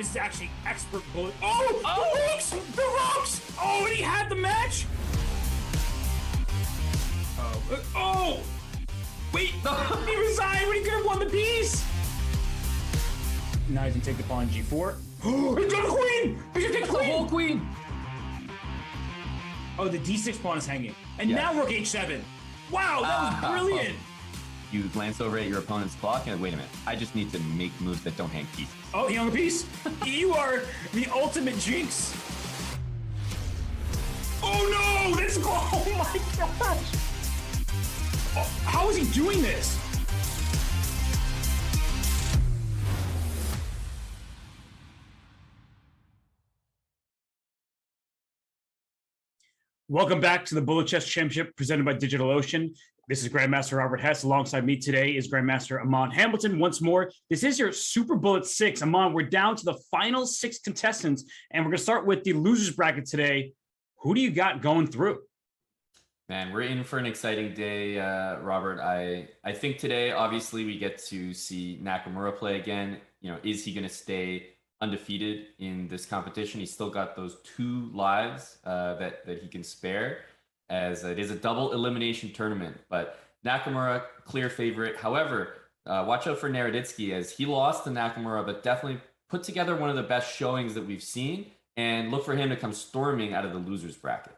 is actually expert bullet. Oh, the ropes! The ropes! Oh, and he had the match. Oh! Wait, he resigned when he could have won the piece. Now he can take the pawn G4. Oh, he's got a queen! He should take the whole queen. Oh, the D6 pawn is hanging. And now rook H7. Wow, that was brilliant. You glance over at your opponent's clock and wait a minute, I just need to make moves that don't hang pieces. Oh, he hung a piece? You are the ultimate jinx. Oh no, this goal, oh my gosh. Oh, how is he doing this? Welcome back to the Bullet Chess Championship presented by DigitalOcean. This is Grandmaster Robert Hess. Alongside me today is Grandmaster Amon Hamilton. Once more, this is your Super Bullet 6. Amon, we're down to the final 6 contestants, and we're going to start with the losers bracket today. Who do you got going through? Man, we're in for an exciting day, Robert. I think today, obviously, we get to see Nakamura play again. You know, is he going to stay undefeated in this competition? He's still got those 2 lives that he can spare, as it is a double elimination tournament. But Nakamura, clear favorite. However, watch out for Naroditsky, as he lost to Nakamura, but definitely put together one of the best showings that we've seen, and look for him to come storming out of the losers bracket.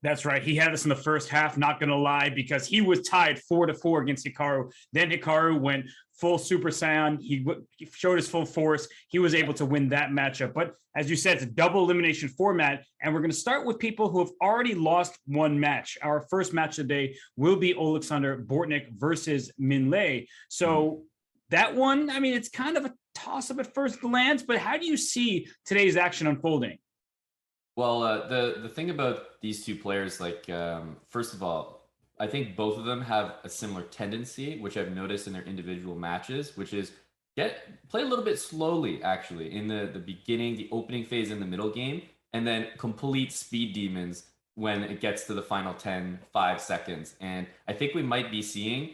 That's right. He had us in the first half, not going to lie, because he was tied 4-4 against Hikaru. Then Hikaru went full Super Saiyan. He showed his full force. He was able to win that matchup. But as you said, it's a double elimination format, and we're going to start with people who have already lost one match. Our first match of the day will be Alexander Bortnick versus Minlae. So that one, I mean, it's kind of a toss-up at first glance, but how do you see today's action unfolding? Well, the thing about these 2 players, like, first of all, I think both of them have a similar tendency, which I've noticed in their individual matches, which is play a little bit slowly, actually, in the beginning, the opening phase in the middle game, and then complete speed demons when it gets to the final 5 seconds. And I think we might be seeing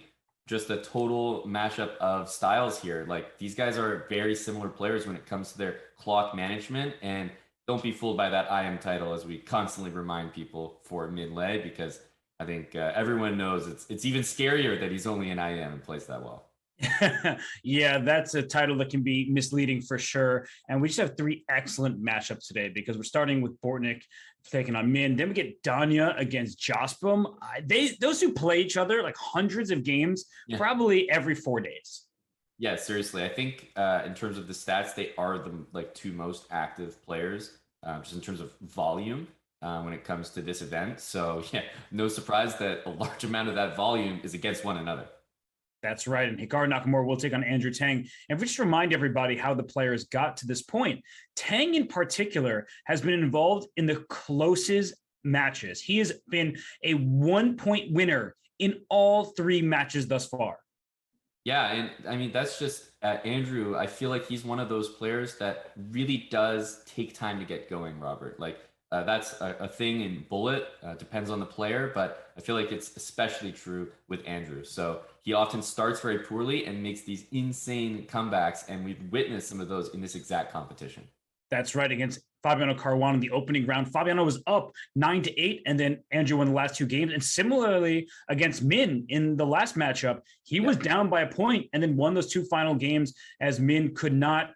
just a total mashup of styles here. Like, these guys are very similar players when it comes to their clock management, and don't be fooled by that I am title, as we constantly remind people for Minlae, because I think everyone knows it's even scarier that he's only an I am and plays that well. Yeah, that's a title that can be misleading for sure. And we just have 3 excellent matchups today, because we're starting with Bortnick taking on Min. Then we get Danya against Jospum. Those 2 play each other like hundreds of games, probably every 4 days. Yeah, seriously. I think in terms of the stats, they are the 2 most active players, just in terms of volume when it comes to this event. So yeah, no surprise that a large amount of that volume is against one another. That's right. And Hikaru Nakamura will take on Andrew Tang. And if we just remind everybody how the players got to this point, Tang in particular has been involved in the closest matches. He has been a 1-point winner in all 3 matches thus far. Yeah, and I mean, that's just Andrew. I feel like he's one of those players that really does take time to get going, Robert. Like, that's a thing in Bullet, depends on the player, but I feel like it's especially true with Andrew. So he often starts very poorly and makes these insane comebacks, and we've witnessed some of those in this exact competition. That's right, against Fabiano Caruana in the opening round. Fabiano was up 9-8, and then Andrew won the last 2 games. And similarly against Min in the last matchup, he was down by a point and then won those 2 final games, as Min could not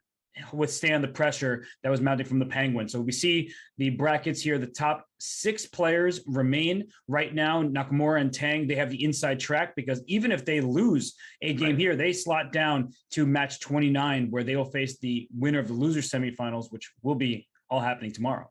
withstand the pressure that was mounting from the Penguin. So we see the brackets here. The top 6 players remain right now. Nakamura and Tang, they have the inside track, because even if they lose a game here, they slot down to match 29, where they will face the winner of the loser semifinals, which will be all happening tomorrow.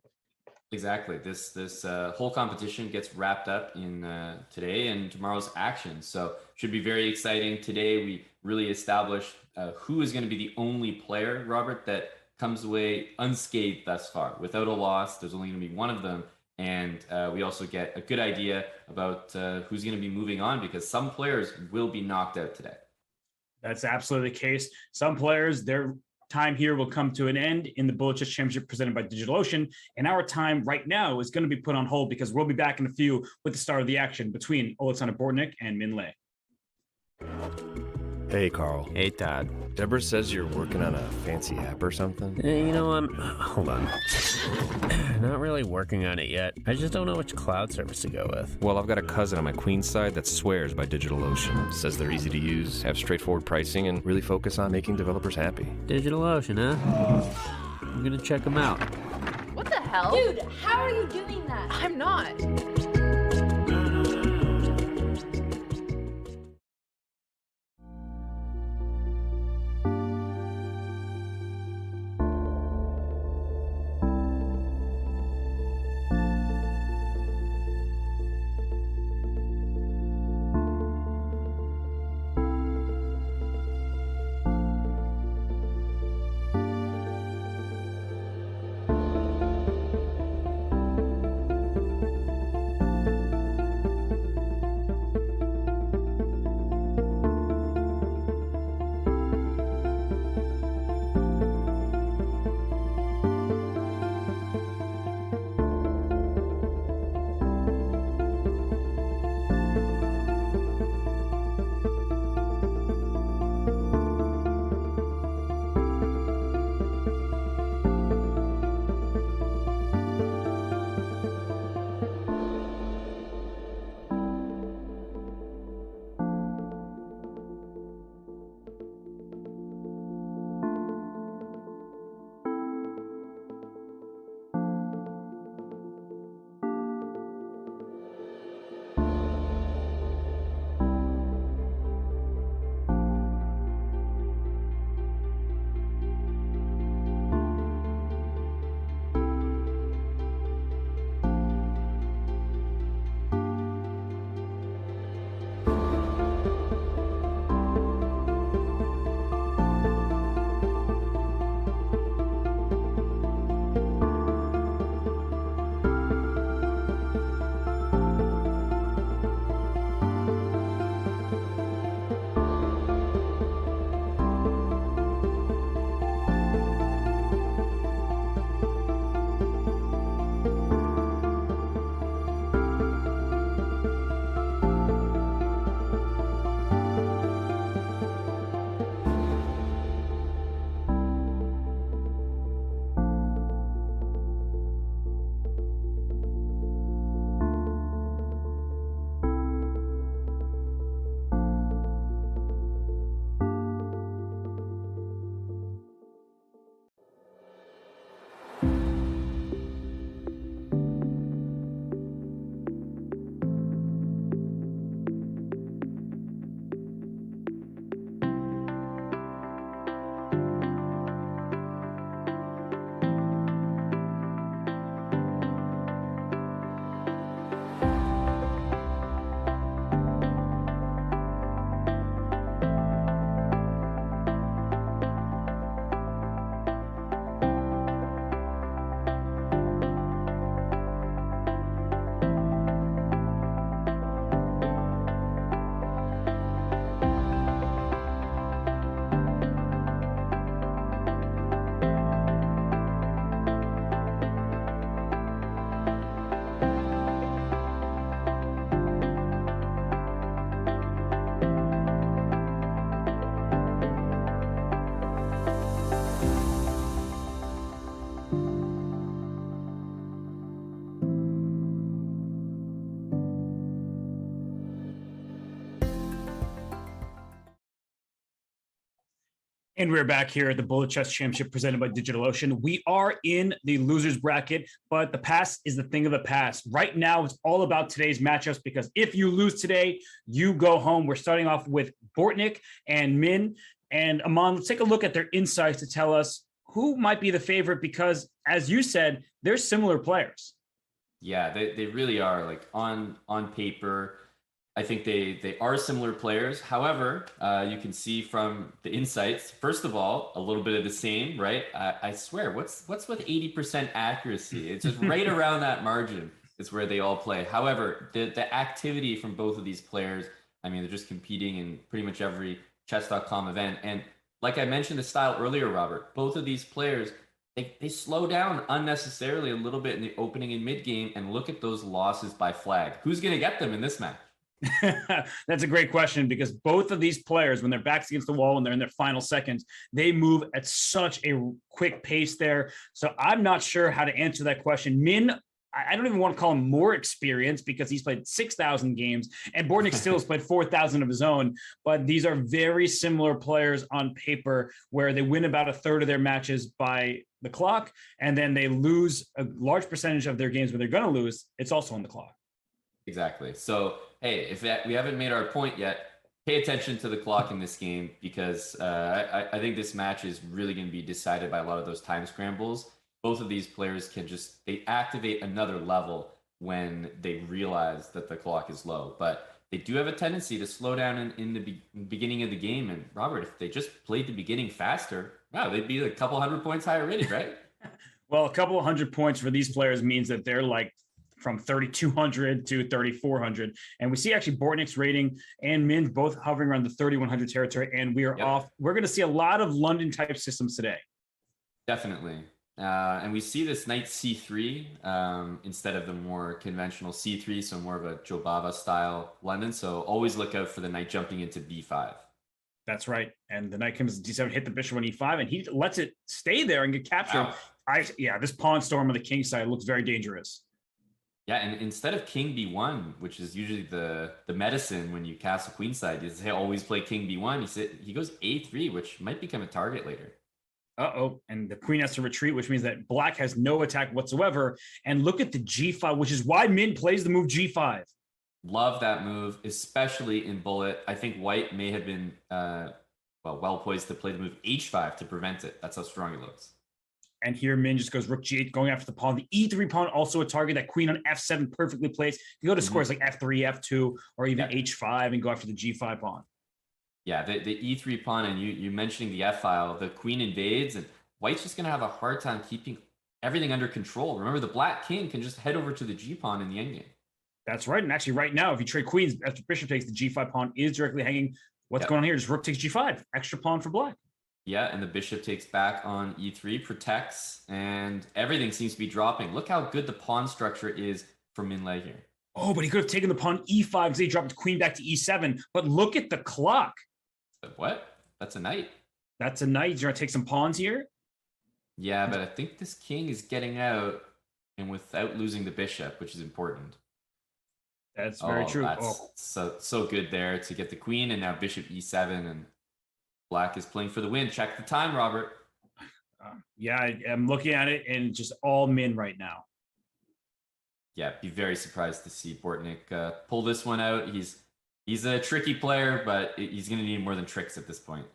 Exactly. This whole competition gets wrapped up in today and tomorrow's action. So should be very exciting. Today we really established who is going to be the only player, Robert, that comes away unscathed thus far. Without a loss, there's only going to be one of them. And we also get a good idea about who's going to be moving on, because some players will be knocked out today. That's absolutely the case. Some players, their time here will come to an end in the Bullet Chess Championship presented by DigitalOcean. And our time right now is going to be put on hold, because we'll be back in a few with the start of the action between Alexander Bortnick and Minlae. Hey, Carl. Hey, Todd. Deborah says you're working on a fancy app or something? Hold on. Not really working on it yet. I just don't know which cloud service to go with. Well, I've got a cousin on my Queens side that swears by DigitalOcean. Says they're easy to use, have straightforward pricing, and really focus on making developers happy. DigitalOcean, huh? I'm gonna check them out. What the hell? Dude, how are you doing that? I'm not. And we're back here at the Bullet Chess Championship presented by DigitalOcean. We are in the losers bracket, but the past is the thing of the past. Right now, it's all about today's matchups because if you lose today, you go home. We're starting off with Bortnick and Min. And Aman, let's take a look at their insights to tell us who might be the favorite because, as you said, they're similar players. Yeah, they really are. Like on paper, I think they are similar players. However, you can see from the insights, first of all, a little bit of the same, right? I swear, what's with 80% accuracy? It's just right around that margin is where they all play. However, the activity from both of these players, I mean, they're just competing in pretty much every chess.com event. And like I mentioned the style earlier, Robert, both of these players, they slow down unnecessarily a little bit in the opening and mid game, and look at those losses by flag. Who's going to get them in this match? That's a great question because both of these players, when their backs against the wall and they're in their final seconds, they move at such a quick pace there. So I'm not sure how to answer that question. Min, I don't even want to call him more experienced because he's played 6,000 games and Bortnick still has played 4,000 of his own. But these are very similar players on paper where they win about a third of their matches by the clock and then they lose a large percentage of their games where they're going to lose. It's also on the clock. Exactly. So, hey, if we haven't made our point yet, pay attention to the clock in this game because I think this match is really going to be decided by a lot of those time scrambles. Both of these players they activate another level when they realize that the clock is low. But they do have a tendency to slow down in the beginning of the game. And Robert, if they just played the beginning faster, wow, they'd be a couple 100 points higher rated, right? Well, a couple of 100 points for these players means that they're like from 3,200 to 3,400. And we see actually Bortnick's rating and Min both hovering around the 3,100 territory. And we are off. We're going to see a lot of London type systems today. Definitely. And we see this knight c3 instead of the more conventional c3, so more of a Jobava style London. So always look out for the knight jumping into b5. That's right. And the knight comes to d7, hit the bishop on e5, and he lets it stay there and get captured. Wow. This pawn storm on the king side looks very dangerous. Yeah, and instead of king b1, which is usually the medicine when you castle queenside, you say always play king b1. He goes a3, which might become a target later. And the queen has to retreat, which means that black has no attack whatsoever. And look at the g5, which is why Min plays the move g5. Love that move, especially in bullet. I think white may have been well poised to play the move h5 to prevent it. That's how strong it looks. And here Min just goes rook g8, going after the pawn. The e3 pawn, also a target. That queen on f7 perfectly placed. You go to scores like f3, f2, or even h5 and go after the g5 pawn. Yeah, the e3 pawn, and you mentioning the f file, the queen invades, and white's just going to have a hard time keeping everything under control. Remember, the black king can just head over to the g pawn in the endgame. That's right. And actually, right now, if you trade queens, after bishop takes, the g5 pawn is directly hanging. What's going on here? Just rook takes g5, extra pawn for black. Yeah, and the bishop takes back on e3, protects, and everything seems to be dropping. Look how good the pawn structure is for Minlae here. Oh, but he could have taken the pawn e5 because he dropped the queen back to e7. But look at the clock. What? That's a knight. That's a knight. You're going to take some pawns here? Yeah, but I think this king is getting out and without losing the bishop, which is important. That's very true. That's so good there to get the queen, and now bishop e7, and black is playing for the win. Check the time, Robert. I'm looking at it, and just all Min right now. Yeah, be very surprised to see Bortnick pull this one out. He's a tricky player, but he's going to need more than tricks at this point.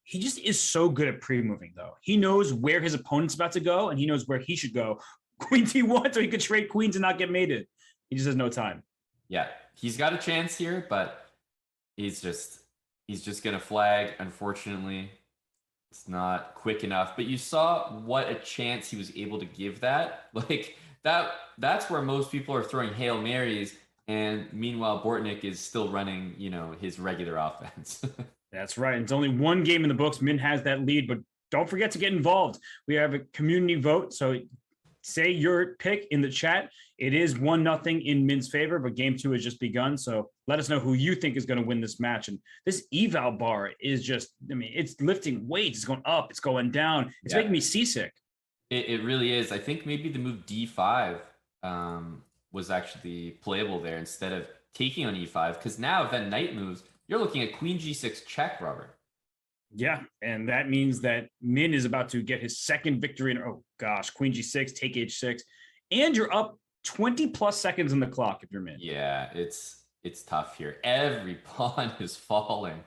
He just is so good at pre-moving, though. He knows where his opponent's about to go, and he knows where he should go. Queen t1, so he could trade queens and not get mated. He just has no time. Yeah, he's got a chance here, but he's just going to flag. Unfortunately, it's not quick enough. But you saw what a chance he was able to give that. Like that's where most people are throwing Hail Marys. And meanwhile, Bortnick is still running, his regular offense. That's right. It's only one game in the books. Min has that lead, but don't forget to get involved. We have a community vote. So say your pick in the chat. It is 1-0 in Min's favor, but game 2 has just begun. So let us know who you think is going to win this match. And this eval bar is just, it's lifting weights. It's going up. It's going down. It's making me seasick. It really is. I think maybe the move d5 was actually playable there instead of taking on e5. Because now if that knight moves, you're looking at queen g6 check, Robert. Yeah, and that means that Min is about to get his second victory. Queen g6, take h6. And you're up 20 plus seconds on the clock if you're Min. Yeah, it's tough here. Every pawn is falling.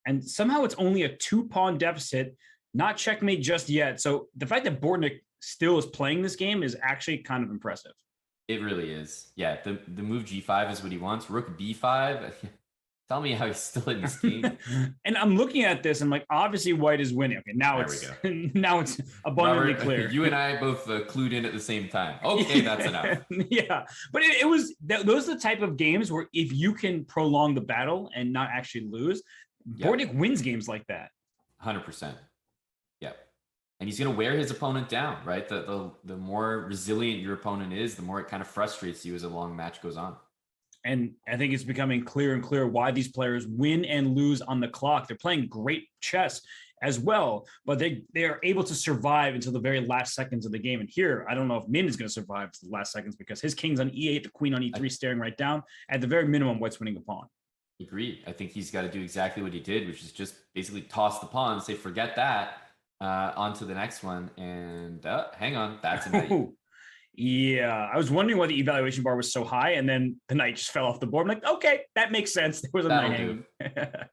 And somehow it's only a 2-pawn deficit, not checkmate just yet. So the fact that Bortnick still is playing this game is actually kind of impressive. It really is. Yeah, the move g5 is what he wants. Rook b5. Tell me how he's still in this game. And I'm looking at this and like, obviously white is winning. Okay, now it's abundantly Robert, clear. You and I both clued in at the same time. Okay, that's enough. Yeah, but those are the type of games where if you can prolong the battle and not actually lose, Bortnick wins games like that. 100%. Yeah. And he's going to wear his opponent down, right? The more resilient your opponent is, the more it kind of frustrates you as a long match goes on. And I think it's becoming clearer and clearer why these players win and lose on the clock. They're playing great chess as well, but they are able to survive until the very last seconds of the game. And here, I don't know if Min is going to survive to the last seconds because his king's on E8, the queen on E3 staring right down. At the very minimum, White's winning a pawn. Agreed. I think he's got to do exactly what he did, which is just basically toss the pawn and say, forget that, on to the next one. And hang on, that's a knight. Yeah, I was wondering why the evaluation bar was so high, and then the knight just fell off the board. I'm like, okay, that makes sense. There was a knight hanging.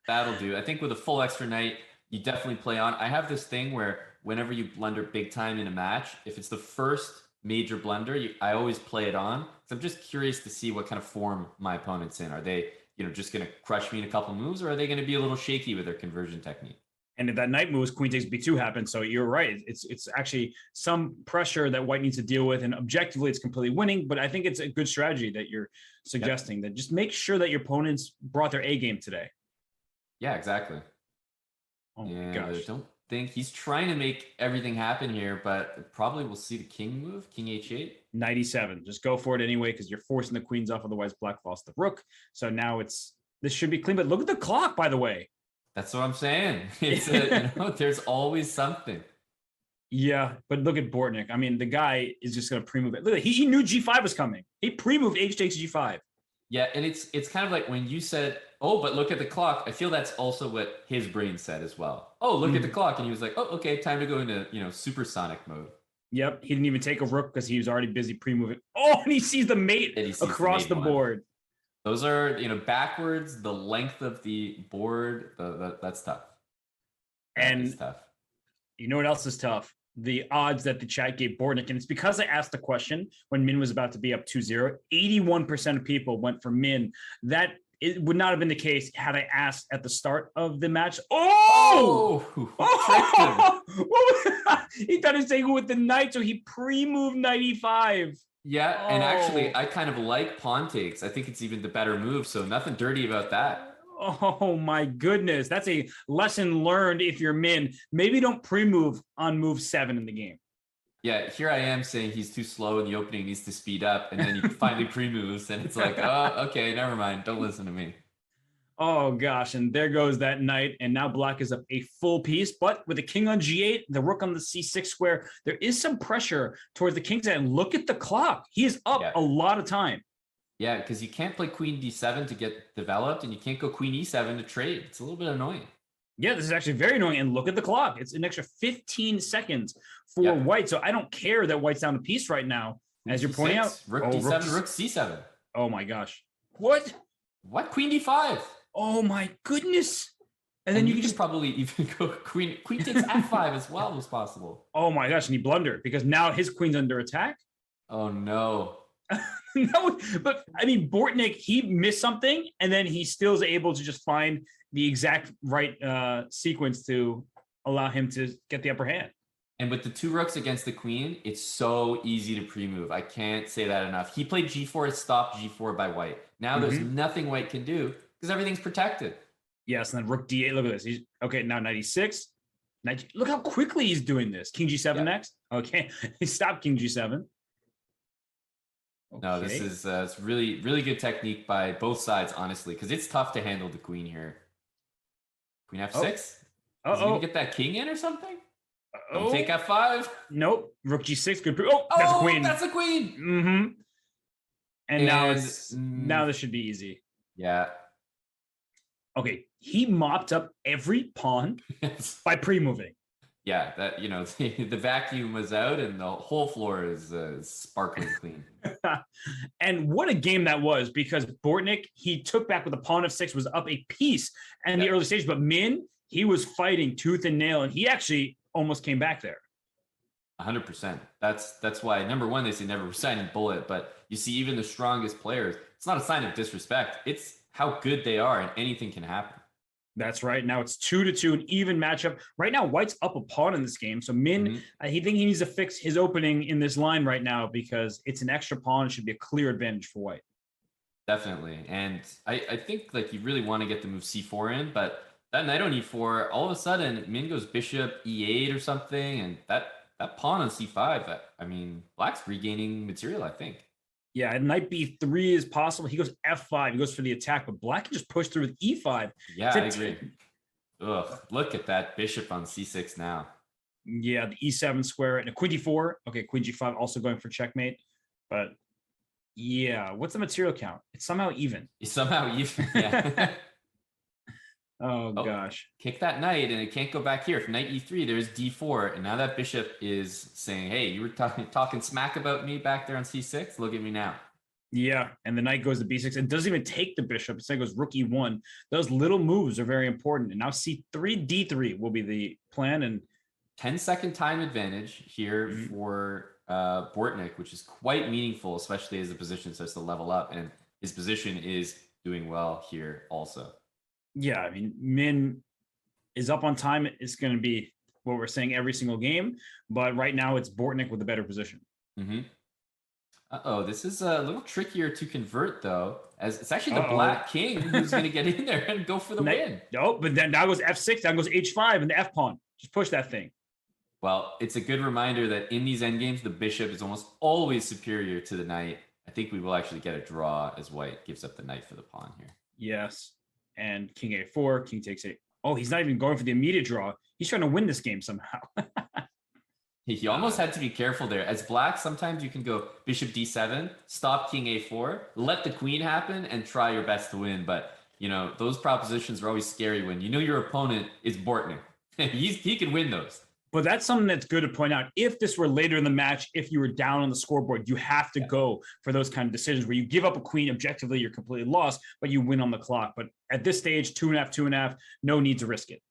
That'll do. I think with a full extra knight, you definitely play on. I have this thing where whenever you blunder big time in a match, if it's the first major blunder, I always play it on. So I'm just curious to see what kind of form my opponent's in. Are they, just going to crush me in a couple moves, or are they going to be a little shaky with their conversion technique? And if that knight moves, queen takes b2 happens. So you're right. It's actually some pressure that White needs to deal with. And objectively, it's completely winning. But I think it's a good strategy that you're suggesting, that just make sure that your opponents brought their A game today. Yeah, exactly. Oh my gosh. I don't think he's trying to make everything happen here, but probably we'll see the king move, king h8. 97. Just go for it anyway, because you're forcing the queens off. Otherwise, black lost the rook. So now this should be clean. But look at the clock, by the way. That's what I'm saying. It's there's always something. Yeah, but look at Bortnick. I mean, the guy is just going to pre-move it. Look, he knew g5 was coming. He pre-moved h takes g5. Yeah, and it's kind of like when you said, oh, but look at the clock. I feel that's also what his brain said as well. Oh, look at the clock. And he was like, oh, okay, time to go into, supersonic mode. Yep, he didn't even take a rook because he was already busy pre-moving. Oh, and he sees the mate across the board. Those are, backwards, the length of the board, that's tough. And tough. You know what else is tough? The odds that the chat gave Bortnick. And it's because I asked the question when Min was about to be up 2-0. 81% of people went for Min. That it would not have been the case had I asked at the start of the match. Oh! He thought he was taking with the knight, so he pre-moved knight e5. Yeah, and actually, I kind of like pawn takes. I think it's even the better move, so nothing dirty about that. Oh my goodness. That's a lesson learned if you're Min. Maybe don't pre-move on move 7 in the game. Yeah, here I am saying he's too slow in the opening, needs to speed up, and then he finally pre-moves, and it's like, oh, okay, never mind. Don't listen to me. Oh gosh, and there goes that knight, and now black is up a full piece, but with the king on g8, the rook on the c6 square, there is some pressure towards the king's side, and look at the clock. He is up a lot of time. Yeah, because you can't play queen d7 to get developed, and you can't go queen e7 to trade. It's a little bit annoying. Yeah, this is actually very annoying, and look at the clock. It's an extra 15 seconds for White, so I don't care that White's down a piece right now, as you're pointing out. Rook d7, rook c7. Oh my gosh. What? What? Queen d5. Oh my goodness. And then you can just probably even go queen takes f5 as well as possible. Oh my gosh, and he blundered because now his queen's under attack. Oh no. No, but I mean, Bortnick, he missed something, and then he still is able to just find the exact right sequence to allow him to get the upper hand. And with the two rooks against the queen, it's so easy to pre-move. I can't say that enough. He played g4, stopped g4 by White. Now there's nothing White can do because everything's protected. Yes, and then rook d8. Look at this. He's okay now. 96. Look how quickly he's doing this. King g7 next. Okay, he stopped king g7. Okay. No, this is it's really, really good technique by both sides, honestly, because it's tough to handle the queen here. Queen f6. Is he gonna get that king in or something? Don't take f5. Nope. Rook g6. Good. Oh, that's a queen. That's a queen. Mm-hmm. And now this should be easy. Yeah. Okay. He mopped up every pawn by pre-moving. Yeah, that the vacuum was out and the whole floor is sparkling clean. And what a game that was, because Bortnick, he took back with a pawn of 6, was up a piece in the early stage, but Min, he was fighting tooth and nail, and he actually almost came back there. 100%. That's why, number one, they say never resign in bullet, but you see even the strongest players, it's not a sign of disrespect. It's how good they are, and anything can happen. That's right. Now it's 2-2, an even matchup. Right now, White's up a pawn in this game. So Min, he needs to fix his opening in this line right now because it's an extra pawn. It should be a clear advantage for White. Definitely. And I think you really want to get the move c4 in, but that knight on e4, all of a sudden, Min goes bishop e8 or something, and that pawn on c5, I mean, black's regaining material, I think. Yeah, and knight b3 is possible. He goes f5. He goes for the attack, but black can just push through with e5. Yeah, I agree. Ugh, look at that bishop on c6 now. Yeah, the e7 square and a queen d4. Okay, queen g5 also going for checkmate. But yeah, what's the material count? It's somehow even. It's somehow even, yeah. Oh, gosh. Kick that knight, and it can't go back here. If knight e3, there's d4, and now that bishop is saying, hey, you were talking smack about me back there on c6? Look at me now. Yeah, and the knight goes to b6. It doesn't even take the bishop. Instead, it goes rook e1. Those little moves are very important. And now c3, d3 will be the plan. And 10-second time advantage here for Bortnick, which is quite meaningful, especially as the position starts to level up. And his position is doing well here also. Yeah, I mean, Min is up on time. It's going to be what we're saying every single game. But right now, it's Bortnick with a better position. Mm-hmm. Uh-oh, this is a little trickier to convert, though, as it's actually the black king who's going to get in there and go for the win. No, but then now goes f6, now goes h5, and the f pawn. Just push that thing. Well, it's a good reminder that in these endgames, the bishop is almost always superior to the knight. I think we will actually get a draw as white gives up the knight for the pawn here. Yes, and king a4, king takes a... Oh, he's not even going for the immediate draw. He's trying to win this game somehow. He almost had to be careful there. As black, sometimes you can go bishop d7, stop king a4, let the queen happen, and try your best to win. But, you know, those propositions are always scary when you know your opponent is Bortnick. He can win those. But that's something that's good to point out. If this were later in the match, if you were down on the scoreboard, you have to go for those kind of decisions where you give up a queen, objectively, you're completely lost, but you win on the clock. But at this stage, 2.5, no need to risk it.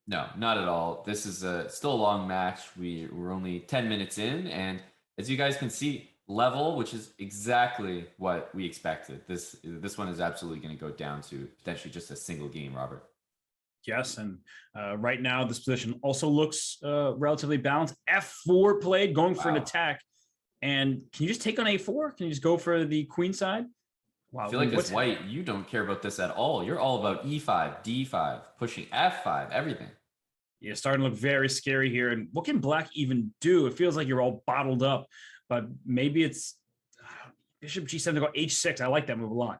No, not at all. This is still a long match. We're only 10 minutes in, and as you guys can see, level, which is exactly what we expected. This one is absolutely going to go down to potentially just a single game, Robert. Yes, and right now this position also looks relatively balanced. F4 played, going for an attack. And can you just take on A4? Can you just go for the queen side? Wow, I feel like as white, you don't care about this at all. You're all about E5, D5, pushing F5, everything. Yeah, starting to look very scary here. And what can black even do? It feels like you're all bottled up, but maybe it's bishop G7 to go H6. I like that move a lot.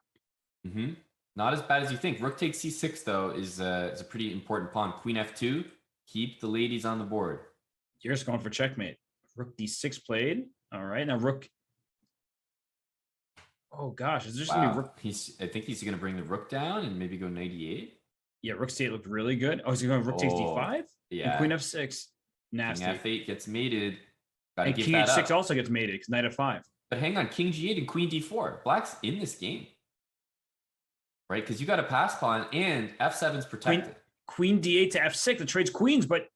Mm-hmm. Not as bad as you think. Rook takes C6, though, is a pretty important pawn. Queen F2, keep the ladies on the board. You're just going for checkmate. Rook D6 played. All right, now rook. Oh, gosh. Is there just going to be rook? I think he's going to bring the rook down and maybe go knight E8. Yeah, rook C8 looked really good. Oh, is he going rook takes D5? Yeah. And queen F6. Nasty. King F8 gets mated. Gotta and give king that H6 up. also gets mated because knight F5. But hang on, king G8 and queen D4. Black's in this game. Right? Because you got a pass pawn and F7's protected. Queen D8 to F6. It trades queens, but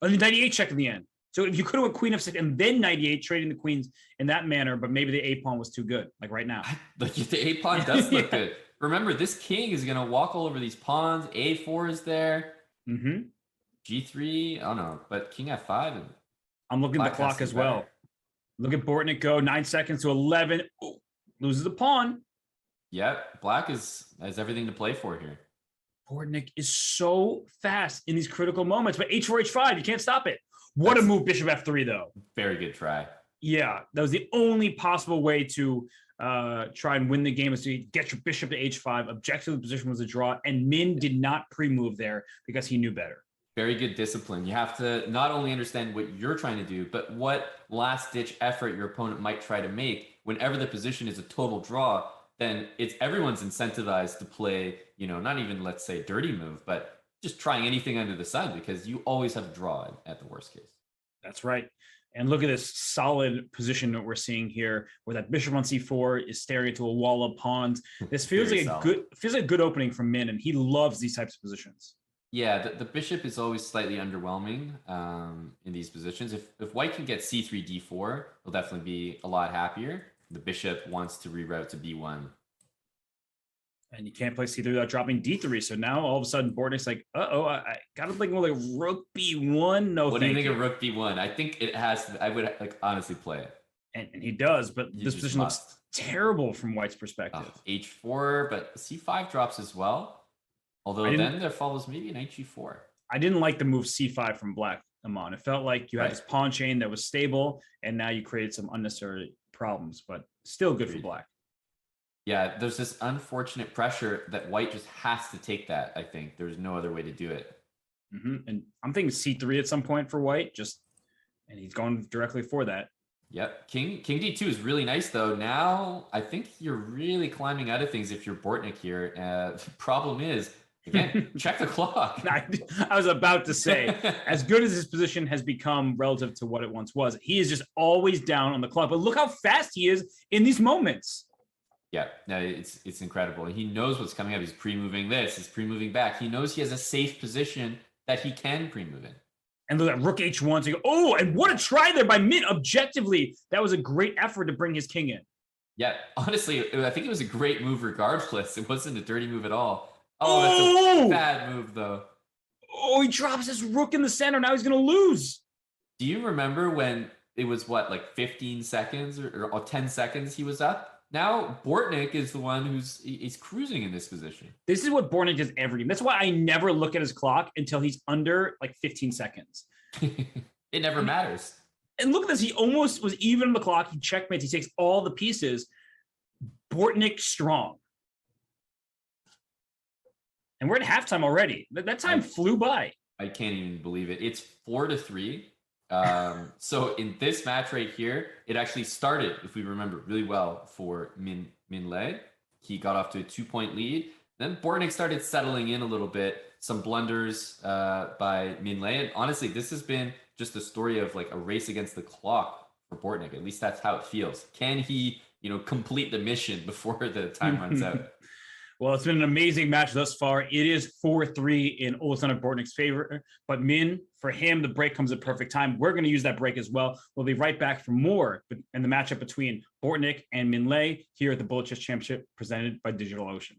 only knight E8 check in the end. So if you could have went queen F6 and then knight E8, trading the queens in that manner, but maybe the A pawn was too good, like right now. Like the A pawn does look good. Remember, this king is going to walk all over these pawns. A4 is there. Mm-hmm. G3, oh no, but king F5. And I'm looking at the clock as well. Look at Bortnick go 9 seconds to 11. Ooh, loses a pawn. Yep, black has everything to play for here. Bortnick is so fast in these critical moments, but H4, H5, you can't stop it. What a move, bishop F3, though. Very good try. Yeah, that was the only possible way to try and win the game, is to get your bishop to H5. Objective of the position was a draw, and Min did not pre-move there because he knew better. Very good discipline. You have to not only understand what you're trying to do, but what last-ditch effort your opponent might try to make. Whenever the position is a total draw, then everyone's incentivized to play, not even, let's say, dirty move, but just trying anything under the sun, because you always have a draw at the worst case. That's right. And look at this solid position that we're seeing here, where that bishop on C4 is staring into a wall of pawns. This feels like a good opening from Min, and he loves these types of positions. Yeah, the bishop is always slightly underwhelming in these positions. If white can get C3, D4, he'll definitely be a lot happier. The bishop wants to reroute to B1. And you can't play C3 without dropping D3. So now all of a sudden Bortnick's like, I gotta think more like rook B1. No, what do you think of rook B1? I think it has. I would honestly play it. And he does, but this position looks terrible from white's perspective. H4, but C5 drops as well. Although then there follows maybe an H4. I didn't like the move C5 from black, Amon. It felt like you had this pawn chain that was stable, and now you created some unnecessary problems, but still good for black. Yeah, there's this unfortunate pressure that white just has to take that, I think. There's no other way to do it. And I'm thinking C3 at some point for white, and he's going directly for that. Yep. King D2 is really nice, though. Now, I think you're really climbing out of things if you're Bortnick here. The problem is, again, check the clock. I was about to say, as good as his position has become relative to what it once was, he is just always down on the clock. But look how fast he is in these moments. Yeah, no, it's incredible. He knows what's coming up. He's pre-moving this, he's pre-moving back. He knows he has a safe position that he can pre-move in. And look at Rook H1. So oh, and what a try there by Min. Objectively, that was a great effort to bring his king in. Yeah, honestly, I think it was a great move regardless. It wasn't a dirty move at all. Oh, that's a bad move, though. Oh, he drops his rook in the center. Now he's going to lose. Do you remember when it was, what, like 15 seconds or 10 seconds he was up? Now Bortnick is the one he's cruising in this position. This is what Bortnick does every game. That's why I never look at his clock until he's under like 15 seconds. It never matters. And look at this. He almost was even on the clock. He checkmates. He takes all the pieces. Bortnick strong. And we're at halftime already. That time flew by. I can't even believe it. It's 4-3. So in this match right here, it actually started, if we remember, really well for Minlae. He got off to a 2-point lead. Then Bortnick started settling in a little bit. Some blunders by Minlae. And honestly, this has been just a story of like a race against the clock for Bortnick. At least that's how it feels. Can he, complete the mission before the time runs out? Well, it's been an amazing match thus far. It is 4-3 in Oleksandr Bortnick's favor. But Min, for him, the break comes at perfect time. We're going to use that break as well. We'll be right back for more in the matchup between Bortnick and Minlae here at the Bullet Chess Championship presented by DigitalOcean.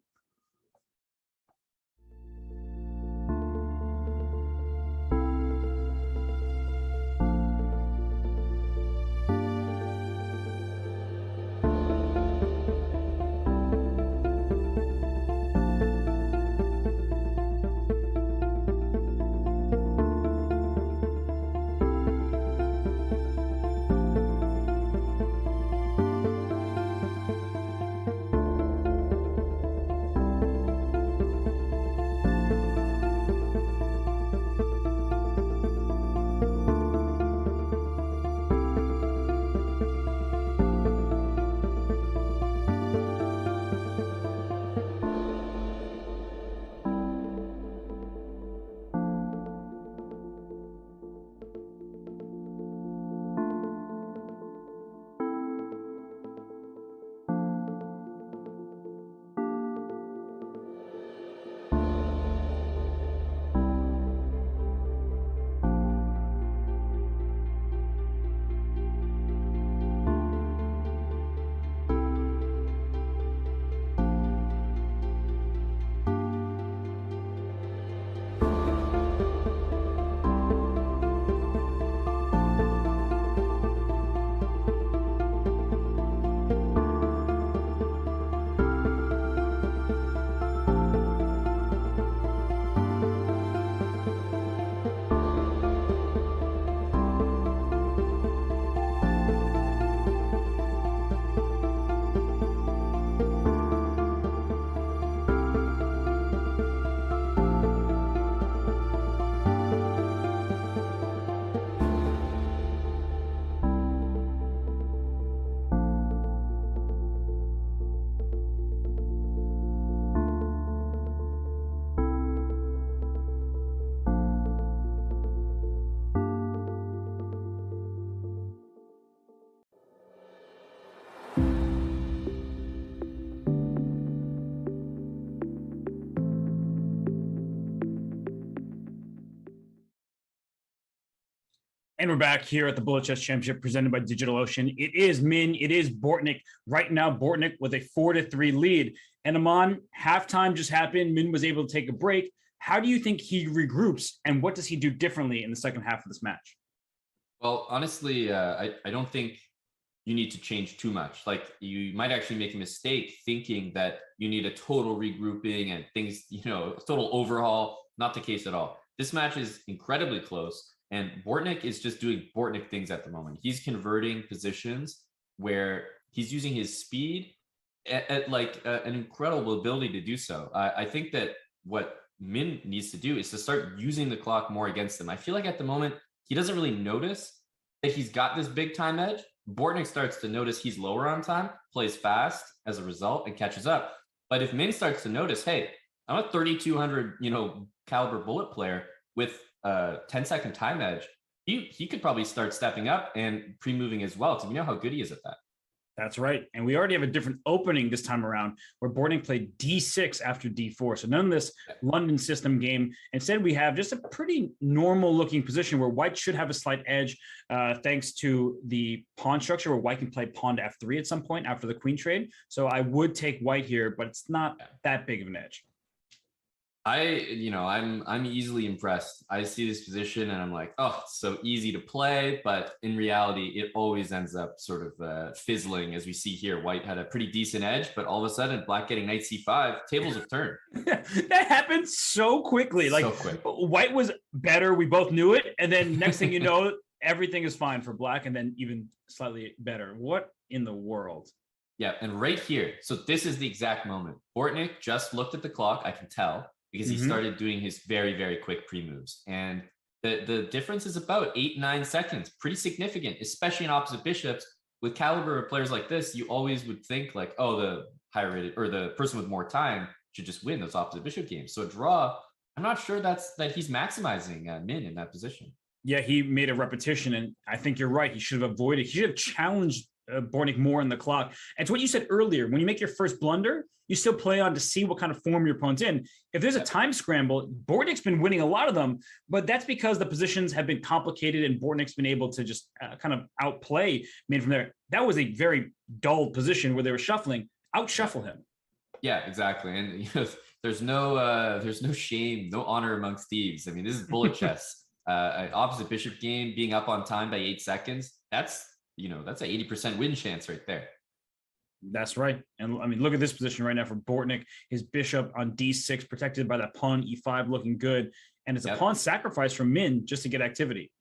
And we're back here at the Bullet Chess Championship presented by DigitalOcean. It is Min, it is Bortnick. Right now, Bortnick with a 4-3 lead. And Aman, halftime just happened. Min was able to take a break. How do you think he regroups, and what does he do differently in the second half of this match? Well, honestly, I don't think you need to change too much. Like, you might actually make a mistake thinking that you need a total regrouping and things, total overhaul. Not the case at all. This match is incredibly close. And Bortnick is just doing Bortnick things at the moment. He's converting positions where he's using his speed at like an incredible ability to do so. I think that what Min needs to do is to start using the clock more against him. I feel like at the moment, he doesn't really notice that he's got this big time edge. Bortnick starts to notice he's lower on time, plays fast as a result, and catches up. But if Min starts to notice, hey, I'm a 3,200, caliber bullet player with a 10-second time edge, he could probably start stepping up and pre-moving as well, because we know how good he is at that. That's right. And we already have a different opening this time around where Bortnick played D6 after D4. So none of this London system game. Instead, we have just a pretty normal looking position where white should have a slight edge thanks to the pawn structure where white can play pawn to F3 at some point after the queen trade. So I would take white here, but it's not that big of an edge. I'm easily impressed. I see this position and I'm like, oh, it's so easy to play, but in reality, it always ends up sort of fizzling, as we see here. White had a pretty decent edge, but all of a sudden, black getting knight c5, tables have turned. That happened so quickly. Like so quick. White was better, we both knew it, and then next thing you know, everything is fine for black, and then even slightly better. What in the world? Yeah, and right here, so this is the exact moment. Bortnick just looked at the clock, I can tell, because he started doing his very, very quick pre-moves. And the difference is about 8-9 seconds, pretty significant, especially in opposite bishops. With caliber of players like this, you always would think like, oh, the higher rated or the person with more time should just win those opposite bishop games. So a draw, I'm not sure that he's maximizing Min in that position. Yeah, he made a repetition, and I think you're right. He should have avoided. He should have challenged Bortnick more in the clock. And to what you said earlier, when you make your first blunder, you still play on to see what kind of form your opponent's in. If there's a time scramble, Bortnick's been winning a lot of them, but that's because the positions have been complicated and Bortnick's been able to just kind of outplay Min from there. That was a very dull position where they were shuffling. Out-shuffle him. Yeah, exactly. And there's no shame, no honor amongst thieves. I mean, this is bullet chess. An opposite bishop game being up on time by 8 seconds, that's an 80% win chance right there. That's right. And I mean, look at this position right now for Bortnick. His bishop on D6 protected by that pawn E5 looking good. And it's a pawn sacrifice from Min just to get activity.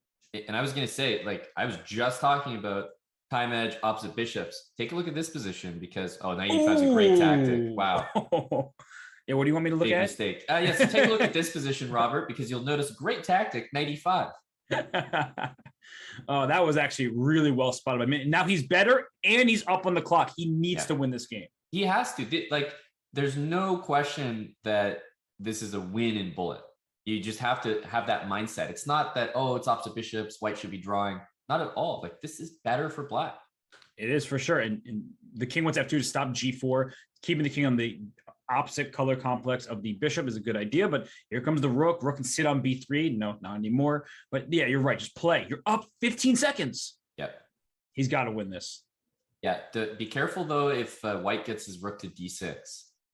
And I was going to say, like, I was just talking about time edge, opposite bishops. Take a look at this position because, knight E5 is a great tactic. Wow. Yeah, what do you want me to look at? Mistake. Yes, so take a look at this position, Robert, because you'll notice great tactic, knight E5. Oh, that was actually really well spotted by Min. Now he's better and he's up on the clock. He needs to win this game. He has to. Like, there's no question that this is a win in bullet. You just have to have that mindset. It's not that, it's opposite bishops, white should be drawing. Not at all. Like, this is better for black. It is for sure. And the king wants F2 to stop G4. Keeping the king on the opposite color complex of the bishop is a good idea, but here comes the rook. Rook can sit on B3. No, not anymore. But yeah, you're right. Just play. You're up 15 seconds. Yep. He's got to win this. Yeah. Be careful, though, if white gets his rook to D6.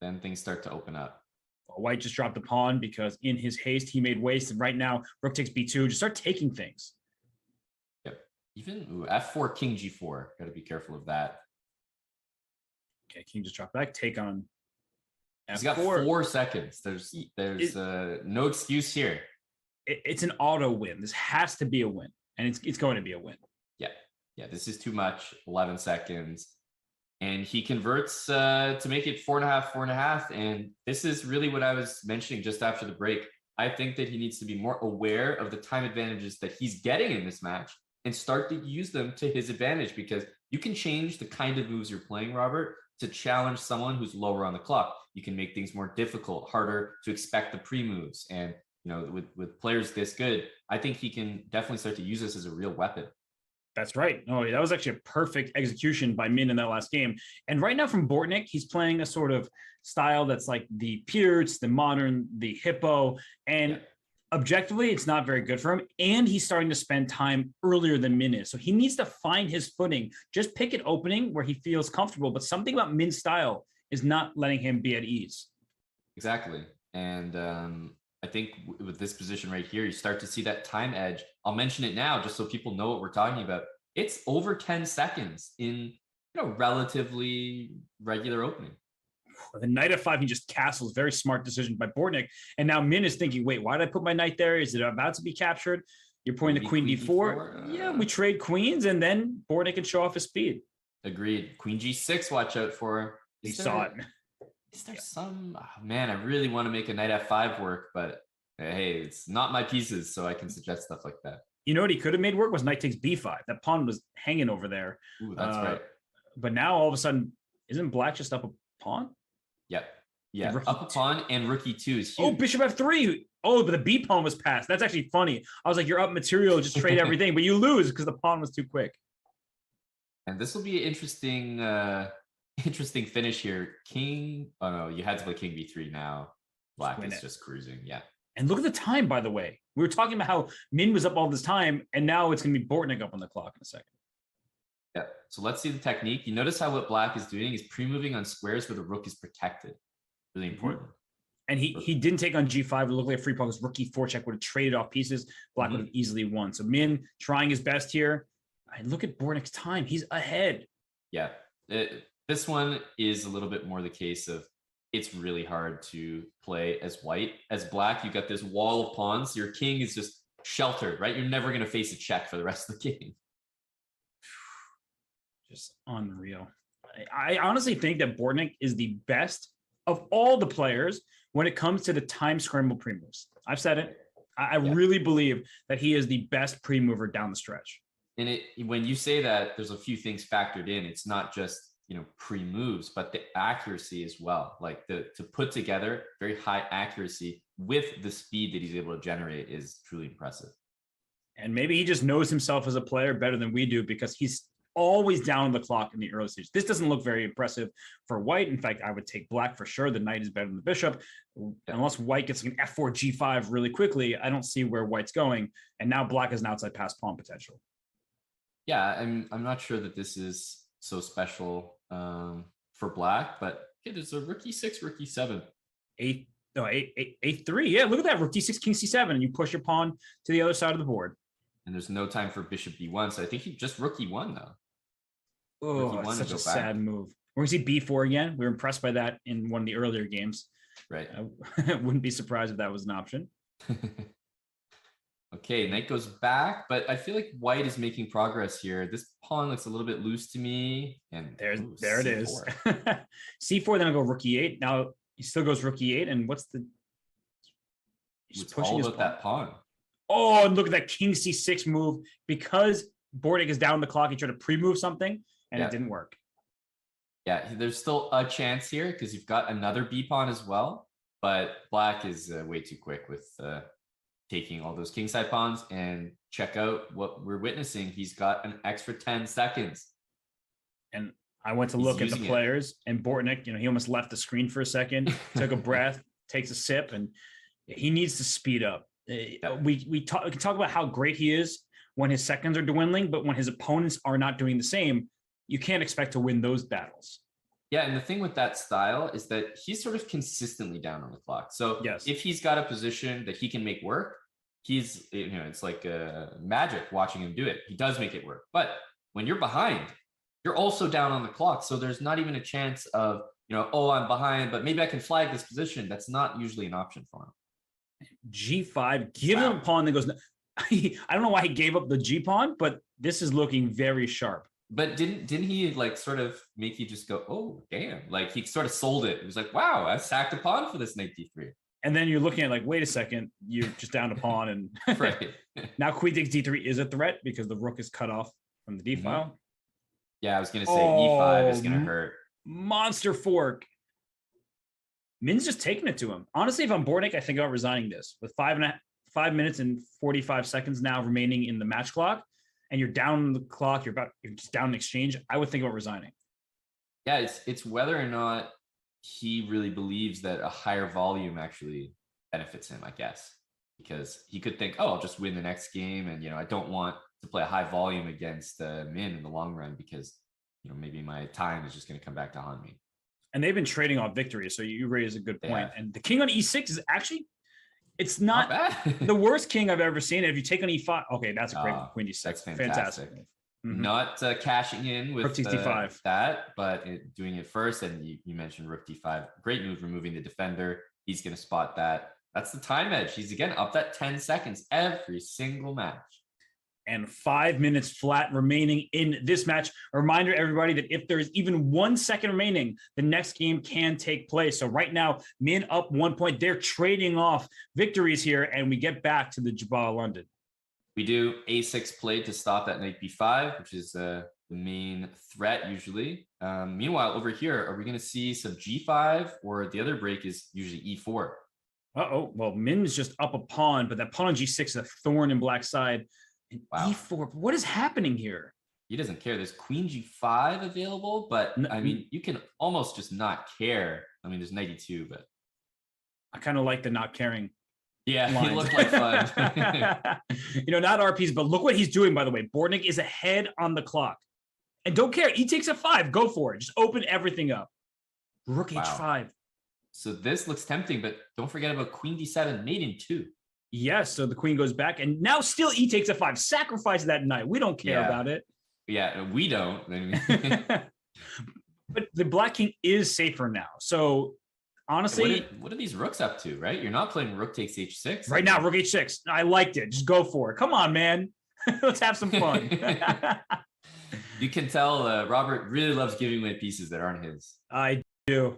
Then things start to open up. White just dropped the pawn because in his haste, he made waste. And right now, rook takes B2. Just start taking things. Yep. Even F4, king G4. Got to be careful of that. Okay, king just dropped back. Take on F4. He's got 4 seconds. There's no excuse here. It's an auto win. This has to be a win, and it's going to be a win. Yeah. This is too much. 11 seconds, and he converts to make it 4.5. And this is really what I was mentioning just after the break. I think that he needs to be more aware of the time advantages that he's getting in this match and start to use them to his advantage, because you can change the kind of moves you're playing, Robert, to challenge someone who's lower on the clock. You can make things more difficult, harder to expect the pre-moves. And, with players this good, I think he can definitely start to use this as a real weapon. That's right. No, that was actually a perfect execution by Min in that last game. And right now from Bortnick, he's playing a sort of style that's like the Peterts, the modern, the hippo. And objectively, it's not very good for him. And he's starting to spend time earlier than Min is. So he needs to find his footing. Just pick an opening where he feels comfortable. But something about Min's style is not letting him be at ease. Exactly. And I think with this position right here, you start to see that time edge. I'll mention it now just so people know what we're talking about. It's over 10 seconds in relatively regular opening. The knight f5, he just castles. Very smart decision by Bortnick. And now Min is thinking, wait, why did I put my knight there? Is it about to be captured? You're pointing to queen d4. Yeah, we trade queens, and then Bortnick can show off his speed. Agreed. Queen G6, watch out for. He saw it. Is there some man? I really want to make a knight F5 work, but hey, it's not my pieces, so I can suggest stuff like that. You know what he could have made work was knight takes b5. That pawn was hanging over there. Ooh, that's right. But now all of a sudden, isn't black just up a pawn? Yep. Yeah, up a pawn and rook e2 is huge. Oh, bishop f3. Oh, but the b pawn was passed. That's actually funny. I was like, you're up material, just trade everything, but you lose because the pawn was too quick. And this will be an interesting finish here. King. Oh no, you had to play king b3 now. Black is just cruising. Yeah. And look at the time, by the way. We were talking about how Min was up all this time, and now it's going to be Bortnick up on the clock in a second. Yeah. So let's see the technique. You notice how what black is doing is pre-moving on squares where the rook is protected. Really important. And he didn't take on g5. It looked like a free pawn because rook e4 check would have traded off pieces. Black would have easily won. So Min trying his best here. And look at Bortnick's time. He's ahead. Yeah. This one is a little bit more the case of it's really hard to play as white. As black, you got this wall of pawns. Your king is just sheltered, right? You're never going to face a check for the rest of the game. Just unreal. I honestly think that Bortnick is the best of all the players when it comes to the time scramble pre-moves. I've said it. I really believe that he is the best pre-mover down the stretch. And when you say that, there's a few things factored in. It's not just pre-moves, but the accuracy as well. Like to put together very high accuracy with the speed that he's able to generate is truly impressive. And maybe he just knows himself as a player better than we do because he's always down the clock in the early stage. This doesn't look very impressive for white. In fact, I would take black for sure. The knight is better than the bishop. Unless white gets an f4, g5 really quickly, I don't see where white's going. And now black is an outside pass pawn potential. Yeah, I'm not sure that this is so special for black, but there's a rook e6, rook e7. A3. Yeah, look at that. Rook d6, king c7, and you push your pawn to the other side of the board. And there's no time for bishop b1, so I think he just rook e1 though. Oh, it's such a sad move. We're going to see b4 again. We were impressed by that in one of the earlier games. Right. I wouldn't be surprised if that was an option. Okay, knight goes back, but I feel like white is making progress here. This pawn looks a little bit loose to me. And there it is. C4, then I'll go rook e8. Now he still goes rook e8, and what's the? He's pushing all about that pawn. Oh, and look at that king c6 move. Because Bortnick is down the clock, he tried to pre-move something, and it didn't work. Yeah, there's still a chance here because you've got another b pawn as well, but black is way too quick with taking all those kingside pawns. And check out what we're witnessing. He's got an extra 10 seconds. And I went to look at the players, and Bortnick, he almost left the screen for a second, took a breath, takes a sip, and he needs to speed up. We can talk about how great he is when his seconds are dwindling, but when his opponents are not doing the same, you can't expect to win those battles. Yeah, and the thing with that style is that he's sort of consistently down on the clock. So if he's got a position that he can make work, he's, it's like magic watching him do it. He does make it work. But when you're behind, you're also down on the clock. So there's not even a chance of, oh, I'm behind, but maybe I can flag this position. That's not usually an option for him. G5, give him a pawn that goes. I don't know why he gave up the G pawn, but this is looking very sharp. But didn't he like sort of make you just go, oh damn? Like he sort of sold it. It was like, wow, I sacked a pawn for this knight d3. And then you're looking at like, wait a second, you're just down a pawn, and right. Now queen takes d3 is a threat because the rook is cut off from the d file. Yeah, I was gonna say e5 is gonna hurt. Monster fork. Min's just taking it to him. Honestly, if I'm Bortnick, I think about resigning this with 5 minutes and 45 seconds now remaining in the match clock, and you're down the clock. You're just down in exchange. I would think about resigning. Yeah, it's whether or not he really believes that a higher volume actually benefits him, I guess, because he could think, oh, I'll just win the next game, and I don't want to play a high volume against Min in the long run because maybe my time is just going to come back to haunt me. And they've been trading off victory, so you raise a good point. And the king on e6 is actually, it's not bad. The worst king I've ever seen. If you take on e5, okay, that's a great queen d6. That's fantastic. Not cashing in with rook d5 that, but doing it first. And you mentioned rook d5. Great move, removing the defender. He's going to spot that. That's the time edge. He's again up that 10 seconds every single match. And 5 minutes flat remaining in this match. A reminder, everybody, that if there's even 1 second remaining, the next game can take place. So right now, Min up 1 point. They're trading off victories here, and we get back to the Jabal London. We do A6 play to stop that knight B5, which is the main threat usually. Meanwhile, over here, are we going to see some G5, or the other break is usually E4? Uh-oh. Well, Min's just up a pawn, but that pawn on G6 is a thorn in black's side. And Wow. E4. What is happening here? He doesn't care. There's Queen G5 available, but I mean, you can almost just not care. I mean, there's knight E2, but I kind of like the not caring. yeah, lines. he looked like fun. Not RPs, but look what he's doing, by the way. Bortnick is ahead on the clock. And don't care. He takes F5. Go for it. Just open everything up. Rook H5. So this looks tempting, but don't forget about Queen D7, mate in 2. Yes, so the queen goes back, and now still E takes F5. Sacrifice that knight. We don't care about it. Yeah, we don't. But the black king is safer now. So honestly, what are these rooks up to, right? You're not playing rook takes H6. right now, rook H6. I liked it. Just go for it. Come on, man. Let's have some fun. You can tell Robert really loves giving away pieces that aren't his. I do.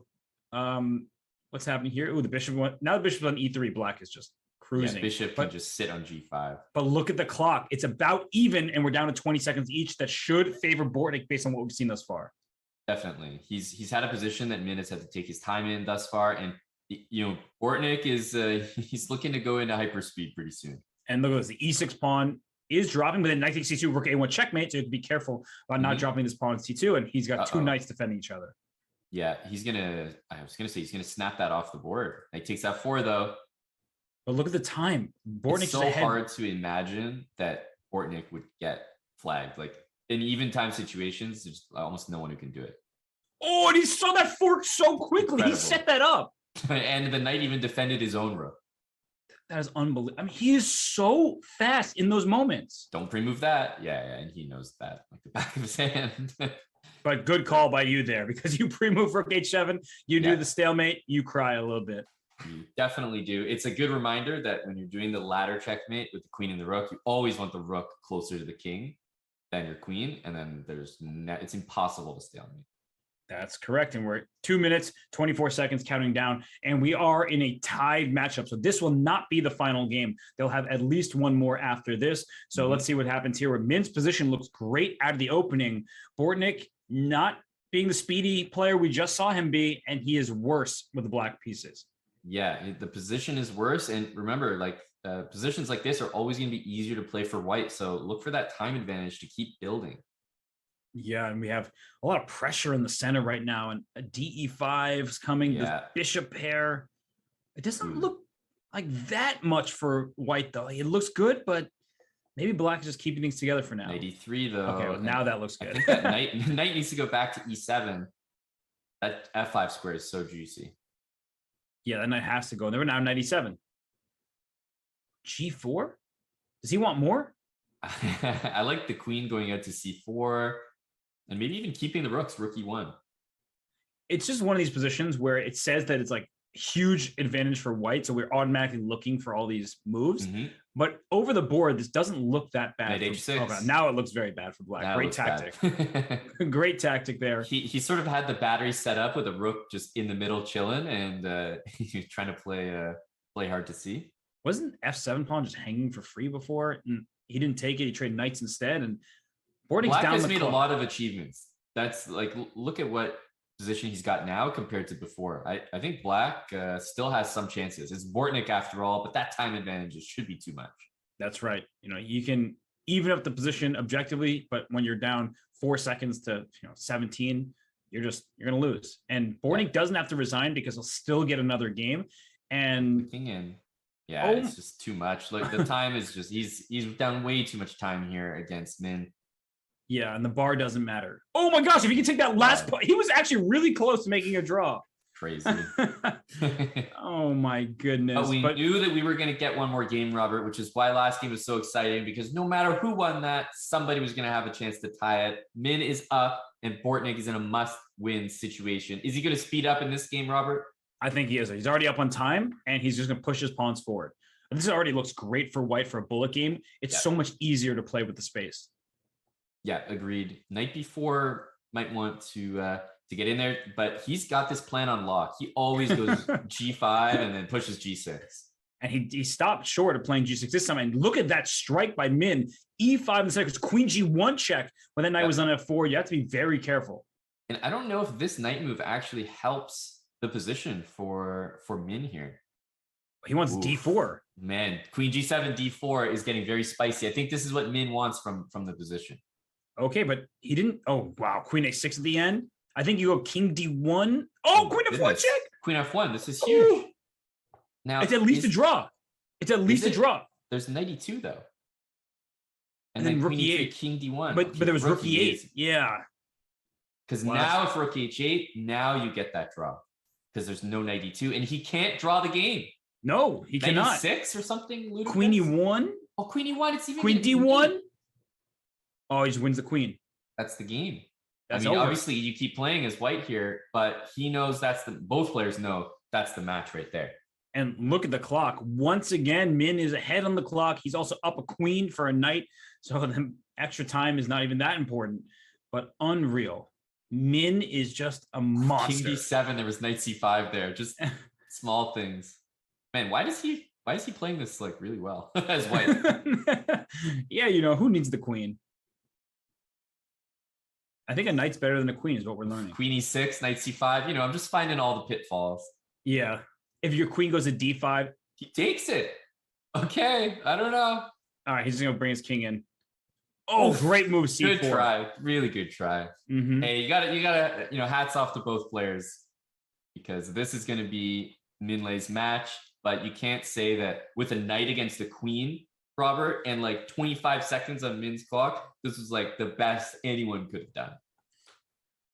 What's happening here? Oh, the bishop went. Now the bishop's on E3. Black is just cruising. Yeah, bishop can just sit on G5. But look at the clock. It's about even, and we're down to 20 seconds each. That should favor Bortnick based on what we've seen thus far. Definitely. He's had a position that Min has had to take his time in thus far. And, Bortnick is he's looking to go into hyperspeed pretty soon. And look at this. The E6 pawn is dropping, but then knight takes C2, rook A1 checkmate. So you have to be careful about not dropping this pawn on C2. And he's got two knights defending each other. Yeah, I was going to say he's going to snap that off the board. Knight takes F4, though. But look at the time. Bortnick's it's so ahead. hard to imagine that Bortnick would get flagged. Like in even time situations, there's almost no one who can do it. Oh, and he saw that fork so quickly. Incredible. He set that up. And the knight even defended his own rook. That is unbelievable. I mean, he is so fast in those moments. Don't pre-move that. Yeah, and he knows that like the back of his hand. But good call by you there, because you pre-move rook H7, you do the stalemate, you cry a little bit. You definitely do. It's a good reminder that when you're doing the ladder checkmate with the queen and the rook, you always want the rook closer to the king than your queen, and then it's impossible to stalemate. That's correct. And we're at 2 minutes, 24 seconds counting down, and we are in a tied matchup. So this will not be the final game. They'll have at least one more after this. So let's see what happens here. Where Min's position looks great out of the opening. Bortnick not being the speedy player we just saw him be, and he is worse with the black pieces. Yeah, the position is worse. And remember, like positions like this are always going to be easier to play for white. So look for that time advantage to keep building. Yeah, and we have a lot of pressure in the center right now, and a DE5 is coming. Yeah. The bishop pair. It doesn't look like that much for white, though. It looks good, but maybe black is just keeping things together for now. 93 though. Okay, well, now that looks I good. think that knight needs to go back to E7. That F5 square is so juicy. Yeah, that knight has to go. They're now 97. G4? Does he want more? I like the queen going out to C4 and maybe even keeping the rooks, rook E1. It's just one of these positions where it says that it's like huge advantage for white, so we're automatically looking for all these moves. But over the board, this doesn't look that bad. Knight H6. Now it looks very bad for black. That Great tactic. Great tactic there. He sort of had the battery set up with a rook just in the middle chilling, and he's trying to play hard to see. Wasn't F7 pawn just hanging for free before? And he didn't take it. He traded knights instead. And Bortnick's Black down has the made clock. a lot of achievements. That's like, look at what position he's got now compared to before. I think black still has some chances. It's Bortnick after all, but that time advantage should be too much. That's right. You can even up the position objectively, but when you're down 4 seconds to 17, you're going to lose. And Bortnick doesn't have to resign because he'll still get another game. And King in. Yeah, it's just too much. Like the time is just he's down way too much time here against Min. Yeah, and the bar doesn't matter. Oh my gosh, if he can take that last point, he was actually really close to making a draw. Crazy. Oh my goodness. But we knew that we were going to get one more game, Robert, which is why last game was so exciting, because no matter who won that, somebody was going to have a chance to tie it. Min is up and Bortnick is in a must-win situation. Is he going to speed up in this game, Robert? I think he is. He's already up on time, and he's just going to push his pawns forward. This already looks great for white for a bullet game. It's so much easier to play with the space. Yeah, agreed. Knight b4 might want to get in there, but he's got this plan on lock. He always goes g5 and then pushes g6. And he stopped short of playing g6 this time. And look at that strike by Min. e5 in the second, queen g1 check when that knight was on f4. You have to be very careful. And I don't know if this knight move actually helps the position for Min here. He wants d4. Man, queen g7, d4 is getting very spicy. I think this is what Min wants from the position. Okay, but he didn't. Oh, wow. Queen a6 at the end. I think you go king d1. Oh, queen f1 check. Queen f1. This is huge. Ooh. Now it's at least a draw. It's at least a draw. There's knight e2 though. And then rook e8. King d1. But there was rook e8. Yeah. Because now if rook h8, now you get that draw. Because there's no knight e2. And he can't draw the game. No, he cannot. Knight e6 or something ludicrous? Queen e1. Oh, queen e1. It's even queen d1. Oh, he just wins the queen. That's the game. That's I mean, over. obviously you keep playing as white here, but he knows both players know that's the match right there. And look at the clock. Once again, Min is ahead on the clock. He's also up a queen for a knight. So the extra time is not even that important, but unreal. Min is just a monster. King d7, there was knight c5 there. Just small things. Man, why is he playing this like really well as white? Yeah, who needs the queen? I think a knight's better than a queen is what we're learning. Queen e6, knight c5. I'm just finding all the pitfalls. Yeah. If your queen goes to d5. He takes it. Okay. I don't know. All right. He's just going to bring his king in. Oh, great move, c4. Good try. Really good try. Mm-hmm. Hey, you gotta, hats off to both players because this is going to be Minlae's match, but you can't say that with a knight against a queen, Robert, and like 25 seconds on Min's clock, this was like the best anyone could have done.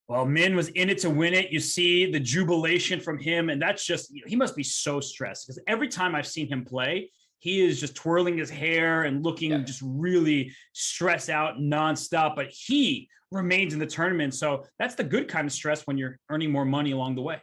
Well, Min was in it to win it. You see the jubilation from him, and that's just, he must be so stressed because every time I've seen him play, he is just twirling his hair and looking just really stressed out nonstop, but he remains in the tournament. So that's the good kind of stress when you're earning more money along the way.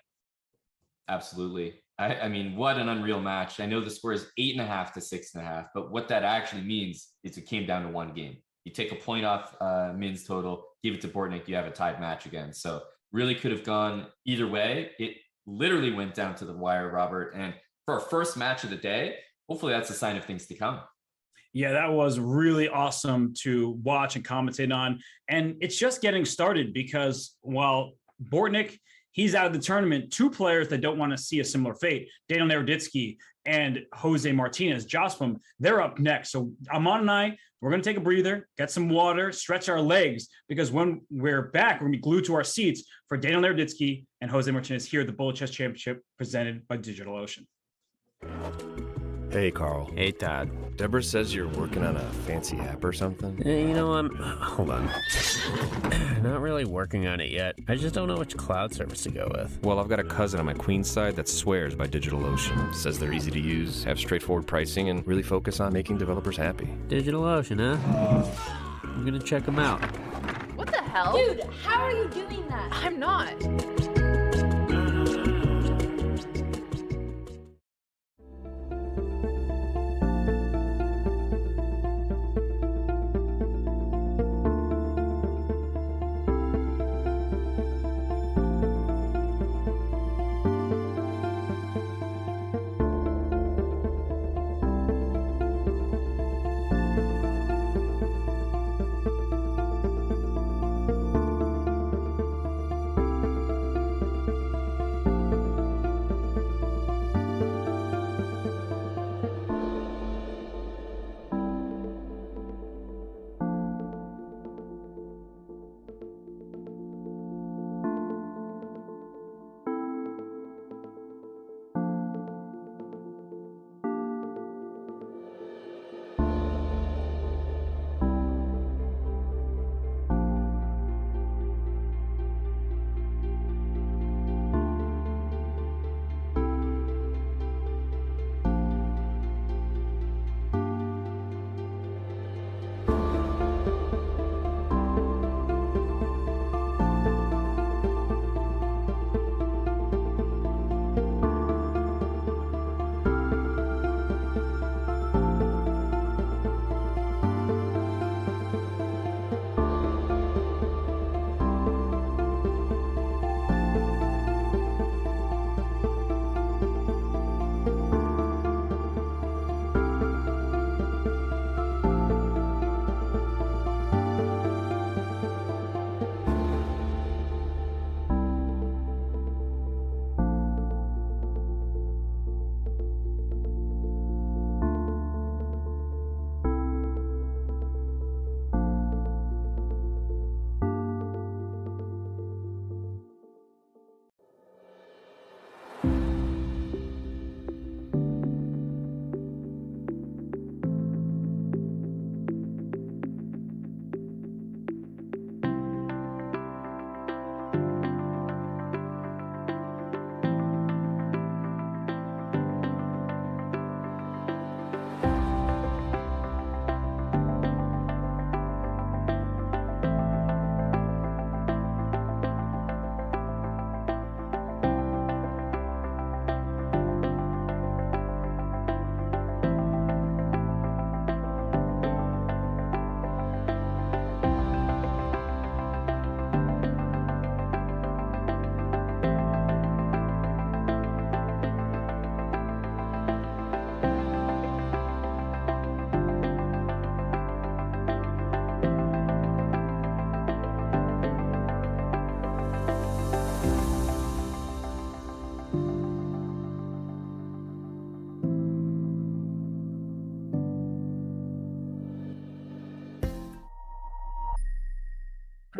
Absolutely. I mean, what an unreal match. I know the score is 8.5 to 6.5, but what that actually means is it came down to one game. You take a point off Min's total, give it to Bortnick, you have a tied match again. So really could have gone either way. It literally went down to the wire, Robert. And for our first match of the day, hopefully that's a sign of things to come. Yeah, that was really awesome to watch and commentate on. And it's just getting started because while Bortnick, he's out of the tournament, two players that don't want to see a similar fate, Daniel Naroditsky and Jose Martinez, Jospin, they're up next. So Amon and I, we're going to take a breather, get some water, stretch our legs, because when we're back, we're going to be glued to our seats for Daniel Naroditsky and Jose Martinez here at the Bullet Chess Championship presented by DigitalOcean. Hey, Carl. Hey, Todd. Deborah says you're working on a fancy app or something? Hold on. Not really working on it yet. I just don't know which cloud service to go with. Well, I've got a cousin on my queen's side that swears by DigitalOcean. Says they're easy to use, have straightforward pricing, and really focus on making developers happy. DigitalOcean, huh? I'm gonna check them out. What the hell? Dude, how are you doing that? I'm not.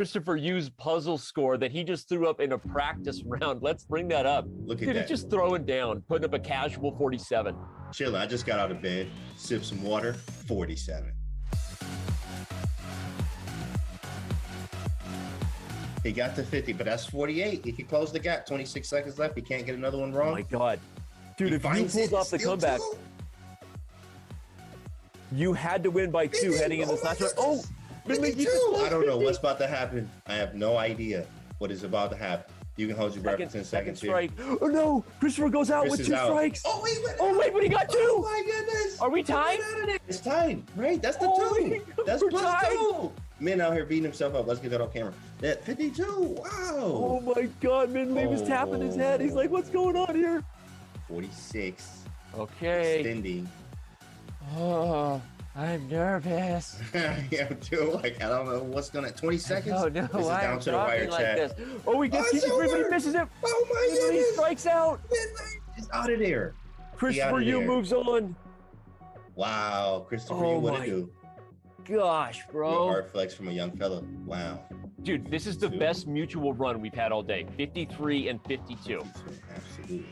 Christopher Yu's puzzle score that he just threw up in a practice round. Let's bring that up. Look at Dude, that. he's just throwing down, putting up a casual 47. Chilling. I just got out of bed, sipped some water, 47. He got to 50, but that's 48. He can close the gap. 26 seconds left. He can't get another one wrong. Oh my God. Dude, He if you finds pulled it, off the still comeback, two. you had to win by 2 heading in this last round. Oh, Minlae, 52. I don't know what's about to happen. I have no idea what is about to happen. You can hold your breath for 10 seconds here. strike. Oh no, Christopher goes out Chris with is 2 out. strikes. Oh wait, But he got 2. Oh my goodness. Are we tied? It's tied, right? That's the Oh my 2. God, That's we're plus tied. 2. Men out here beating himself up. Let's get that on camera. That 52. Wow. Oh my God, Minlae was tapping his head. He's like, what's going on here? 46. Okay. Extending. Oh, I'm nervous. I am too. Like, I don't know what's gonna. 20 seconds. Oh no, This is why down am to the wire like chat. this? Oh, he gets it's TC3, but he over. misses it. Oh my Minlae goodness. strikes out. It's out of there. Christopher Yu there. moves on. Wow, Christopher, Oh you what my to do? Gosh, Real bro. hard flex from a young fella. Wow. Dude, this is the best mutual run we've had all day. 53 and 52. Absolutely.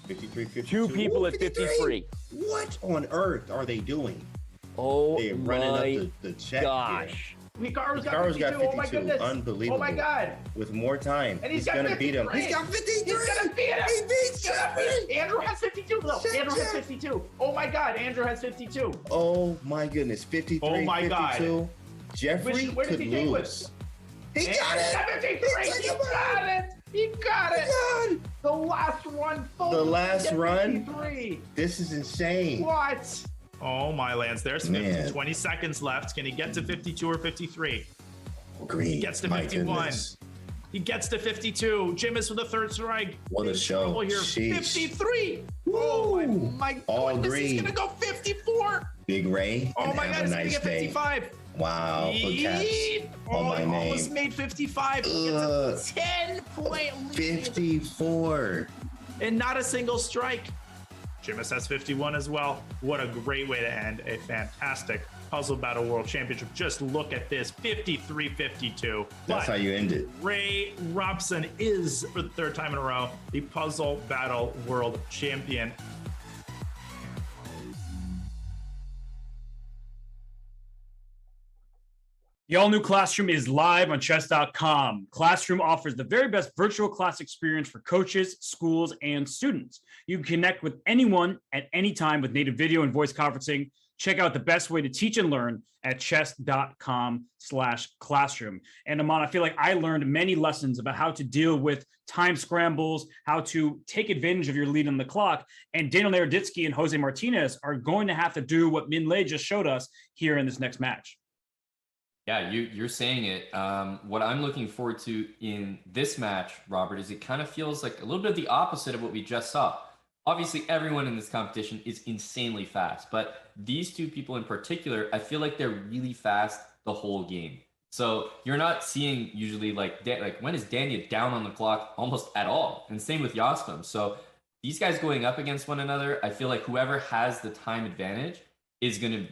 53, 52. 2 people Ooh, at 53. What on earth are they doing? Oh They're running my up the check. gosh. Hikaru's got Hikaru's 52. got 52. Oh my goodness. Unbelievable. Oh my God. With more time. And he's got gonna beat him. 53. He's got 53. He's gonna beat him. He beats Jeffrey. Andrew has 52. No, Andrew has 52. Oh my God, Andrew has 52. Oh my goodness. 53. Oh my God. 52. Jeffrey Where does could he take lose. He And got it. 53. He got it. He got it. God. The last run. The last run? 53. This is insane. What? Oh my lands, there's 50, Man. 20 seconds left. Can he get to 52 or 53? Green. He gets to My 51. goodness. He gets to 52. Jimis with a third strike. What a Big show. trouble here. Sheesh. 53. Woo. Oh my All goodness, green. he's gonna go 54. Big Ray. Oh and my have God, a he's gonna nice get day. 55. Wow. Put caps Oh, on my he almost name. made 55. He gets Ugh. a 10-point lead 54. and not a single strike. Jimis has 51 as well. What a great way to end a fantastic Puzzle Battle World Championship. Just look at this, 53-52. That's how you end it. Ray Robson is, for the 3rd time in a row, the Puzzle Battle World Champion. The all-new Classroom is live on chess.com. Classroom offers the very best virtual class experience for coaches, schools, and students. You can connect with anyone at any time with native video and voice conferencing. Check out the best way to teach and learn at chess.com/classroom. And Aman, I feel like I learned many lessons about how to deal with time scrambles, how to take advantage of your lead on the clock. And Daniel Naroditsky and Jose Martinez are going to have to do what Minlae just showed us here in this next match. Yeah, you're saying it. What I'm looking forward to in this match, Robert, is it kind of feels like a little bit of the opposite of what we just saw. Obviously, everyone in this competition is insanely fast, but these 2 people in particular, I feel like they're really fast the whole game. So you're not seeing usually like when is Danya down on the clock almost at all, and same with Yasmin. So these guys going up against one another, I feel like whoever has the time advantage is going to,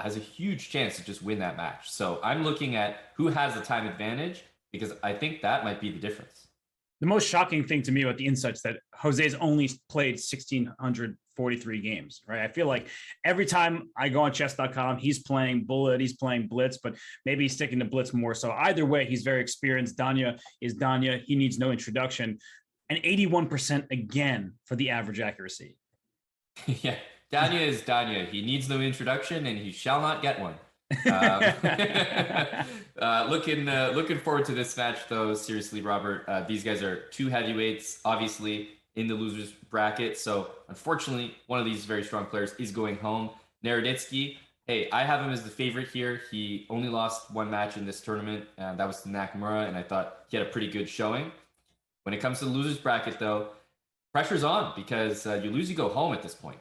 has a huge chance to just win that match. So I'm looking at who has the time advantage because I think that might be the difference. The most shocking thing to me about the insights that Jose's only played 1,643 games, right? I feel like every time I go on chess.com, he's playing Bullet, he's playing Blitz, but maybe he's sticking to Blitz more. So either way, he's very experienced. Danya is Danya. He needs no introduction. And 81% again for the average accuracy. Yeah, Danya is Danya. He needs no introduction and he shall not get one. Looking forward to this match though. Seriously, Robert, these guys are 2 heavyweights obviously in the losers bracket, so unfortunately one of these very strong players is going home. Naroditsky, hey, I have him as the favorite here. He only lost 1 match in this tournament, and that was to Nakamura, and I thought he had a pretty good showing. When it comes to the losers bracket though, pressure's on because you lose, you go home at this point.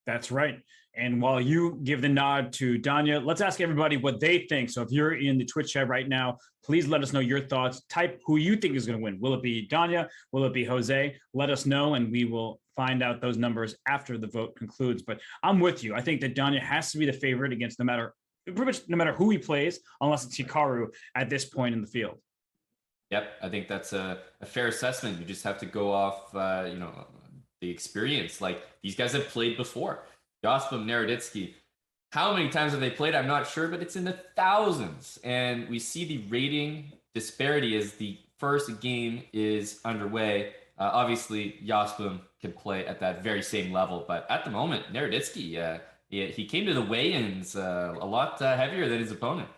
That's right. And while you give the nod to Danya, let's ask everybody what they think. So if you're in the Twitch chat right now, please let us know your thoughts. Type who you think is going to win. Will it be Danya? Will it be Jose? Let us know, and we will find out those numbers after the vote concludes. But I'm with you. I think that Danya has to be the favorite against pretty much no matter who he plays, unless it's Hikaru at this point in the field. Yep, I think that's a fair assessment. You just have to go off, the experience. Like, these guys have played before. Jospim, Naroditsky, how many times have they played? I'm not sure, but it's in the thousands. And we see the rating disparity as the first game is underway. Obviously, Jospim can play at that very same level, but at the moment, Naroditsky, he came to the weigh-ins a lot heavier than his opponent.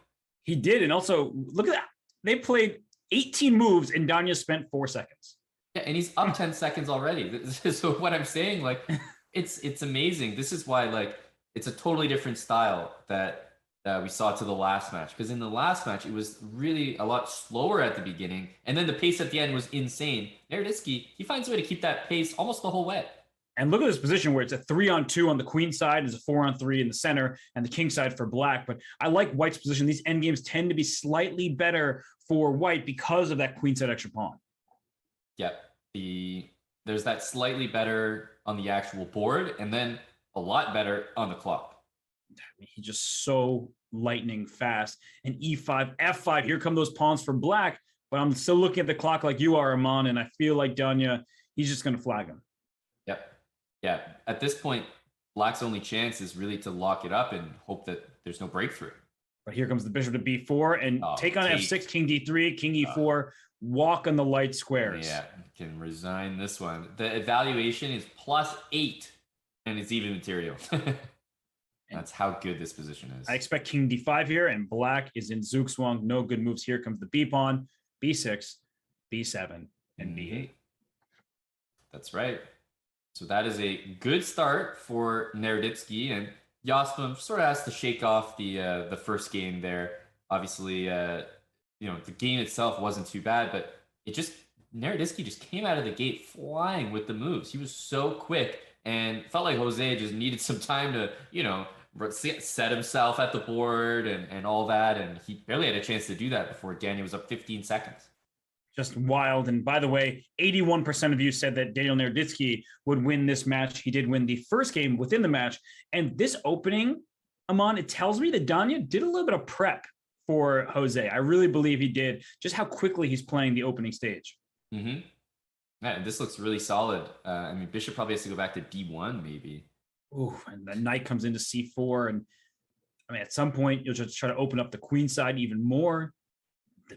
He did, and also look at that. They played 18 moves, and Danya spent 4 seconds. Yeah, and he's up 10 seconds already. So what I'm saying, like, it's amazing. This is why, like, it's a totally different style that we saw to the last match. Because in the last match, it was really a lot slower at the beginning, and then the pace at the end was insane. Naroditsky, he finds a way to keep that pace almost the whole way. And look at this position where it's a 3-on-2 on the queen side, there's a 4-on-3 in the center, and the king side for black. But I like white's position. These end games tend to be slightly better for white because of that queen side extra pawn. Yeah, there's that slightly better on the actual board, and then a lot better on the clock. He's just so lightning fast. And E5, F5, here come those pawns for black. But I'm still looking at the clock like you are, Aman, and I feel like Danya, he's just going to flag him. Yep. Yeah, at this point, black's only chance is really to lock it up and hope that there's no breakthrough. But here comes the bishop to B4 and take on F6, King D3, King E4, walk on the light squares. Yeah, can resign this one. The evaluation is +8, and it's even material. That's how good this position is. I expect King D5 here, and black is in Zugzwang. No good moves. Here comes the B pawn, B6, B7, and B8. That's right. So that is a good start for Naroditsky, and Jospim sort of has to shake off the first game there. Obviously, the game itself wasn't too bad, but Naroditsky just came out of the gate flying with the moves. He was so quick and felt like Jose just needed some time to, set himself at the board and all that, and he barely had a chance to do that before Daniel was up 15 seconds. Just wild. And by the way, 81% of you said that Daniel Naroditsky would win this match. He did win the first game within the match. And this opening, Aman, it tells me that Danya did a little bit of prep for Jose. I really believe he did, just how quickly he's playing the opening stage. Mm-hmm. Yeah, this looks really solid. Bishop probably has to go back to D1 maybe. Ooh, and the knight comes into C4. And at some point, you'll just try to open up the queen side even more.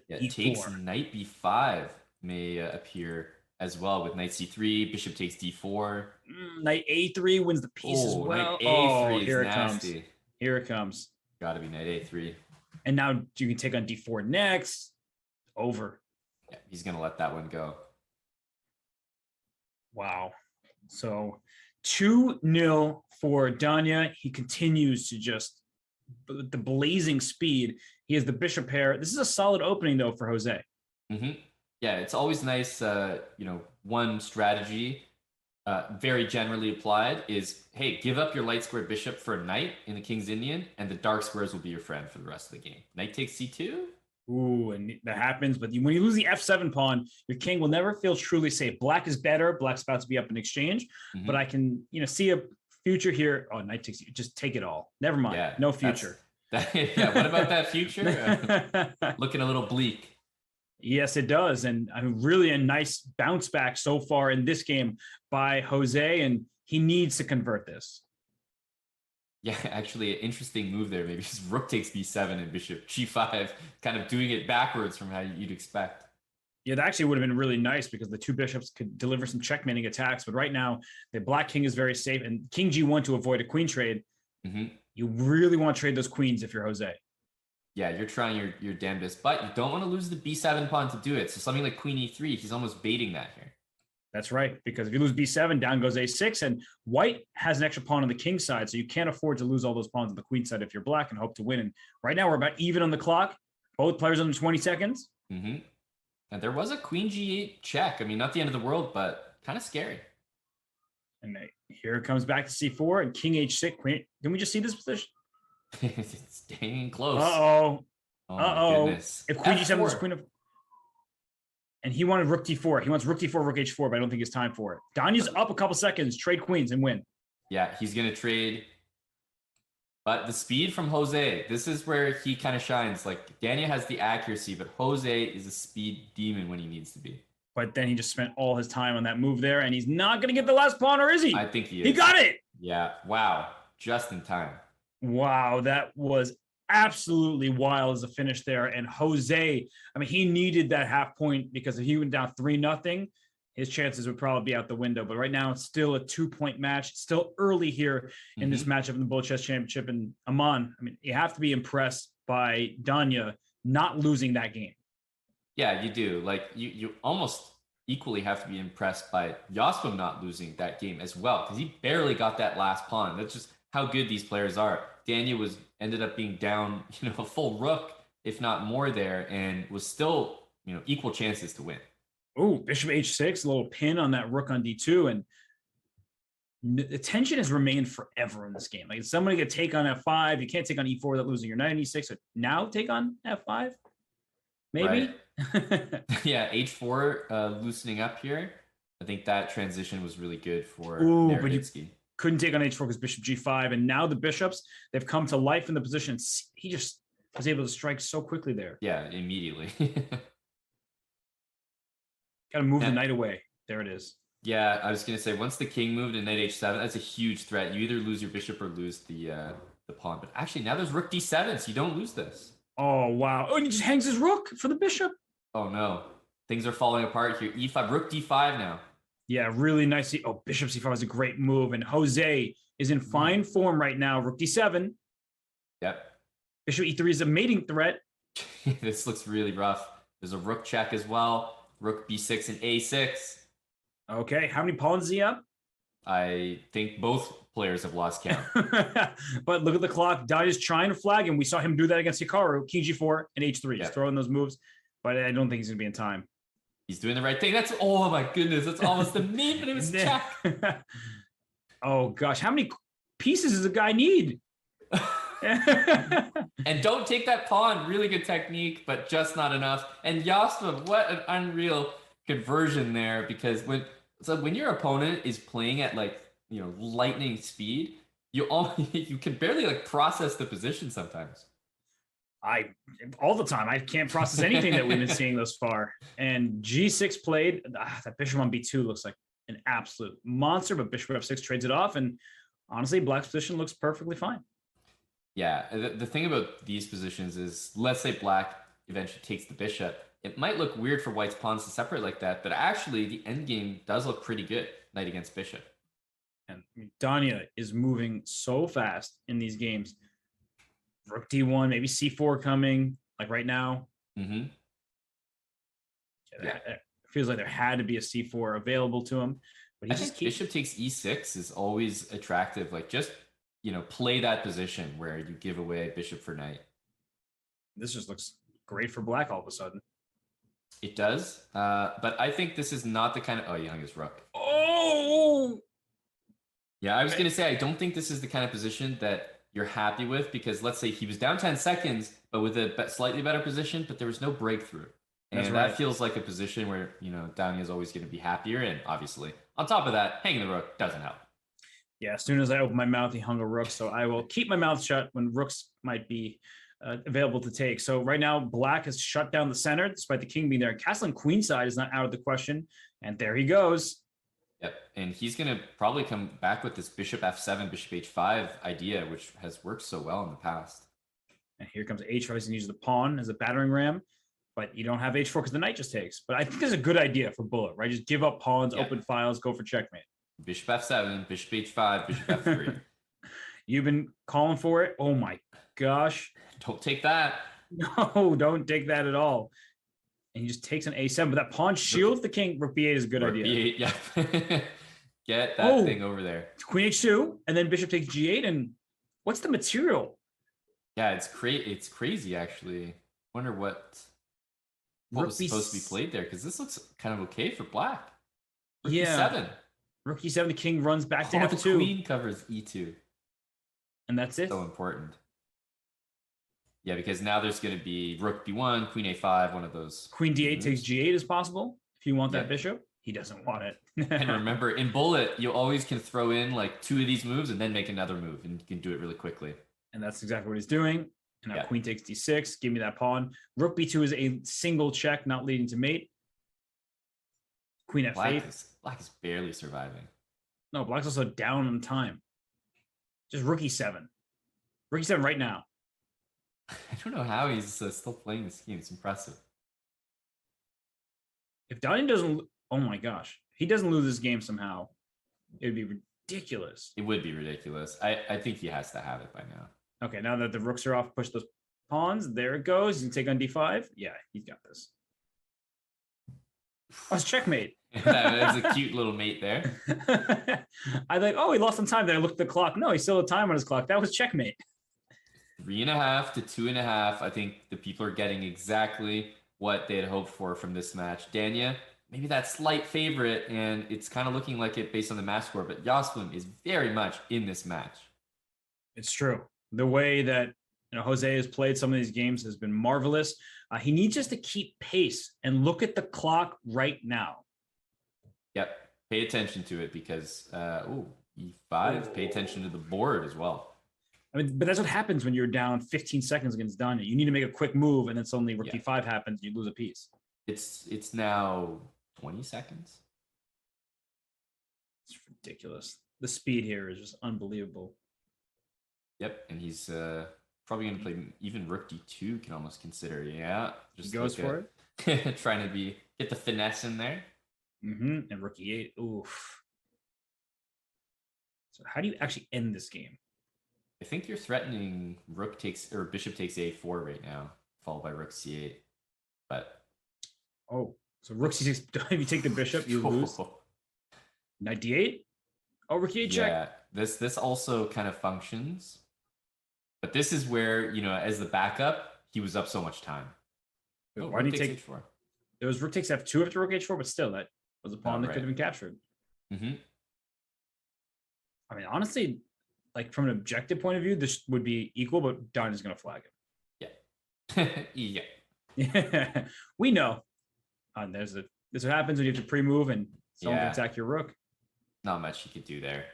It takes knight b5 may appear as well with knight c3. Bishop takes d4. Knight a3 wins the piece as well. Knight a3 here is it nasty. comes. Here it comes. Got to be knight a3. And now you can take on d4 next. Over. Yeah, he's going to let that one go. Wow. So 2-0 for Danya. He continues to just the blazing speed. He has the bishop pair. This is a solid opening though for Jose. Mm-hmm. Yeah, it's always nice. One strategy, very generally applied, is hey, give up your light squared bishop for a knight in the King's Indian, and the dark squares will be your friend for the rest of the game. Knight takes c2. Ooh, and that happens. But when you lose the f7 pawn, your king will never feel truly safe. Black is better. Black's about to be up in exchange, but I can see a future here. Oh, knight takes. Just take it all. Never mind. Yeah, no future. Yeah. What about that future? Looking a little bleak. Yes, it does. And really a nice bounce back so far in this game by Jose, and he needs to convert this. Yeah, actually, an interesting move there. Maybe his rook takes b7 and bishop g5, kind of doing it backwards from how you'd expect. Yeah, that actually would have been really nice because the two bishops could deliver some checkmating attacks. But right now, the black king is very safe, and king g1 to avoid a queen trade. Mm-hmm. You really want to trade those queens if you're Jose. Yeah, you're trying your damnedest, but you don't want to lose the b7 pawn to do it. So something like queen e3, he's almost baiting that here. That's right, because if you lose b7, down goes a6, and white has an extra pawn on the king side, so you can't afford to lose all those pawns on the queen side if you're black and hope to win. And right now, we're about even on the clock. Both players under 20 seconds. Mm-hmm. And there was a queen g8 check. Not the end of the world, but kind of scary. And here it comes back to c4 and king h6. Queen. Can we just see this position? It's staying close. Uh-oh. Uh-oh. If queen g7 was queen of... And he wanted rook d4. He wants rook d4, rook h4, but I don't think it's time for it. Danya's up a couple seconds. Trade queens and win. Yeah, he's going to trade... But the speed from Jose, this is where he kind of shines. Like Daniel has the accuracy, but Jose is a speed demon when he needs to be. But then he just spent all his time on that move there, and he's not going to get the last pawn, or is he? I think he is. He got it. Yeah. Wow. Just in time. Wow, that was absolutely wild as a finish there. And Jose, I mean, he needed that half point because if he went down 3-0, his chances would probably be out the window. But right now, it's still a 2-point match. It's still early here in this matchup in the Bullet Chess Championship. And Aman, I mean, you have to be impressed by Danya not losing that game. Yeah, you do. Like you almost equally have to be impressed by Jasper not losing that game as well, because he barely got that last pawn. That's just how good these players are. Daniel ended up being down, a full rook, if not more there, and was still, equal chances to win. Oh, bishop h6, a little pin on that rook on d2, and the tension has remained forever in this game. Like, somebody could take on f5. You can't take on e4 without losing your knight on e6. So now take on f5, maybe. Right. Yeah, h4 loosening up here. I think that transition was really good for Naroditsky. Couldn't take on h4 because bishop g5, and now the bishops, they've come to life in the position. He just was able to strike so quickly there. Yeah, immediately. Got to move the knight away. There it is. Yeah, I was going to say, once the king moved and knight h7, that's a huge threat. You either lose your bishop or lose the pawn. But actually, now there's rook d7, so you don't lose this. Oh, wow. Oh, and he just hangs his rook for the bishop. Oh, no. Things are falling apart here. e5, rook d5 now. Yeah, really nice. Oh, bishop c5 is a great move. And Jose is in fine form right now. Rook d7. Yep. Bishop e3 is a mating threat. This looks really rough. There's a rook check as well. Rook b6 and a6. Okay, how many pawns is he up? I think both players have lost count. But look at the clock. Danya's trying to flag him. We saw him do that against Hikaru. King g4 and h3. He's throwing those moves, but I don't think he's going to be in time. He's doing the right thing. That's, oh my goodness, that's almost the meme, but it was check. Oh gosh, how many pieces does a guy need? And don't take that pawn. Really good technique, but just not enough. And Jasper, what an unreal conversion there, because when your opponent is playing at lightning speed, you can barely process the position sometimes. All the time. I can't process anything that we've been seeing thus far. And g6 played. That bishop on b2 looks like an absolute monster, but bishop f6 trades it off. And honestly, black's position looks perfectly fine. Yeah, the thing about these positions is, let's say black eventually takes the bishop. It might look weird for white's pawns to separate like that, but actually the endgame does look pretty good, knight against bishop. And Danya is moving so fast in these games. Rook d1, maybe c4 coming, like right now. Mm-hmm. Yeah. It feels like there had to be a c4 available to him. But I think bishop takes e6 is always attractive. Just play that position where you give away bishop for knight. This just looks great for black all of a sudden. It does, but I think this is not the kind of... Oh, he hung his rook. Oh! Yeah, I was going to say, I don't think this is the kind of position that you're happy with, because let's say he was down 10 seconds, but with a slightly better position, but there was no breakthrough. And that feels like a position where, Danya is always going to be happier. And obviously, on top of that, hanging the rook doesn't help. Yeah, as soon as I open my mouth, he hung a rook. So I will keep my mouth shut when rooks might be available to take. So right now, black has shut down the center, despite the king being there. Castle and queen side is not out of the question. And there he goes. Yep, and he's going to probably come back with this bishop f7, bishop h5 idea, which has worked so well in the past. And here comes h5. He's going to use the pawn as a battering ram. But you don't have h4 because the knight just takes. But I think it's a good idea for Bullet, right? Just give up pawns, open files, go for checkmate. Bishop f7, bishop h5, bishop f3. You've been calling for it? Oh my gosh. Don't take that. No, don't take that at all. And he just takes an a7, but that pawn shields the king. Rook b8 is a good idea. B8, yeah. Get that thing over there. Queen h2, and then bishop takes g8, and what's the material? Yeah, it's crazy, actually. Wonder what was supposed to be played there, because this looks kind of okay for black. Rook e7. Rook e7, the king runs back to f2. The queen covers e2. And that's it. So important. Yeah, because now there's going to be rook b1, queen a5, one of those. Queen d8 takes g8 is possible. If you want that bishop, he doesn't want it. And remember, in Bullet, you always can throw in like 2 of these moves and then make another move, and you can do it really quickly. And that's exactly what he's doing. And now Yeah. queen takes d6. Give me that pawn. Rook b2 is a single check, not leading to mate. Queen f8. Black is barely surviving. No, black's also down on time. Just rook e7. Rook e7 right now. I don't know how he's still playing this game. It's impressive. If Donnie doesn't, oh my gosh, he doesn't lose this game somehow, it would be ridiculous. It would be ridiculous. I think he has to have it by now. Okay, now that the rooks are off, push those pawns. There it goes. You can take on d5. Yeah, he's got this. Oh, it's checkmate. That's a cute little mate there. I think, oh, he lost some time. Then I looked at the clock. No, he still had time on his clock. That was checkmate. 3.5 to 2.5. I think the people are getting exactly what they had hoped for from this match. Danya, maybe that slight favorite, and it's kind of looking like it based on the match score, but Yasmin is very much in this match. It's true. The way that Jose has played some of these games has been marvelous. He needs just to keep pace and look at the clock right now. Yep. Pay attention to it because, E5, pay attention to the board as well. I mean, but that's what happens when you're down 15 seconds against Danya. You need to make a quick move, and then suddenly rook d5 happens, you lose a piece. It's now 20 seconds. It's ridiculous. The speed here is just unbelievable. Yep, and he's probably going to play even rook d2. Can almost consider, just he goes for it, trying to get the finesse in there. And rook e8. Oof. So how do you actually end this game? I think you're threatening rook takes or bishop takes a4 right now, followed by rook c8. But so rook c6. If you take the bishop, you lose. Knight d8. Oh, rook e8 check. Yeah, this also kind of functions, but this is where as the backup, he was up so much time. Why did he take h4? It was rook takes f2 after rook h4, but still, that was a pawn that could have been captured. I mean, honestly, like from an objective point of view, this would be equal, but Don is going to flag it. Yeah. Yeah. We know. This is what happens when you have to pre-move and someone can attack your rook. Not much he could do there.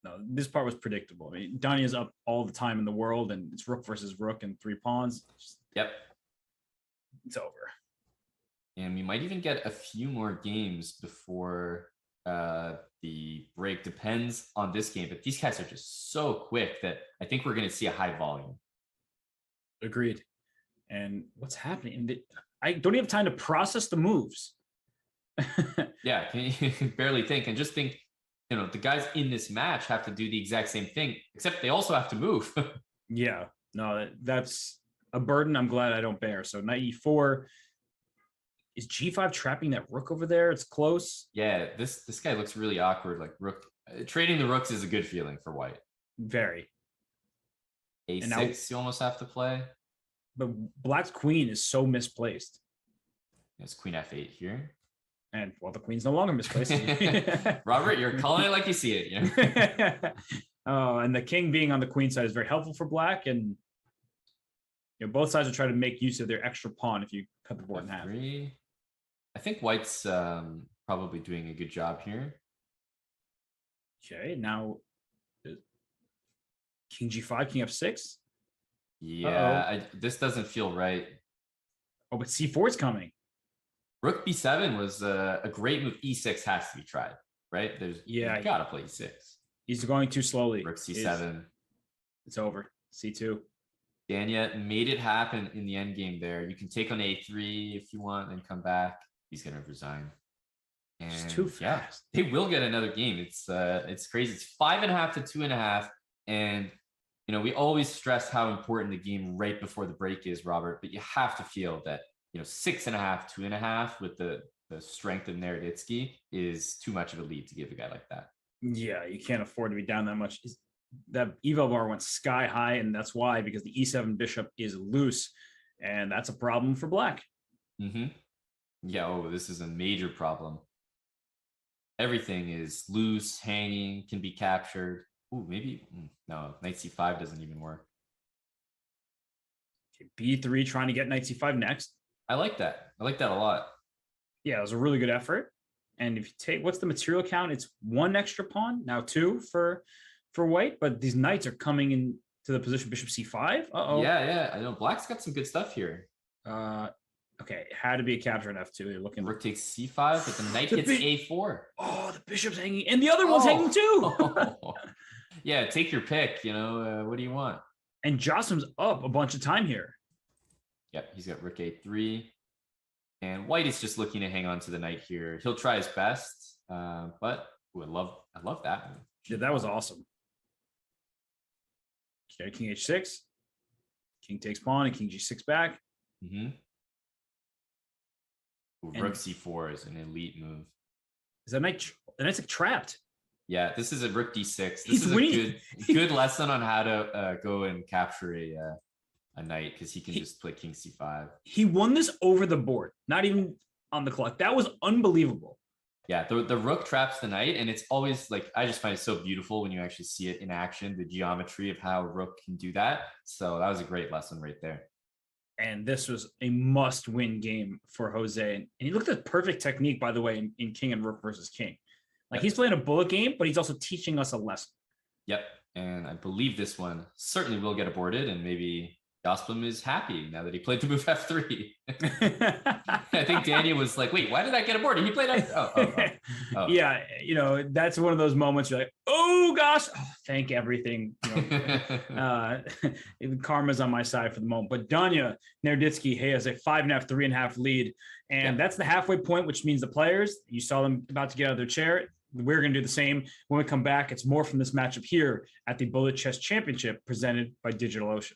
No, this part was predictable. I mean, Donnie is up all the time in the world, and it's rook versus rook and 3 pawns. It's over. And we might even get a few more games before the break. Depends on this game, but these guys are just so quick that I think we're going to see a high volume. Agreed. And what's happening? I don't even have time to process the moves. Yeah, can you barely think and just think, the guys in this match have to do the exact same thing, except they also have to move. Yeah, no, that's a burden I'm glad I don't bear. So knight e4. Is g5 trapping that rook over there? It's close. Yeah, this guy looks really awkward. Like rook, trading the rooks is a good feeling for white. Very. A6, now, you almost have to play. But black's queen is so misplaced. It's queen f8 here. And the queen's no longer misplaced. Robert, you're calling it like you see it. Oh, and the king being on the queen side is very helpful for black, and both sides are trying to make use of their extra pawn if you cut the board in half. I think white's probably doing a good job here. Okay, now king g5, king f6. Yeah, this doesn't feel right. Oh, but c4 is coming. Rook b7 was a great move. E6 has to be tried, right? You gotta play e6. He's going too slowly. Rook c7. It's over. c2. Danya made it happen in the end game there. You can take on a3 if you want and come back. He's gonna resign. And it's too fast. They will get another game. It's crazy. It's 5.5 to 2.5. And we always stress how important the game right before the break is, Robert. But you have to feel that 6.5, 2.5 with the strength of Naroditsky is too much of a lead to give a guy like that. Yeah, you can't afford to be down that much. That eval bar went sky high, and that's why, because the e7 bishop is loose, and that's a problem for black. Yeah, this is a major problem. Everything is loose, hanging, can be captured. Maybe no, knight c5 doesn't even work. Okay, b3 trying to get knight c5 next. I like that. I like that a lot. Yeah, it was a really good effort. And if you take, what's the material count? It's 1 extra pawn, now 2 for for white, but these knights are coming in to the position bishop c5. Uh-oh. Yeah. I know Black's got some good stuff here. Okay, had to be a capture at f2. You're looking. Rook takes c5, but the knight hits a4. Oh, the bishop's hanging, and the other one's hanging too. Yeah, take your pick. What do you want? And Jossim's up a bunch of time here. Yep, he's got rook a3, and white is just looking to hang on to the knight here. He'll try his best, but I love that move. Yeah, that was awesome. Okay, king h6, king takes pawn, and king g6 back. Mm-hmm. Rook c4 is an elite move. Is that knight? The knight's like trapped. Yeah, this is a rook d6. This is a good lesson on how to go and capture a knight, because he can just play king c5. He won this over the board, not even on the clock. That was unbelievable. Yeah, the rook traps the knight, and it's always like, I just find it so beautiful when you actually see it in action, the geometry of how rook can do that. So that was a great lesson right there. And this was a must-win game for Jose. And he looked at perfect technique, by the way, in king and rook versus king. Like, he's playing a bullet game, but he's also teaching us a lesson. Yep, and I believe this one certainly will get aborted, and maybe Gospelum is happy now that he played the move f3. I think Daniel was like, wait, why did that get aborted? He played oh. Yeah, that's one of those moments you're like, oh gosh, thank everything. Karma's on my side for the moment. But Danya Naroditsky has a 5.5, 3.5 lead. And that's the halfway point, which means the players, you saw them about to get out of their chair. We're going to do the same. When we come back, it's more from this matchup here at the Bullet Chess Championship presented by DigitalOcean.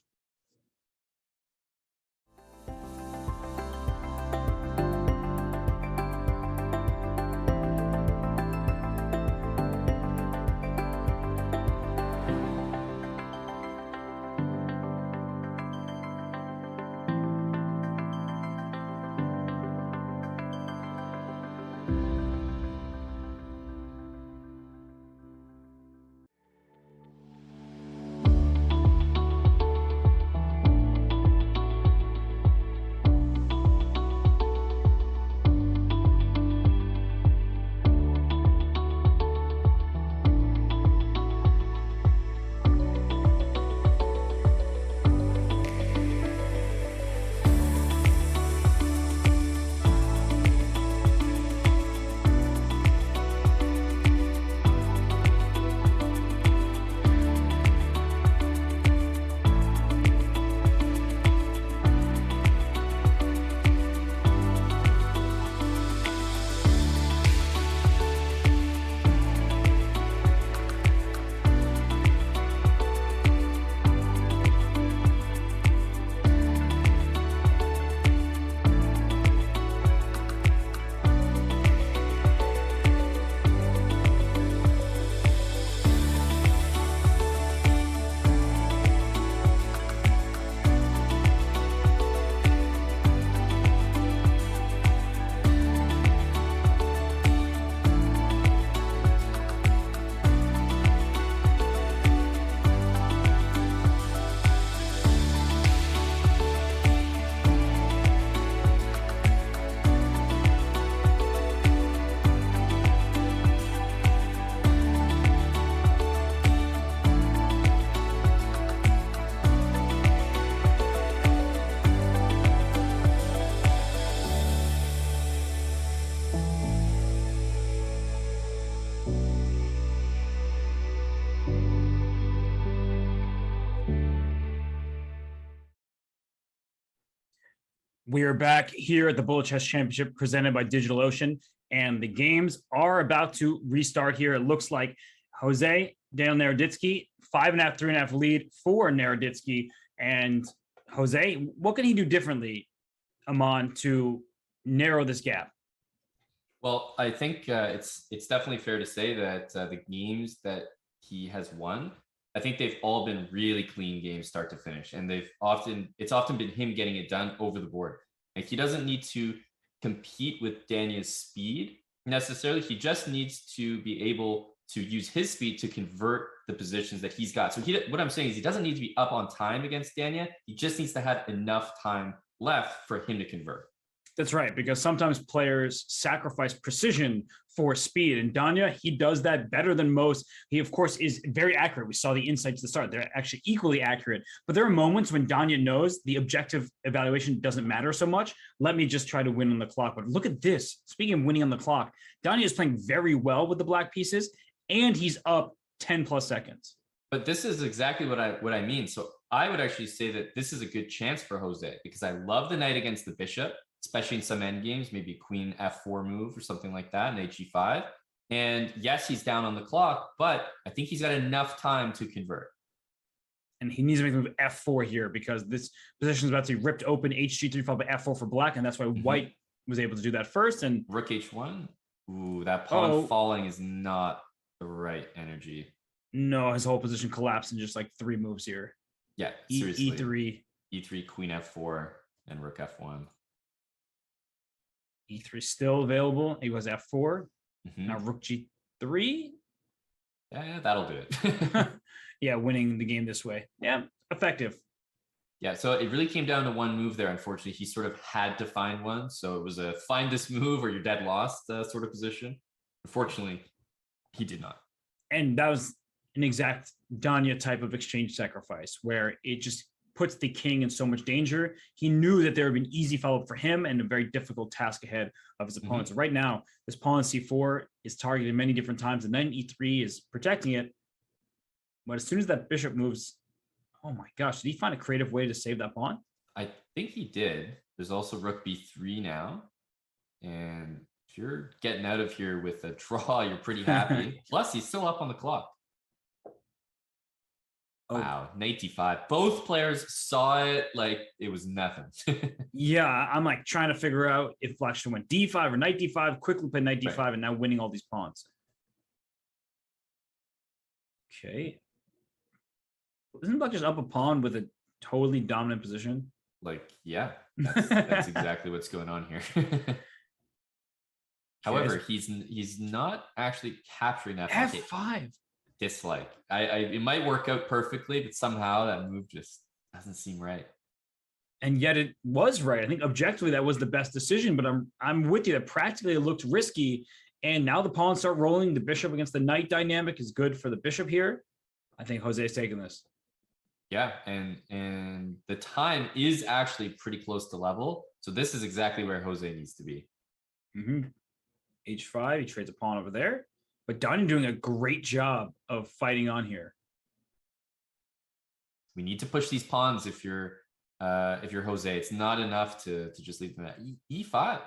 We are back here at the Bullet Chess Championship presented by DigitalOcean, and the games are about to restart here. It looks like Jose Daniel Naroditsky, 5.5, 3.5 lead for Naroditsky. And Jose, what can he do differently, Aman, to narrow this gap? Well, I think it's definitely fair to say that the games that he has won, I think they've all been really clean games start to finish, and it's often been him getting it done over the board. Like, he doesn't need to compete with Danya's speed necessarily. He just needs to be able to use his speed to convert the positions that he's got. So what I'm saying is he doesn't need to be up on time against Danya. He just needs to have enough time left for him to convert. That's right, because sometimes players sacrifice precision for speed. And Danya, he does that better than most. He, of course, is very accurate. We saw the insights at the start. They're actually equally accurate. But there are moments when Danya knows the objective evaluation doesn't matter so much. Let me just try to win on the clock. But look at this. Speaking of winning on the clock, Danya is playing very well with the black pieces, and he's up 10 plus seconds. But this is exactly what I mean. So I would actually say that this is a good chance for Jose, because I love the knight against the bishop, especially in some end games, maybe queen f4 move or something like that, knight g5. And yes, he's down on the clock, but I think he's got enough time to convert. And he needs to make move f4 here, because this position is about to be ripped open, hg3 followed by f4 for black, and that's why white was able to do that first. And rook h1. Ooh, that pawn falling is not the right energy. No, his whole position collapsed in just like 3 moves here. Yeah, seriously. E3. E3, queen f4, and rook f1. E3 still available. He was f4. Now rook g3. Yeah, that'll do it. Yeah, winning the game this way. Yeah, effective. Yeah, so it really came down to one move there. Unfortunately, he sort of had to find one. So it was a find this move or you're dead lost sort of position. Unfortunately, he did not. And that was an exact Danya type of exchange sacrifice, where it just puts the king in so much danger. He knew that there would be an easy follow-up for him and a very difficult task ahead of his opponent. So right now, this pawn c4 is targeted many different times, and then e3 is protecting it. But as soon as that bishop moves, oh my gosh, did he find a creative way to save that pawn? I think he did. There's also rook b3 now. And if you're getting out of here with a draw, you're pretty happy. Plus, he's still up on the clock. Wow, knight d5. Both players saw it like it was nothing. Yeah, I'm like trying to figure out if black should went d5 or knight d5, quickly play knight d5, and now winning all these pawns. Okay. Isn't black just up a pawn with a totally dominant position? Like, yeah, that's exactly what's going on here. However, he's not actually capturing that f5. Dislike. It might work out perfectly, but somehow that move just doesn't seem right. And yet it was right. I think objectively that was the best decision, but I'm with you that practically it looked risky. And now the pawns start rolling. The bishop against the knight dynamic is good for the bishop here. I think Jose's taking this. Yeah, and the time is actually pretty close to level. So this is exactly where Jose needs to be. H5, he trades a pawn over there. But Danya doing a great job of fighting on here. We need to push these pawns if you're Jose. It's not enough to just leave them at E5.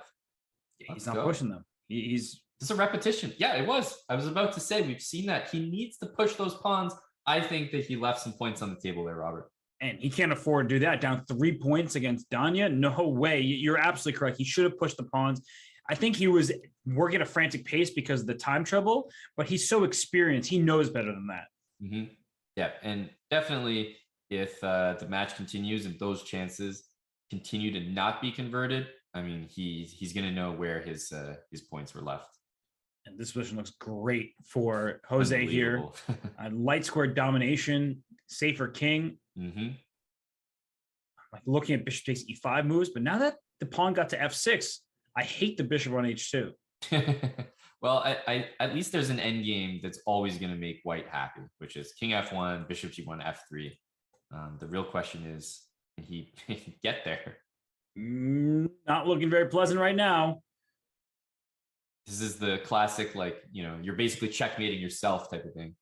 Yeah, he's not pushing them. He's just a repetition. Yeah, it was. I was about to say we've seen that. He needs to push those pawns. I think that he left some points on the table there, Robert. And he can't afford to do that. Down 3 points against Danya? No way. You're absolutely correct. He should have pushed the pawns. I think he was working at a frantic pace because of the time trouble, but he's so experienced. He knows better than that. Yeah, and definitely if the match continues and those chances continue to not be converted, I mean, he's going to know where his points were left. And this position looks great for Jose here. Light square domination, safer king. Like looking at bishop takes e5 moves, but now that the pawn got to f6, I hate the bishop on h2. Well, I at least there's an end game that's always going to make white happy, which is king f1, bishop g1, f3. The real question is, can he get there? Not looking very pleasant right now. This is the classic, like, you're basically checkmating yourself type of thing.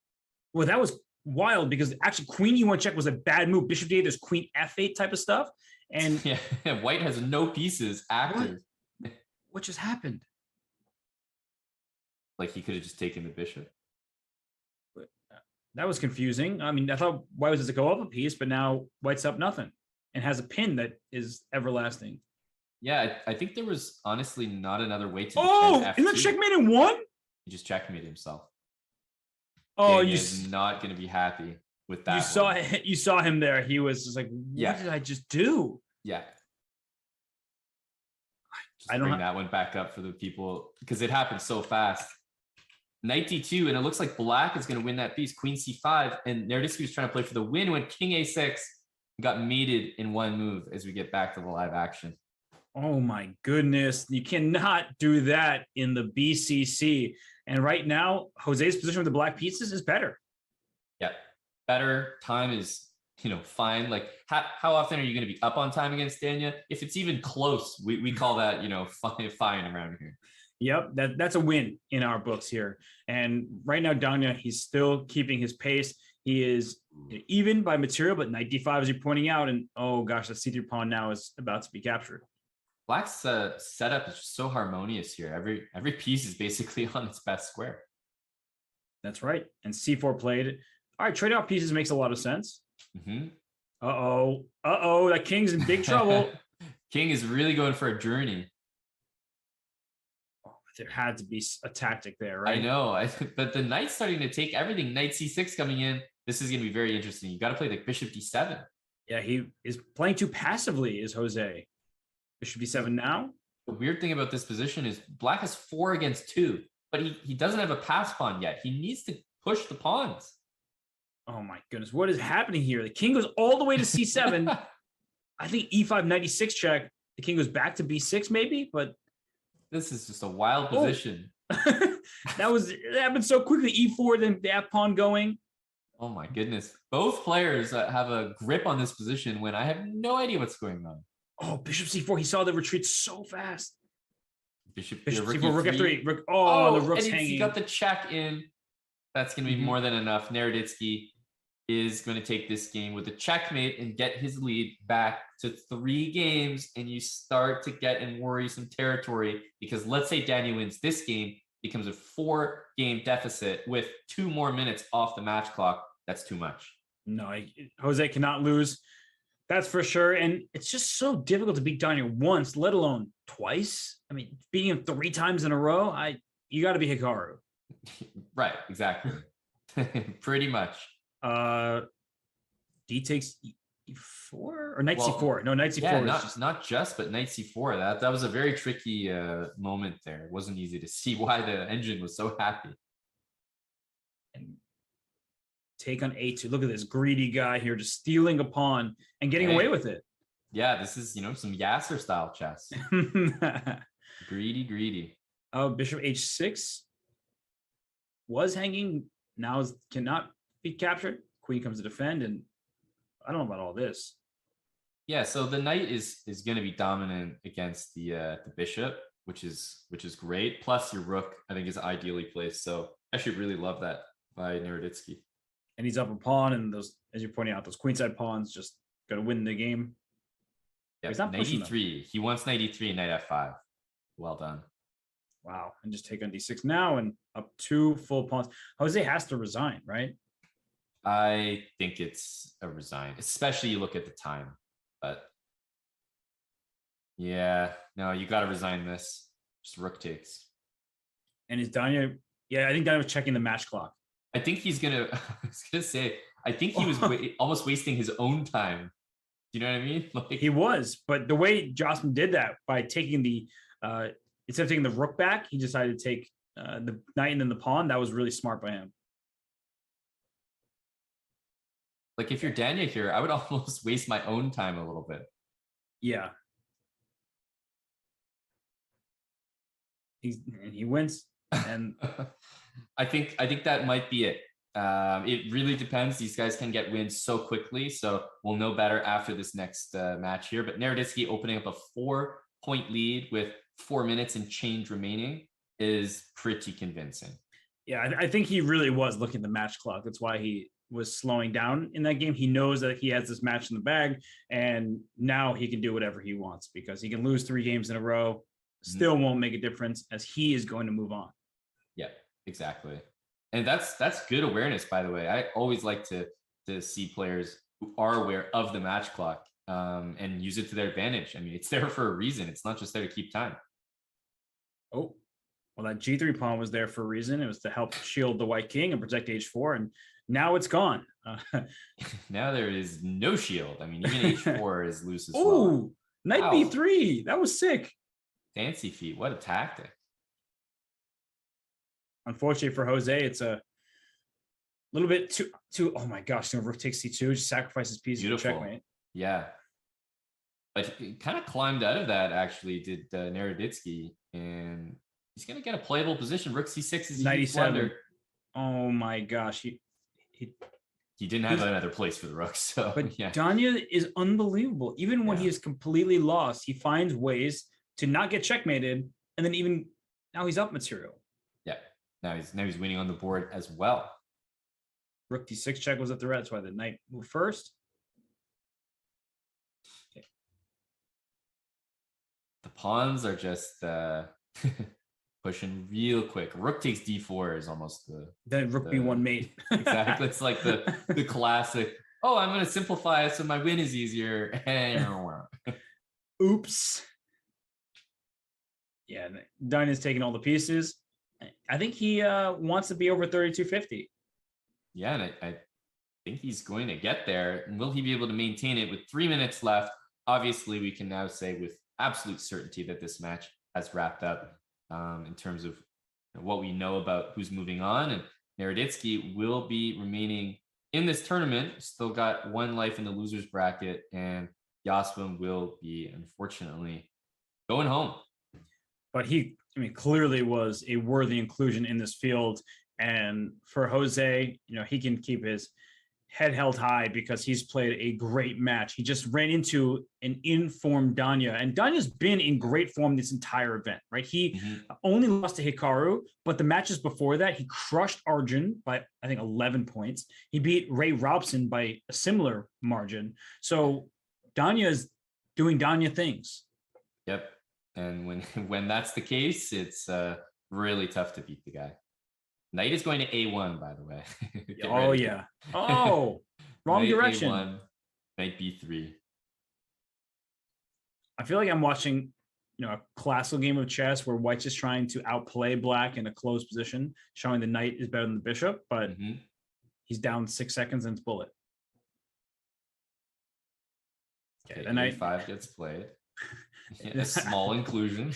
Well, that was wild because actually queen e1 check was a bad move. Bishop d8, there's queen f8 type of stuff. And yeah, white has no pieces active. What just happened? Like he could have just taken the bishop. That was confusing. I mean, I thought white was to go up a piece, but now white's up nothing and has a pin that is everlasting. Yeah, I think there was honestly not another way to. And then checkmate in one? He just checkmated himself. Oh, he's not going to be happy with that. You saw him there. He was just like, what did I just do? Yeah. Just bring that one back up for the people because it happened so fast. Knight d2, and it looks like black is going to win that piece. Queen c5, and Nerdisky was trying to play for the win when king a6 got mated in one move as we get back to the live action. Oh my goodness. You cannot do that in the BCC. And right now, Jose's position with the black pieces is better. Yeah, better. Time is, fine. Like, how often are you going to be up on time against Danya? If it's even close, we call that, fine around here. Yep, that's a win in our books here. And right now, Danya, he's still keeping his pace. He is even by material, but knight d5, as you're pointing out. And oh gosh, the c3 pawn now is about to be captured. Black's setup is just so harmonious here. Every piece is basically on its best square. That's right. And c4 played. All right, trade off pieces makes a lot of sense. Mm-hmm. Uh-oh, that king's in big trouble. King is really going for a journey. There had to be a tactic there, right? I know, but the knight's starting to take everything. Knight c6 coming in. This is going to be very interesting. You got to play like bishop d7. Yeah, he is playing too passively, is Jose. Bishop d7 now. The weird thing about this position is Black has 4 against 2, but he doesn't have a pass pawn yet. He needs to push the pawns. Oh my goodness, what is happening here? The king goes all the way to c7. I think e5 96 check. The king goes back to b6 maybe, but this is just a wild position. That happened so quickly. E4, then that pawn going. Oh my goodness. Both players have a grip on this position when I have no idea what's going on. Oh, bishop c4. He saw the retreat so fast. Bishop c4, rook f3. Rook, the rook's hanging. He got the check in. That's going to be more than enough. Naroditsky is going to take this game with a checkmate and get his lead back to 3 games. And you start to get in worrisome territory because let's say Daniel wins this game, becomes a 4-game deficit with 2 more minutes off the match clock. That's too much. No, Jose cannot lose. That's for sure. And it's just so difficult to beat Daniel once, let alone twice. I mean, beating him 3 times in a row, you got to be Hikaru. Right, exactly. Pretty much. D takes e4 or knight c4. No, knight c4. Yeah, not just, but knight c4. That was a very tricky moment there. It wasn't easy to see why the engine was so happy. And take on a2. Look at this greedy guy here, just stealing a pawn and getting away with it. Yeah, this is some Yasser style chess. Greedy. Oh, bishop h6 was hanging. Now cannot be captured. Queen comes to defend, and I don't know about all this. Yeah, so the knight is going to be dominant against the bishop, which is great. Plus your rook, I think, is ideally placed. So I should really love that by Naroditsky. And he's up a pawn, and those, as you're pointing out, those queenside pawns just got to win the game. Yeah, he's not 93. He wants 93, knight f5. Well done. Wow, and just take on d6 now, and up 2 full pawns. Jose has to resign, right? I think it's a resign, especially you look at the time. But yeah, no, you got to resign this. Just rook takes. And is Danya? Yeah, I think Danya was checking the match clock. I think he's gonna. I was gonna say. I think he was almost wasting his own time. Do you know what I mean? Like, he was, but the way Jocelyn did that by taking the instead of taking the rook back, he decided to take the knight and then the pawn. That was really smart by him. Like if you're Danya here, I would almost waste my own time a little bit. Yeah. He wins, and I think that might be it. It really depends. These guys can get wins so quickly, so we'll know better after this next match here. But Naroditsky opening up a 4-point lead with 4 minutes and change remaining is pretty convincing. Yeah, I think he really was looking at the match clock. That's why he was slowing down in that game. He knows that he has this match in the bag, and now he can do whatever he wants because he can lose 3 games in a row, still won't make a difference as he is going to move on. Yeah, exactly. And that's good awareness, by the way. I always like to see players who are aware of the match clock and use it to their advantage. I mean, it's there for a reason. It's not just there to keep time. Oh, well, that G3 pawn was there for a reason. It was to help shield the white king and protect H4, and now it's gone. Now there is no shield. I mean, even H4 is loose as well. Oh, knight B3. That was sick. Fancy feat. What a tactic. Unfortunately for Jose, it's a little bit too. Oh my gosh! Rook takes c2, just sacrifices pieces. Beautiful. Checkmate. Yeah. But he kind of climbed out of that, actually, did Naroditsky. And he's going to get a playable position. Rook C6 is 97. Oh my gosh. He didn't have another place for the rook. So, but yeah. Danya is unbelievable. Even when he is completely lost, he finds ways to not get checkmated. And then even now he's up material. Yeah. Now he's winning on the board as well. Rook D6 check was a threat. That's why the knight moved first. Okay. The pawns are just pushing real quick. Rook takes D4 is almost then Rook B1 mate. Exactly. It's like the classic. Oh, I'm going to simplify it so my win is easier. Oops. Yeah, Danya's taking all the pieces. I think he wants to be over 3250. Yeah, and I think he's going to get there. And will he be able to maintain it with 3 minutes left? Obviously, we can now say with absolute certainty that this match has wrapped up in terms of what we know about who's moving on. And Naroditsky will be remaining in this tournament. Still got 1 life in the loser's bracket. And Yasmin will be, unfortunately, going home. But he, clearly was a worthy inclusion in this field. And for Jose, he can keep his head held high because he's played a great match. He just ran into an informed Danya, and Danya's been in great form this entire event, right? He only lost to Hikaru, but the matches before that, he crushed Arjun by, I think, 11 points. He beat Ray Robson by a similar margin. So Danya is doing Danya things. Yep. And when that's the case, it's really tough to beat the guy. Knight is going to A1, by the way. Oh, yeah. Oh, wrong direction. A1, Knight B3. I feel like I'm watching, a classical game of chess where White's just trying to outplay Black in a closed position, showing the knight is better than the bishop, but he's down 6 seconds and it's bullet. Okay, the knight 5 gets played. A small inclusion.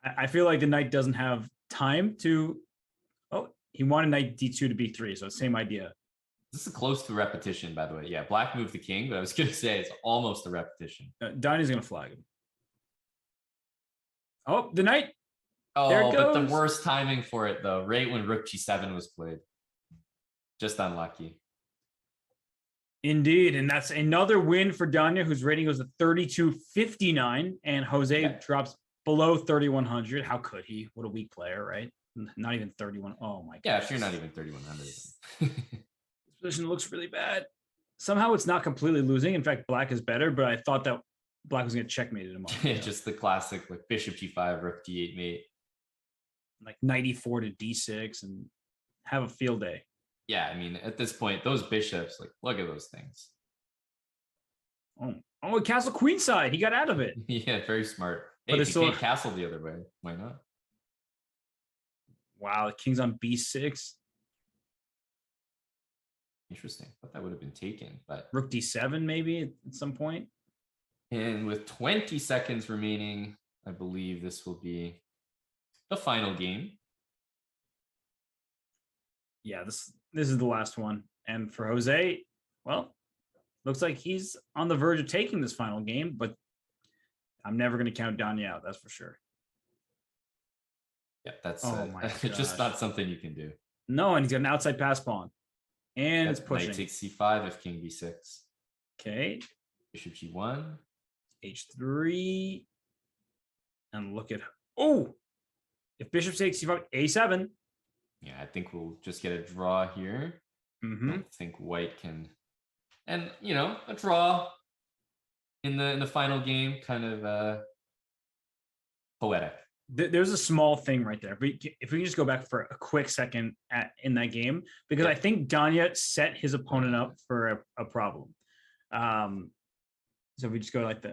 I feel like the knight doesn't have time to. Oh, he wanted knight D2 to B3, so same idea. This is close to repetition, by the way. Yeah, Black moved the king, but I was going to say it's almost a repetition. Danya's going to flag him. Oh, the knight. Oh, there it goes. But the worst timing for it, though, right when Rook G7 was played. Just unlucky. Indeed, and that's another win for Danya, whose rating was a 3259, and Jose drops below 3100. How could he? What a weak player, right? Not even 31. Oh my god. Yeah, if you're not even 3100. This position looks really bad. Somehow it's not completely losing. In fact, Black is better, but I thought that Black was going to checkmate it tomorrow. Just the classic, like Bishop G5, Rook D8 mate. Like 94 to D6 and have a field day. Yeah, I mean, at this point, those bishops, like, look at those things. Oh, castle queenside. He got out of it. Yeah, very smart. Hey, But if it's you still can't castle the other way, why not? Wow, the king's on B6. Interesting. I thought that would have been taken, but Rook D7 maybe at some point. And with 20 seconds remaining, I believe this will be the final game. Yeah, this is the last one. And for Jose, well, looks like he's on the verge of taking this final game, but I'm never going to count Danya out, that's for sure. Yeah, that's gosh. just not something you can do. No, and he's got an outside pass pawn. And it's pushing. Knight takes C5 if King B6. Okay. Bishop G1. H3. And look at, if Bishop takes C5, A7. Yeah, I think we'll just get a draw here. I don't think White can, and a draw in the final game, kind of poetic. There's a small thing right there. If we can just go back for a quick second in that game, because I think Danya set his opponent up for a problem. So if we just go like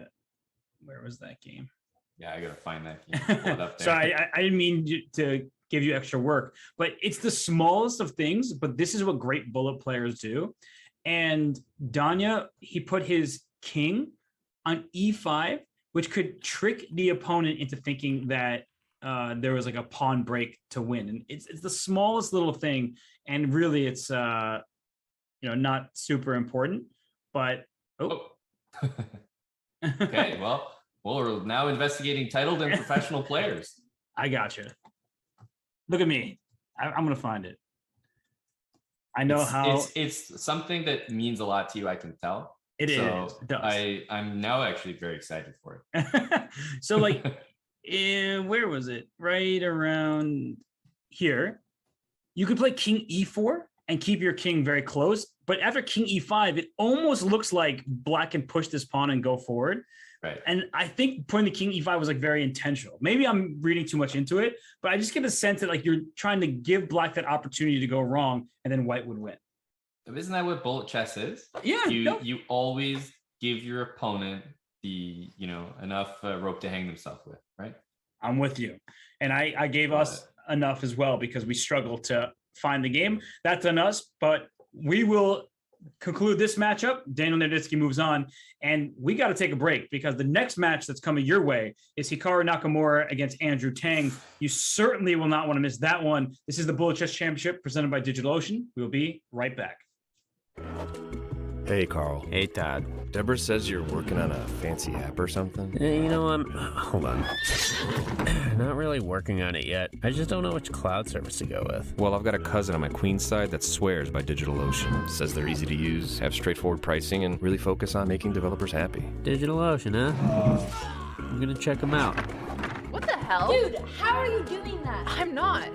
where was that game? Yeah, I gotta find that game. Pull it up there. Sorry, I didn't mean to give you extra work, but it's the smallest of things, but this is what great bullet players do. And Danya, he put his king on E5, which could trick the opponent into thinking that there was like a pawn break to win. And it's the smallest little thing. And really it's, not super important, but Okay, well, we're now investigating titled and professional players. I gotcha. Look at me. I'm gonna find it. I know it's something that means a lot to you. I can tell. It so is. It does. I'm now actually very excited for it. So like, where was it? Right around here. You could play King E4 and keep your king very close. But after King E5, it almost looks like black can push this pawn and go forward. Right. And I think putting the King E5 was like very intentional. Maybe I'm reading too much into it, but I just get a sense that like you're trying to give black that opportunity to go wrong, and then white would win. Isn't that what bullet chess is? Yeah. You always give your opponent the enough rope to hang themselves with, right? I'm with you, and I gave us enough as well because we struggled to find the game. That's on us, but we will conclude this matchup. Daniel Naroditsky moves on, and we got to take a break because the next match that's coming your way is Hikaru Nakamura against Andrew Tang. You certainly will not want to miss that one. This is the Bullet Chess Championship presented by DigitalOcean. We will be right back. Hey, Carl. Hey, Todd. Deborah says you're working on a fancy app or something? Hold on. Not really working on it yet. I just don't know which cloud service to go with. Well, I've got a cousin on my queen's side that swears by DigitalOcean. Says they're easy to use, have straightforward pricing, and really focus on making developers happy. DigitalOcean, huh? I'm gonna check them out. What the hell? Dude, how are you doing that? I'm not.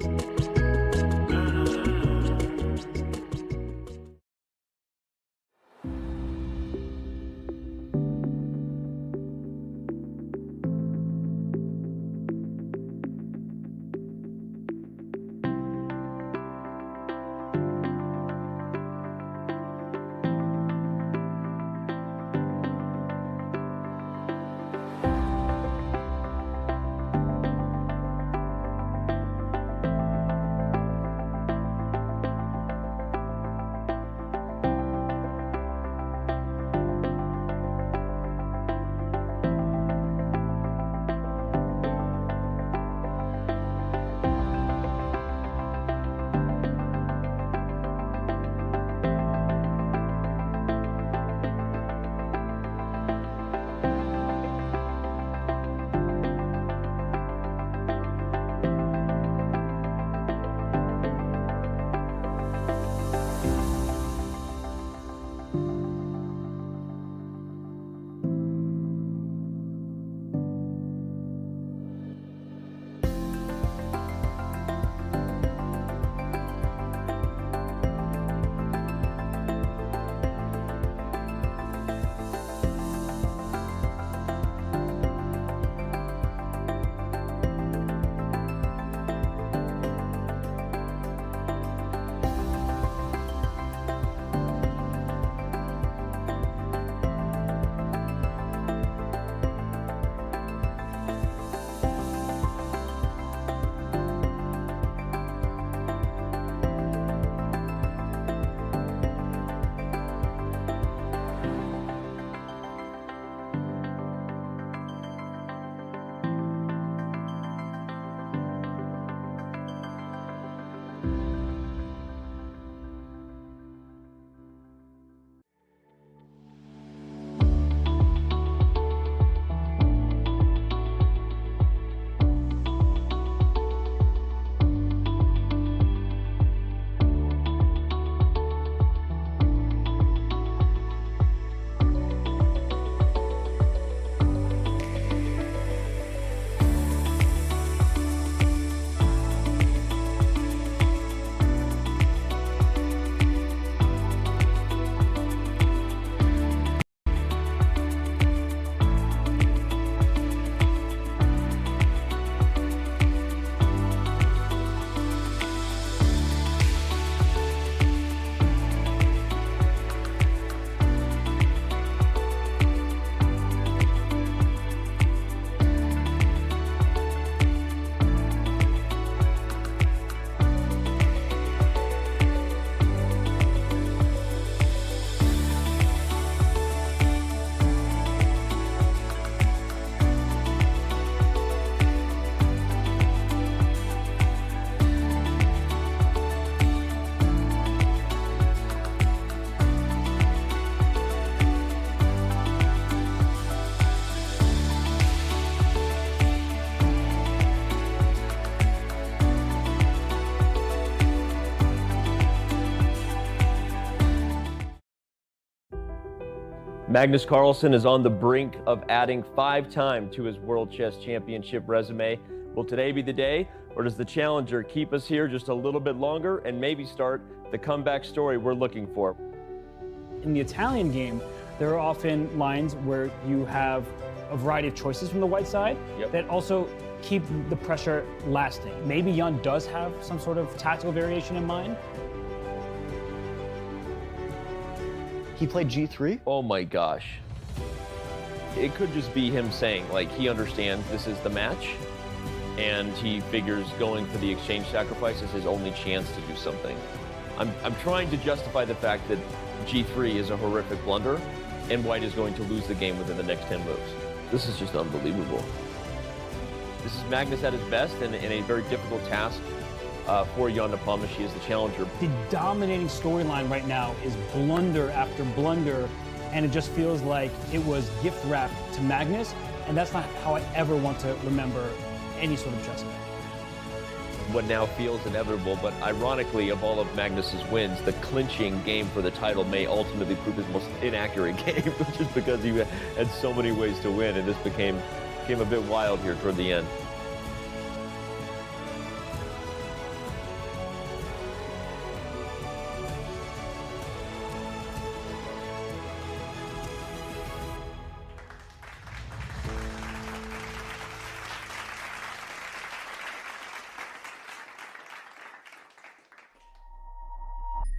Magnus Carlsen is on the brink of adding 5-time to his World Chess Championship resume. Will today be the day, or does the challenger keep us here just a little bit longer and maybe start the comeback story we're looking for? In the Italian game, there are often lines where you have a variety of choices from the white side that also keep the pressure lasting. Maybe Jan does have some sort of tactical variation in mind. He played G3? Oh my gosh. It could just be him saying, like, he understands this is the match, and he figures going for the exchange sacrifice is his only chance to do something. I'm trying to justify the fact that G3 is a horrific blunder, and White is going to lose the game within the next 10 moves. This is just unbelievable. This is Magnus at his best, and a very difficult task for Jan Nepomniachtchi as the challenger. The dominating storyline right now is blunder after blunder, and it just feels like it was gift wrapped to Magnus, and that's not how I ever want to remember any sort of chess match. What now feels inevitable, but ironically, of all of Magnus's wins, the clinching game for the title may ultimately prove his most inaccurate game, just because he had so many ways to win, and this became a bit wild here toward the end.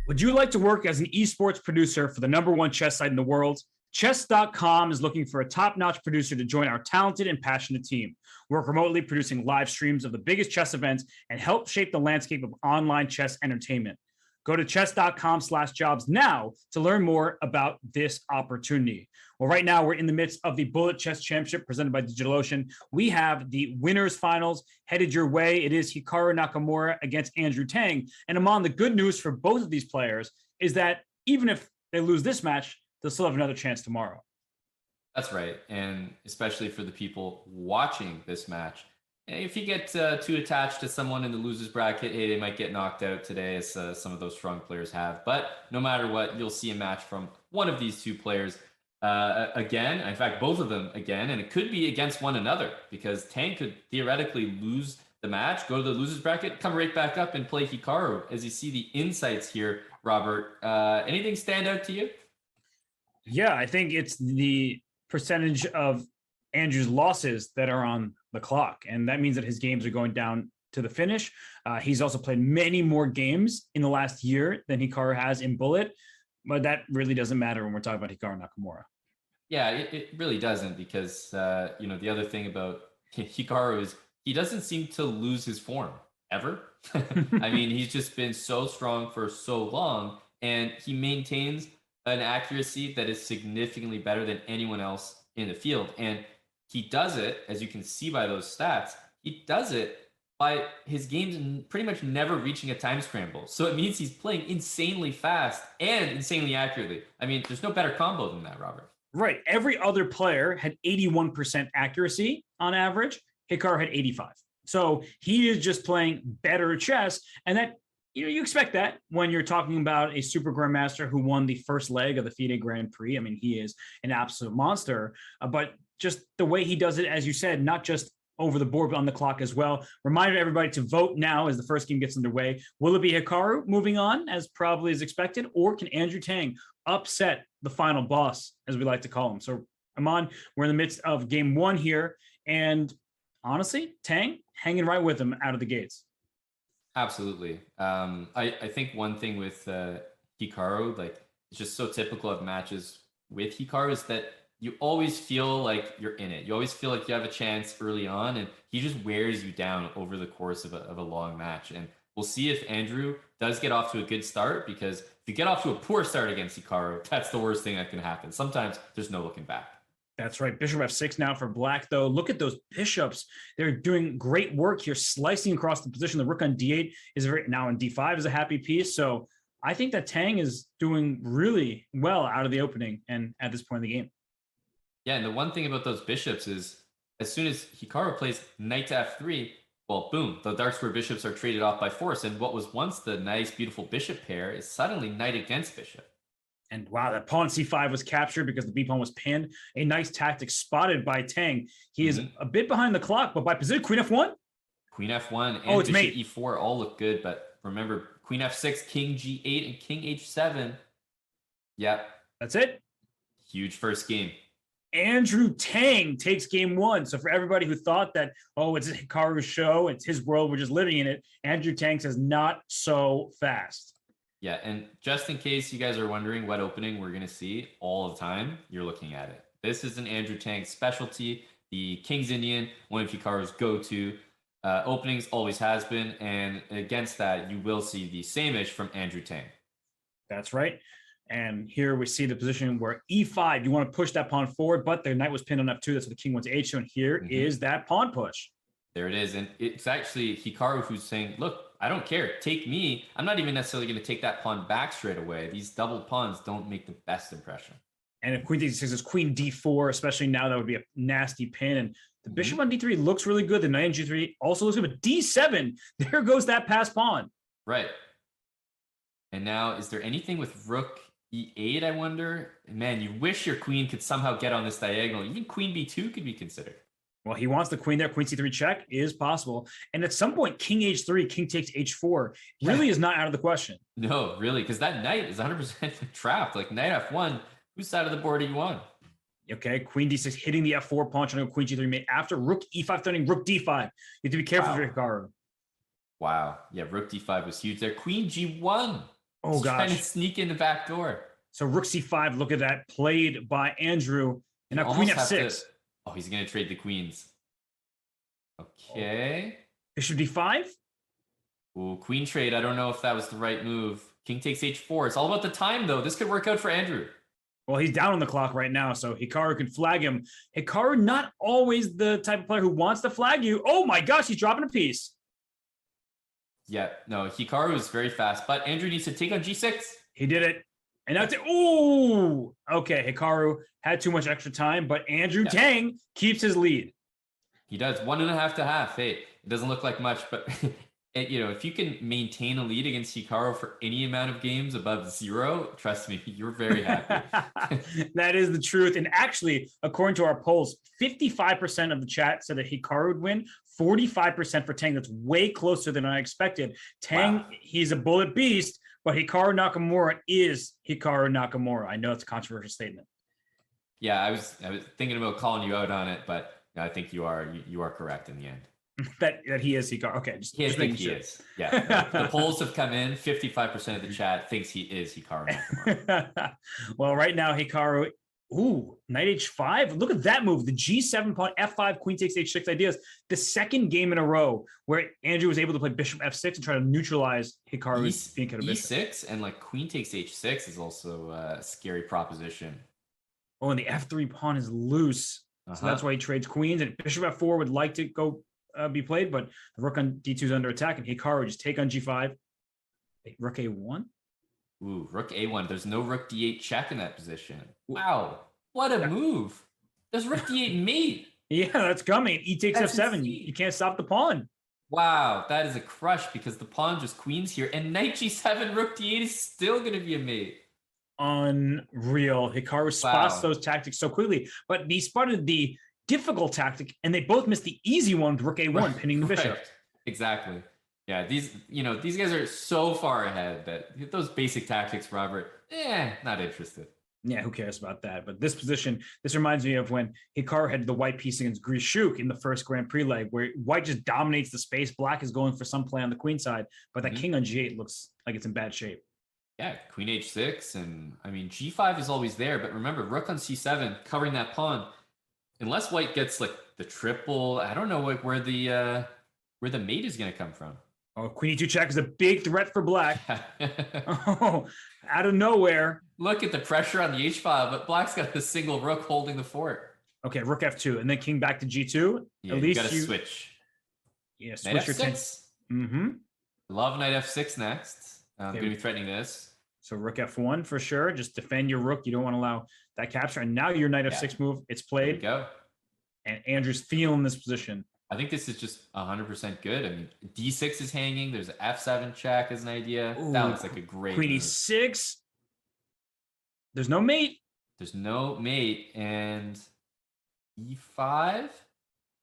Would you like to work as an esports producer for the #1 chess site in the world? Chess.com is looking for a top-notch producer to join our talented and passionate team. Work remotely, producing live streams of the biggest chess events and help shape the landscape of online chess entertainment. Go to chess.com/jobs now to learn more about this opportunity. Well, right now we're in the midst of the Bullet Chess Championship presented by DigitalOcean. We have the winners finals headed your way. It is Hikaru Nakamura against Andrew Tang. And Aman, the good news for both of these players is that even if they lose this match, they'll still have another chance tomorrow. That's right. And especially for the people watching this match, if you get too attached to someone in the losers bracket, hey, they might get knocked out today, as some of those strong players have. But no matter what, you'll see a match from one of these two players again. In fact, both of them again. And it could be against one another, because Tang could theoretically lose the match, go to the losers bracket, come right back up and play Hikaru. As you see the insights here, Robert, anything stand out to you? Yeah, I think it's the percentage of Andrew's losses that are on the clock. And that means that his games are going down to the finish. He's also played many more games in the last year than Hikaru has in Bullet, but that really doesn't matter when we're talking about Hikaru Nakamura. Yeah, it really doesn't, because, the other thing about Hikaru is he doesn't seem to lose his form ever. I mean, he's just been so strong for so long, and he maintains an accuracy that is significantly better than anyone else in the field. And he does it, as you can see by those stats, he does it by his games pretty much never reaching a time scramble. So it means he's playing insanely fast and insanely accurately. I mean, there's no better combo than that, Robert. Right. Every other player had 81% accuracy on average. Hikaru had 85. So he is just playing better chess. And that, you expect that when you're talking about a super grandmaster who won the first leg of the FIDE Grand Prix. I mean, he is an absolute monster, but just the way he does it, as you said, not just over the board, but on the clock as well. Reminder to everybody to vote now as the first game gets underway. Will it be Hikaru moving on, as probably is expected, or can Andrew Tang upset the final boss, as we like to call him? So, Aman, we're in the midst of game one here, and honestly, Tang hanging right with him out of the gates. Absolutely. I think one thing with Hikaru, like, it's just so typical of matches with Hikaru, is that you always feel like you're in it. You always feel like you have a chance early on, and he just wears you down over the course of a long match. And we'll see if Andrew does get off to a good start, because if you get off to a poor start against Hikaru, that's the worst thing that can happen. Sometimes there's no looking back. That's right. Bishop f6 now for black, though. Look at those bishops. They're doing great work here, slicing across the position. The rook on d8 is now on d5 is a happy piece. So I think that Tang is doing really well out of the opening and at this point in the game. Yeah, and the one thing about those bishops is, as soon as Hikaru plays knight to f3, well, boom, the dark square bishops are traded off by force. And what was once the nice, beautiful bishop pair is suddenly knight against bishop. And wow, that pawn c5 was captured because the b pawn was pinned. A nice tactic spotted by Tang. He is a bit behind the clock, but by position, queen f1. Queen f1 and it's bishop mate. e4 all look good, but remember, queen f6, king g8, and king h7. Yep. That's it. Huge first game. Andrew Tang takes game 1. So for everybody who thought that, it's Hikaru's show, it's his world, we're just living in it, Andrew Tang says not so fast. Yeah, and just in case you guys are wondering what opening we're going to see all the time, you're looking at it. This is an Andrew Tang specialty. The King's Indian, one of Hikaru's go-to openings, always has been. And against that, you will see the same-ish from Andrew Tang. That's right. And here we see the position where e5, you want to push that pawn forward, but the knight was pinned on f2. That's what the king wants h2. And here is that pawn push. There it is. And it's actually Hikaru who's saying, look, I don't care. Take me. I'm not even necessarily going to take that pawn back straight away. These double pawns don't make the best impression. And if queen d6 is queen d4, especially now, that would be a nasty pin. And the bishop on d3 looks really good. The knight on g3 also looks good. But d7, there goes that passed pawn. Right. And now, is there anything with rook e8, I wonder? Man, you wish your queen could somehow get on this diagonal. Even queen b2 could be considered. Well, he wants the queen there. Queen c3 check is possible. And at some point, king h3, king takes h4 really is not out of the question. No, really, because that knight is 100% trapped. Like knight f1, whose side of the board are you on? Okay, queen d6 hitting the f4 pawn, trying to go queen g3 mate after rook e5 threatening rook d5. You have to be careful for Hikaru. Wow. Yeah, rook d5 was huge there. Queen g1. Oh, He's gosh. trying to sneak in the back door. So rook c5, look at that, played by Andrew. And now queen f6. Oh, he's going to trade the queens. Okay. Bishop d5. Ooh, queen trade. I don't know if that was the right move. King takes h4. It's all about the time, though. This could work out for Andrew. Well, he's down on the clock right now, so Hikaru can flag him. Hikaru, not always the type of player who wants to flag you. Oh my gosh, he's dropping a piece. Yeah, no, Hikaru is very fast, but Andrew needs to take on g6. He did it. And now ooh, okay, Hikaru had too much extra time, but Andrew Tang keeps his lead. He does 1.5 to half. Hey, it doesn't look like much, but if you can maintain a lead against Hikaru for any amount of games above 0, trust me, you're very happy. That is the truth. And actually, according to our polls, 55% of the chat said that Hikaru would win, 45% for Tang. That's way closer than I expected. Tang, he's a bullet beast, but Hikaru Nakamura is Hikaru Nakamura. I know it's a controversial statement. Yeah, I was thinking about calling you out on it, but I think you are correct in the end. that he is Hikaru. Okay, just think he is. Yeah, the polls have come in. 55% of the chat thinks he is Hikaru Nakamura. Well, right now Hikaru, knight h5. Look at that move. The g7 pawn, f5, queen takes h6 ideas. The second game in a row where Andrew was able to play bishop f6 and try to neutralize Hikaru's bishop. e6 and like queen takes h6 is also a scary proposition. Oh, and the f3 pawn is loose. So that's why he trades queens. And bishop f4 would like to go be played, but the rook on d2 is under attack, and Hikaru just take on g5. Rook a1. Ooh, rook a1. There's no rook d8 check in that position. Wow, what a move! There's rook d8 mate. Yeah, that's coming. E takes f7. You can't stop the pawn. Wow, that is a crush because the pawn just queens here, and knight g7, rook d8 is still going to be a mate. Unreal. Hikaru spots those tactics so quickly, but he spotted the difficult tactic, and they both missed the easy one with rook a1, pinning the bishop. Right. Exactly. Yeah, these guys are so far ahead that those basic tactics, Robert, not interested. Yeah, who cares about that? But this position, this reminds me of when Hikaru had the white piece against Grishuk in the first Grand Prix leg, where white just dominates the space. Black is going for some play on the queen side, but that king on g8 looks like it's in bad shape. Yeah, queen h6, and I mean, g5 is always there, but remember, rook on c7, covering that pawn. Unless white gets like the triple, I don't know where the mate is going to come from. Oh, queen e2 check is a big threat for black. Oh, out of nowhere. Look at the pressure on the h-file, but black's got the single rook holding the fort. Okay, rook f2, and then king back to g2. Yeah, at least you got to switch. Yeah, knight switch f6. your Love knight f6 next. I'm going to be threatening this. So rook f1 for sure. Just defend your rook. You don't want to allow that capture. And now your knight f6 move, it's played. There we go. And Andrew's feeling this position. I think this is just 100% good. I mean, d6 is hanging. There's an f7 check as an idea. That looks like a great Queen move. e6. There's no mate. There's no mate. And e5?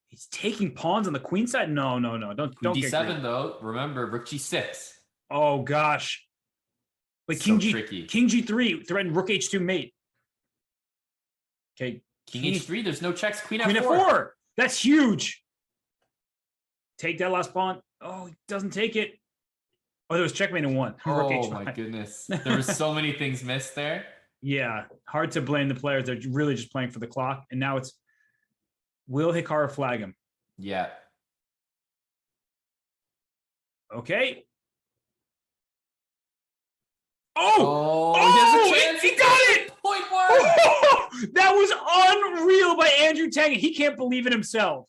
He's taking pawns on the queen side? No. Don't Queen get d7, greedy. though. Remember, rook g6. Oh, gosh. Wait, So tricky. King g3 threatened rook h2 mate. Okay. King h3, there's no checks. Queen Queen f4. f4. That's huge. Take that last pawn. Oh, he doesn't take it. Oh, there was checkmate in one. Rook Oh, h5. my goodness. There were so many things missed there. Yeah, hard to blame the players. They're really just playing for the clock. And now it's, will Hikaru flag him? Yeah. Okay. Oh, he has a chance. He got it! Point one. Oh, that was unreal by Andrew Tang. He can't believe it himself.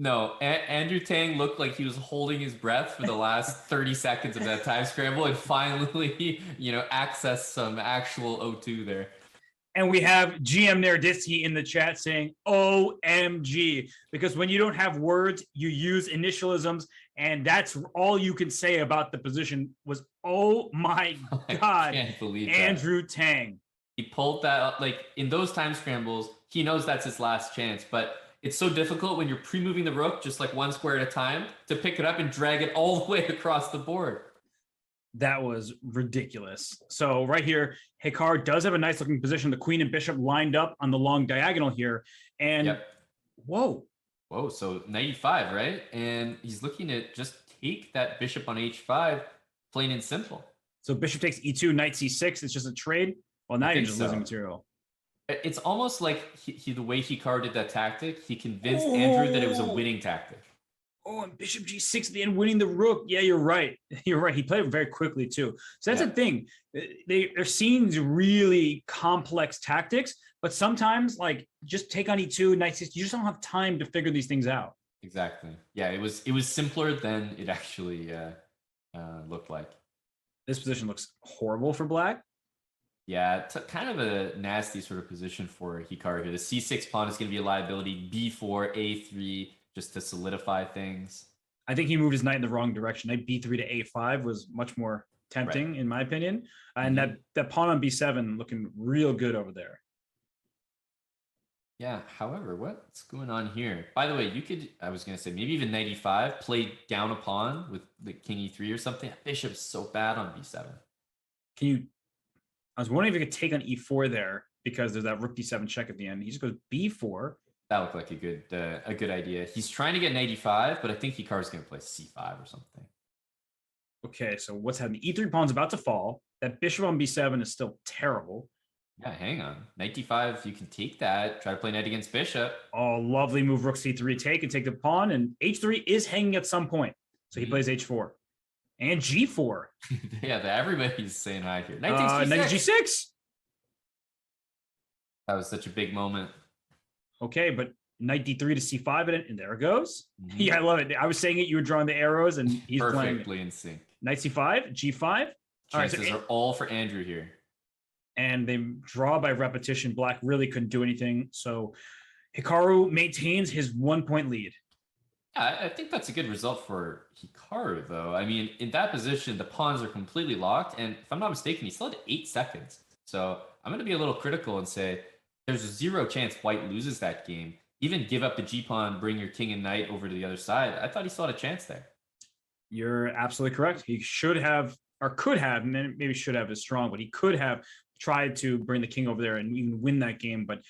No, Andrew Tang looked like he was holding his breath for the last 30 seconds of that time scramble and finally, accessed some actual O2 there. And we have GM Nerditsky in the chat saying, OMG, because when you don't have words, you use initialisms. And that's all you can say about the position was, oh my God, I can't believe Andrew Tang. He pulled that up. Like in those time scrambles, he knows that's his last chance, but it's so difficult when you're pre-moving the rook just like one square at a time to pick it up and drag it all the way across the board. That was ridiculous. So right here, Hikaru does have a nice looking position. The queen and bishop lined up on the long diagonal here. And whoa. So knight e5, right? And he's looking to just take that bishop on h5, plain and simple. So bishop takes e2, knight c6. It's just a trade. Well, now you're just losing material. It's almost like the way Hikaru did that tactic, he convinced Andrew that it was a winning tactic. Oh, and bishop g6 at the end, winning the rook. Yeah, you're right. You're right. He played it very quickly too. So that's the thing. They're seeing these really complex tactics, but sometimes like just take on e2, knight c6. You just don't have time to figure these things out. Exactly. Yeah, it was simpler than it actually looked like. This position looks horrible for black. Yeah, kind of a nasty sort of position for Hikaru here. The c6 pawn is going to be a liability. b4, a3, just to solidify things. I think he moved his knight in the wrong direction. Knight b3 to a5 was much more tempting, in my opinion. And that pawn on b7 looking real good over there. Yeah, however, what's going on here? By the way, you could, I was going to say, maybe even knight e5, play down a pawn with the king e3 or something. That bishop's so bad on b7. I was wondering if you could take on e4 there because there's that rook d7 check at the end. He just goes b4. That looked like a good idea. He's trying to get knight e5, but I think Hikaru's going to play c5 or something. Okay, so what's happening? E3 pawn's about to fall. That bishop on b7 is still terrible. Yeah, hang on. Knight d5, you can take that. Try to play knight against bishop. Oh, lovely move, rook c3 take and take the pawn. And h3 is hanging at some point. So he plays h4. And g4. Yeah, everybody's saying hi here. Knight takes g6. Knight g6. That was such a big moment. Okay, but knight d3 to c5, and there it goes. Yeah, I love it. I was saying it, you were drawing the arrows, and he's perfectly playing in sync. Knight c5, g5. Chances are all for Andrew here. And they draw by repetition. Black really couldn't do anything. So Hikaru maintains his 1-point lead. I think that's a good result for Hikaru, though. I mean, in that position, the pawns are completely locked. And if I'm not mistaken, he still had 8 seconds. So I'm going to be a little critical and say there's a 0 chance white loses that game. Even give up the g-pawn, bring your king and knight over to the other side. I thought he still had a chance there. You're absolutely correct. He should have, or could have, and then maybe should have is strong, but he could have tried to bring the king over there and even win that game. But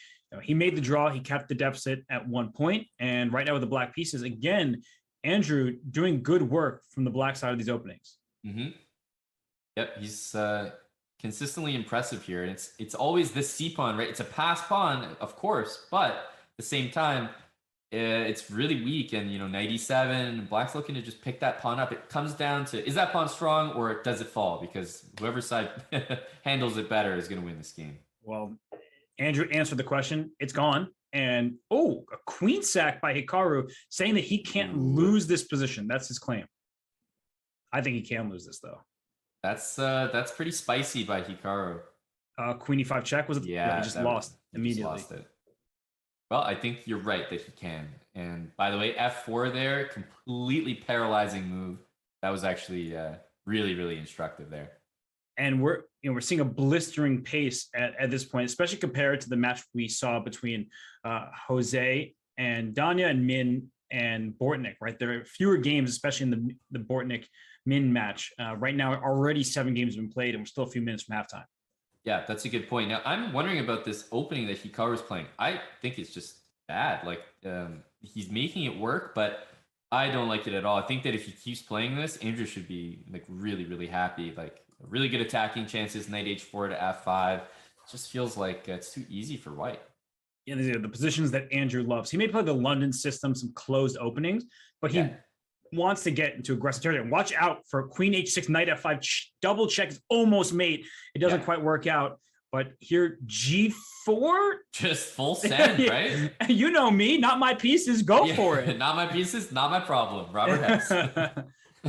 he made the draw. He kept the deficit at 1 point. And right now with the black pieces, again, Andrew doing good work from the black side of these openings. Yep, he's consistently impressive here. And it's always this c pawn, right? It's a pass pawn, of course, but at the same time, it's really weak. And, knight e7, black's looking to just pick that pawn up. It comes down to, is that pawn strong or does it fall? Because whoever side handles it better is going to win this game. Well, Andrew answered the question. It's gone. And, a queen sack by Hikaru saying that he can't lose this position. That's his claim. I think he can lose this, though. That's pretty spicy by Hikaru. Queen e5 check, was it? Yeah, he just lost immediately. Just lost it. Well, I think you're right that he can. And by the way, f4 there, completely paralyzing move. That was actually really, really instructive there. And we're seeing a blistering pace at this point, especially compared to the match we saw between Jose and Danya and Min and Bortnick, right? There are fewer games, especially in the Bortnick Min match. Right now, already 7 games have been played, and we're still a few minutes from halftime. Yeah, that's a good point. Now, I'm wondering about this opening that Hikaru is playing. I think it's just bad. Like, he's making it work, but I don't like it at all. I think that if he keeps playing this, Andrew should be like really, really happy. Like, really good attacking chances, knight h4 to f5. It just feels like it's too easy for white. Yeah, these are the positions that Andrew loves. He may play the London system, some closed openings, but he wants to get into aggressive territory. Watch out for queen h6, knight f5, double check is almost mate. It doesn't quite work out, but here g4. Just full send, right? You know me, not my pieces, go for it. Not my pieces, not my problem. Robert Hess.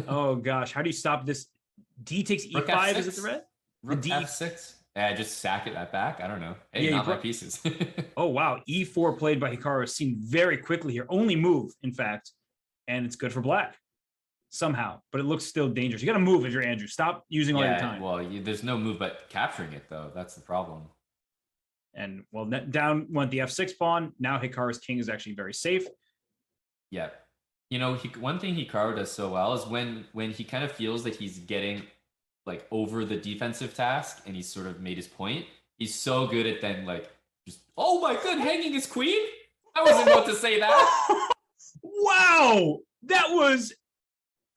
Oh gosh, how do you stop this? D takes e5, is it the red? Rook f6. Yeah, just sack it back. I don't know. Hey, not my pieces. Oh, wow. E4 played by Hikaru is seen very quickly here. Only move, in fact. And it's good for black. Somehow. But it looks still dangerous. You got to move if you're Andrew. Stop using all your time. Well, there's no move but capturing it, though. That's the problem. And, well, down went the f6 pawn. Now Hikaru's king is actually very safe. Yeah. You know, one thing Hikaru does so well is when he kind of feels that he's getting like over the defensive task and he's sort of made his point, he's so good at then like just, oh my god, hanging his queen? I wasn't about to say that. Wow, that was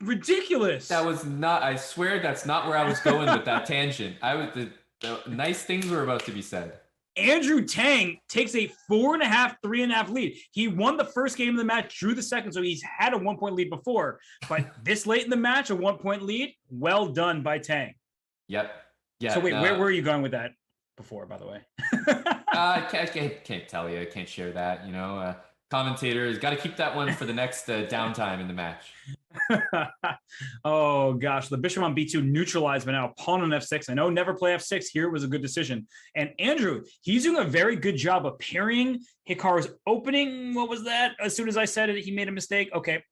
ridiculous. That was not, I swear that's not where I was going with that tangent. The nice things were about to be said. Andrew Tang takes a 4.5, 3.5 lead. He won the first game of the match, drew the second, so he's had a 1-point lead before. But this late in the match, a 1-point lead, well done by Tang. Yep. Yeah. So wait, where were you going with that before, by the way? I can't tell you. I can't share that. You know, commentator has got to keep that one for the next downtime in the match. Oh gosh, the bishop on b2 neutralized by now. Pawn on f6. I know never play f6 here was a good decision. And Andrew, he's doing a very good job of parrying Hikaru's opening. What was that? As soon as I said it, he made a mistake. Okay,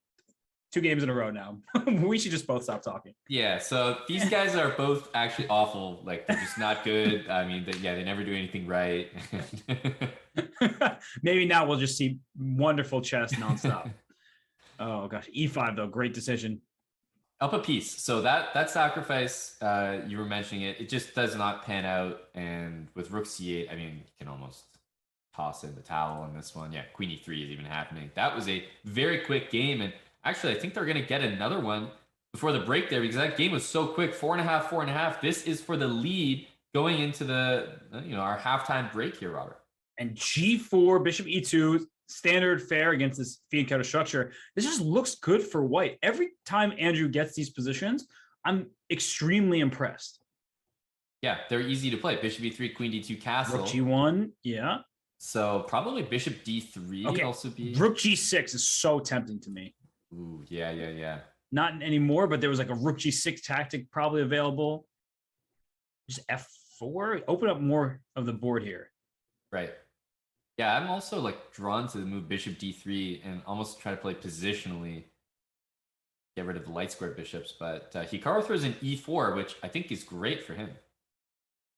2 games in a row now. We should just both stop talking. Yeah, so these guys are both actually awful. Like, they're just not good. I mean, they never do anything right. Maybe now we'll just see wonderful chess nonstop. Oh gosh, e5 though, great decision. Up a piece. So that sacrifice, you were mentioning it just does not pan out. And with rook c8, I mean, you can almost toss in the towel on this one. Yeah, queen e3 is even happening. That was a very quick game. And actually, I think they're going to get another one before the break there because that game was so quick. 4.5, 4.5. This is for the lead going into the, our halftime break here, Robert. And g4, bishop e2, standard fare against this fianchetto structure. This just looks good for white. Every time Andrew gets these positions, I'm extremely impressed. Yeah, they're easy to play. Bishop e3, queen d2, castle. Rook g1, yeah. So probably bishop d3 okay. also be. Rook g6 is so tempting to me. Ooh, yeah. Not anymore, but there was like a rook g6 tactic probably available. Just f4, open up more of the board here. Right. Yeah, I'm also like drawn to the move bishop d3 and almost try to play positionally, get rid of the light square bishops. But Hikaru throws an e4, which I think is great for him.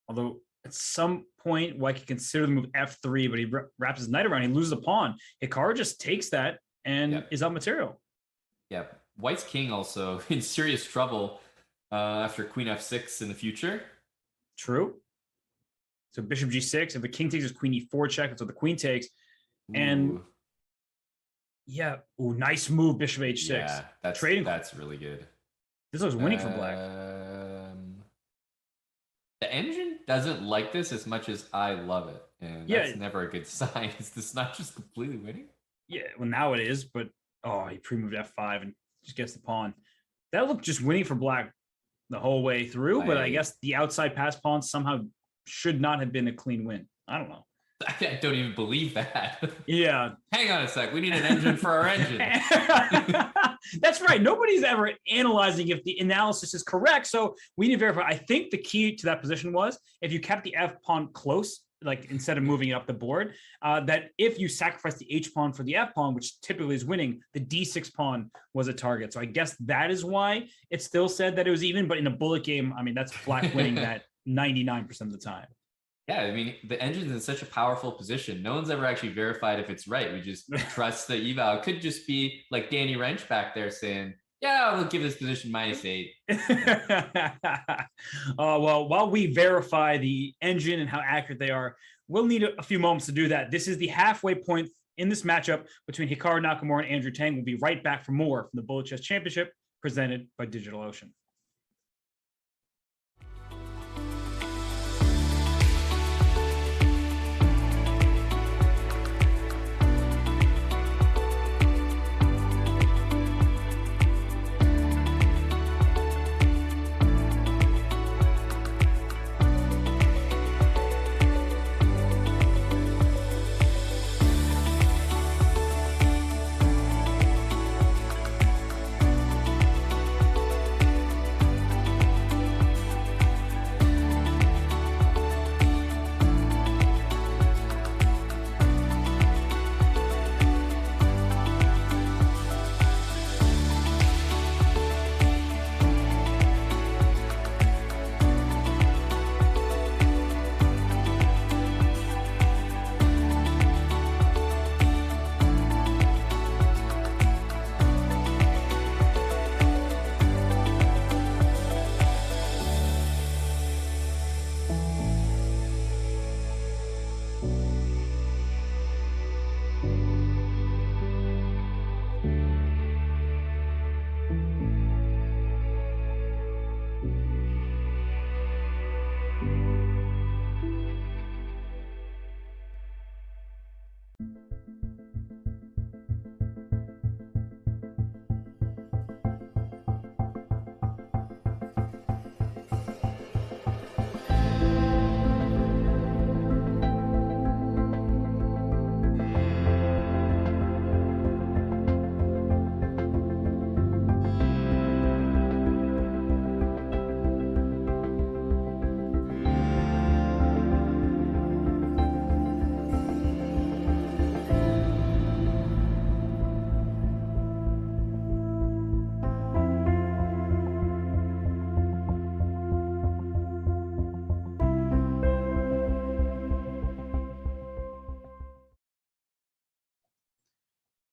Although at some point, white can consider the move f3, but he wraps his knight around, he loses a pawn. Hikaru just takes that and is out material. Yeah, white's king also in serious trouble after queen f6 in the future. True. So bishop g6, if the king takes, his queen e4 check, that's what the queen takes. And nice move, bishop h6. Yeah, that's really good. This looks winning for black. The engine doesn't like this as much as I love it. And that's never a good sign. Is this not just completely winning? Yeah, well now it is, but he pre-moved f5 and just gets the pawn. That looked just winning for black the whole way through, but I guess the outside pass pawn somehow should not have been a clean win. I don't know. I don't even believe that. Yeah. Hang on a sec. We need an engine for our engine. That's right. Nobody's ever analyzing if the analysis is correct. So we need to verify. I think the key to that position was if you kept the F pawn close like instead of moving it up the board, that if you sacrifice the H pawn for the F pawn, which typically is winning, the D6 pawn was a target. So I guess that is why it still said that it was even, but in a bullet game, I mean, that's black winning that 99% of the time. Yeah, I mean, the engine's in such a powerful position. No one's ever actually verified if it's right. We just trust the eval. It could just be like Danny Wrench back there saying, yeah, we'll give this position -8. Well, while we verify the engine and how accurate they are, we'll need a few moments to do that. This is the halfway point in this matchup between Hikaru Nakamura and Andrew Tang. We'll be right back for more from the Bullet Chess Championship presented by DigitalOcean.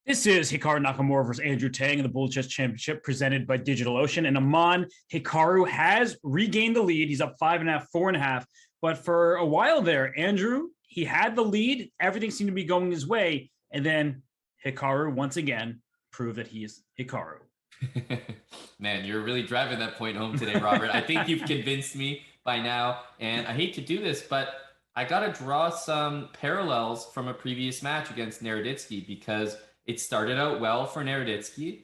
This is Hikaru Nakamura versus Andrew Tang in the Bullet Chess Championship presented by DigitalOcean. And Amon, Hikaru has regained the lead. He's up 5.5, 4.5. But for a while there, Andrew, he had the lead. Everything seemed to be going his way. And then Hikaru, once again, proved that he is Hikaru. Man, you're really driving that point home today, Robert. I think you've convinced me by now. And I hate to do this, but I got to draw some parallels from a previous match against Naroditsky because it started out well for Naroditsky,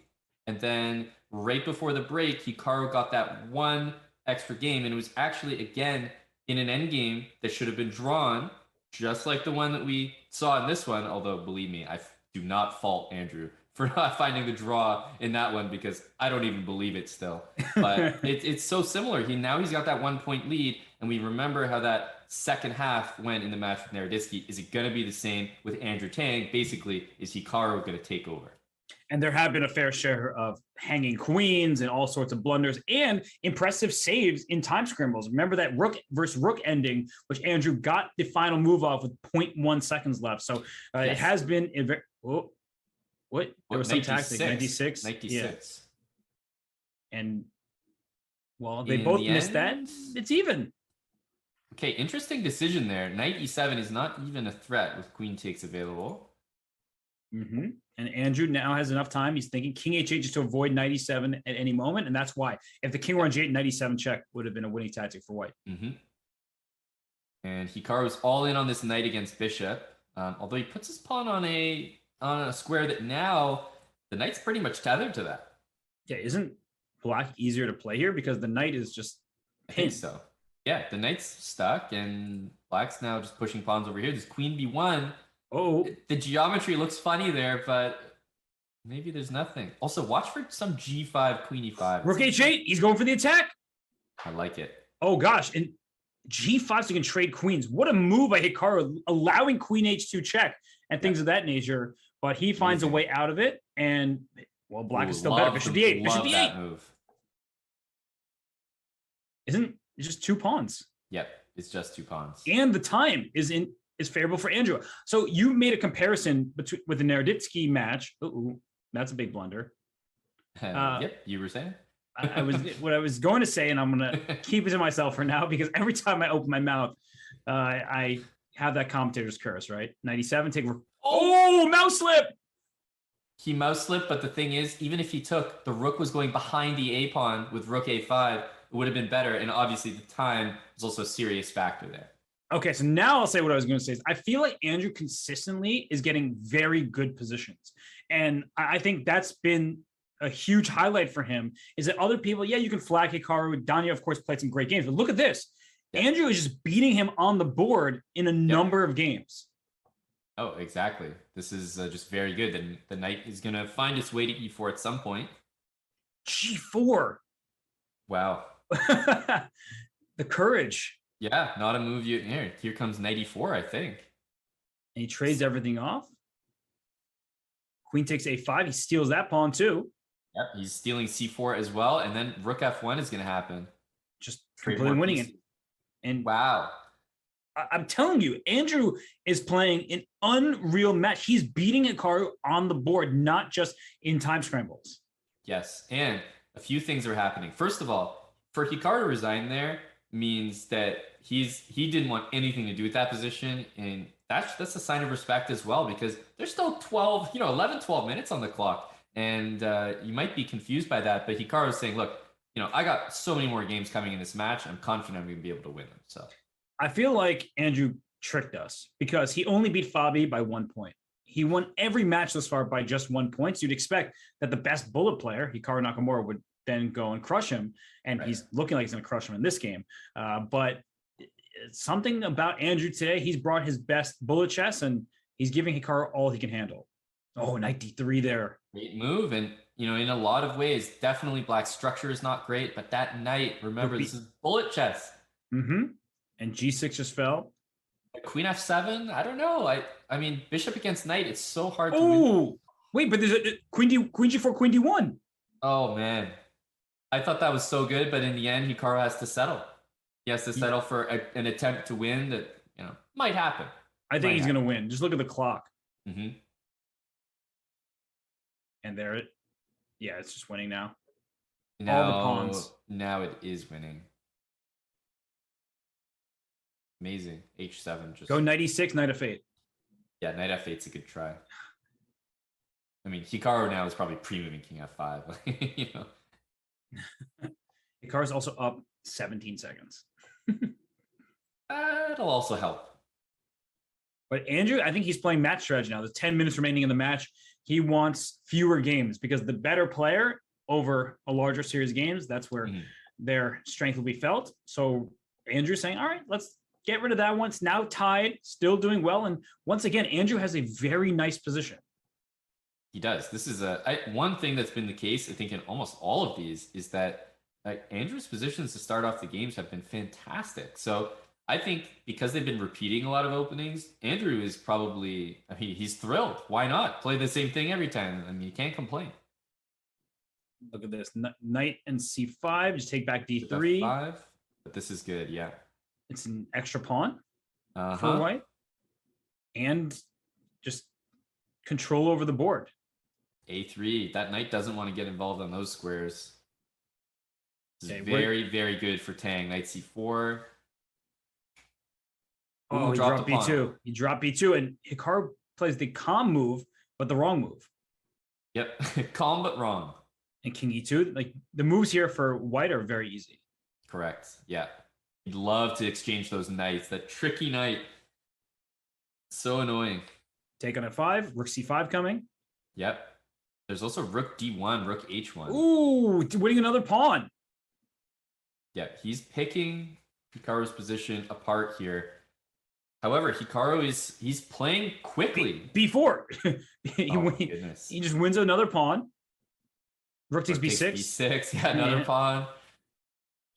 and then right before the break, Hikaru got that one extra game, and it was actually, again, in an endgame that should have been drawn, just like the one that we saw in this one, although, believe me, I do not fault Andrew for not finding the draw in that one because I don't even believe it still. But it's so similar. Now he's got that 1 point lead, and we remember how that second half went in the match with Naroditsky. Is it going to be the same with Andrew Tang? Basically, is Hikaru going to take over? And there have been a fair share of hanging queens and all sorts of blunders and impressive saves in time scrambles. Remember that rook versus rook ending, which Andrew got the final move off with 0.1 seconds left. So yes. It has been a very... Oh, what? There was some tactic. 96? 96. Yeah. And, well, they both missed that. It's even. Okay, interesting decision there. Knight e7 is not even a threat with queen takes available. Mm-hmm. And Andrew now has enough time. He's thinking king h8 just to avoid knight e7 at any moment. And that's why. If the king were on g8, knight e7 check would have been a winning tactic for white. Mm-hmm. And Hikaru's all in on this knight against bishop. Although he puts his pawn on a square that now the knight's pretty much tethered to that. Yeah, isn't black easier to play here? Because the knight is just pinned. I think so. Yeah, the knight's stuck, and black's now just pushing pawns over here. This queen b1. Oh, the geometry looks funny there, but maybe there's nothing. Also, watch for some g5, queen e5. Rook h8. He's going for the attack. I like it. Oh gosh, and G5 so you can trade queens. What a move by Hikaru, allowing queen H2 check and things of that nature. But he finds a way out of it, and well, black is still better. Bishop D8. Bishop D8. Move. Isn't it just 2 pawns? Yep, it's just 2 pawns. And the time is favorable for Andrew. So you made a comparison with the Naroditsky match. Ooh, that's a big blunder. Yep, you were saying? What I was going to say, and I'm going to keep it to myself for now, because every time I open my mouth, I have that commentator's curse, right? 97, take. Oh, mouse slip. He mouse slipped, but the thing is, even if he took, the rook was going behind the A pawn with rook A5, it would have been better. And obviously the time is also a serious factor there. Okay, so now I'll say what I was going to say. I feel like Andrew consistently is getting very good positions. And I think that's been a huge highlight for him, is that other people, yeah, you can flag Hikaru. Danya, of course, played some great games. But look at this. Andrew is just beating him on the board in a number of games. Oh, exactly. This is just very good. And the knight is going to find its way to E4 at some point. G4. Wow. The courage. Yeah, not a move you... Here comes knight E4, I think. And he trades everything off. Queen takes A5. He steals that pawn too. Yep, he's stealing C4 as well. And then rook F1 is going to happen. Just completely winning it. And wow. I'm telling you, Andrew is playing an unreal match. He's beating Hikaru on the board, not just in time scrambles. Yes, and a few things are happening. First of all, for Hikaru to resign there means that he didn't want anything to do with that position, and that's a sign of respect as well, because there's still 11, 12 minutes on the clock, and you might be confused by that, but Hikaru is saying, look, I got so many more games coming in this match. I'm confident I'm going to be able to win them. So I feel like Andrew tricked us, because he only beat Fabi by 1 point. He won every match thus far by just 1 point. So you'd expect that the best bullet player, Hikaru Nakamura, would then go and crush him. And he's looking like he's going to crush him in this game. But something about Andrew today, he's brought his best bullet chess, and he's giving Hikaru all he can handle. Oh, knight D3 there. Great move. And, in a lot of ways, definitely black structure is not great. But that knight, remember, this is bullet chess. Mm-hmm. And G6 just fell. Queen F7? I don't know. I mean, bishop against knight, it's so hard to win. Wait, but there's a Queen G4, Queen D1. Oh, man. I thought that was so good, but in the end, Hikaru has to settle. He has to settle for an attempt to win that, might happen. I think he's going to win. Just look at the clock. Mm-hmm. And it's just winning now. All the pawns. Now it is winning. Amazing. H7. Just go knight E6, knight F8. Yeah, knight F8's a good try. I mean, Hikaru now is probably pre-moving king F5. Hikaru's also up 17 seconds. That'll also help. But Andrew, I think he's playing match strategy now. There's 10 minutes remaining in the match. He wants fewer games, because the better player over a larger series of games, that's where their strength will be felt. So Andrew's saying, all right, let's get rid of that one. It's now tied, still doing well. And once again, Andrew has a very nice position. He does. This is one thing that's been the case, I think, in almost all of these, is that Andrew's positions to start off the games have been fantastic. So I think because they've been repeating a lot of openings, Andrew is probably, he's thrilled. Why not play the same thing every time? I mean, you can't complain. Look at this. Knight and C5, just take back D3. F5, but this is good, yeah. It's an extra pawn for white. And just control over the board. A3. That knight doesn't want to get involved on those squares. This is very, very good for Tang. Knight C4. Oh, he dropped B2. He dropped B2, and Hikaru plays the calm move, but the wrong move. Yep, calm but wrong. And King E2, like the moves here for white are very easy. Correct. Yeah, he'd love to exchange those knights. That tricky knight, so annoying. Take on F5, Rook C5 coming. Yep. There's also Rook D1, Rook H1. Ooh, winning another pawn. Yeah, he's picking Hikaru's position apart here. However, Hikaru he's playing quickly. B4. He just wins another pawn. Rook takes B6. B6, yeah, another pawn.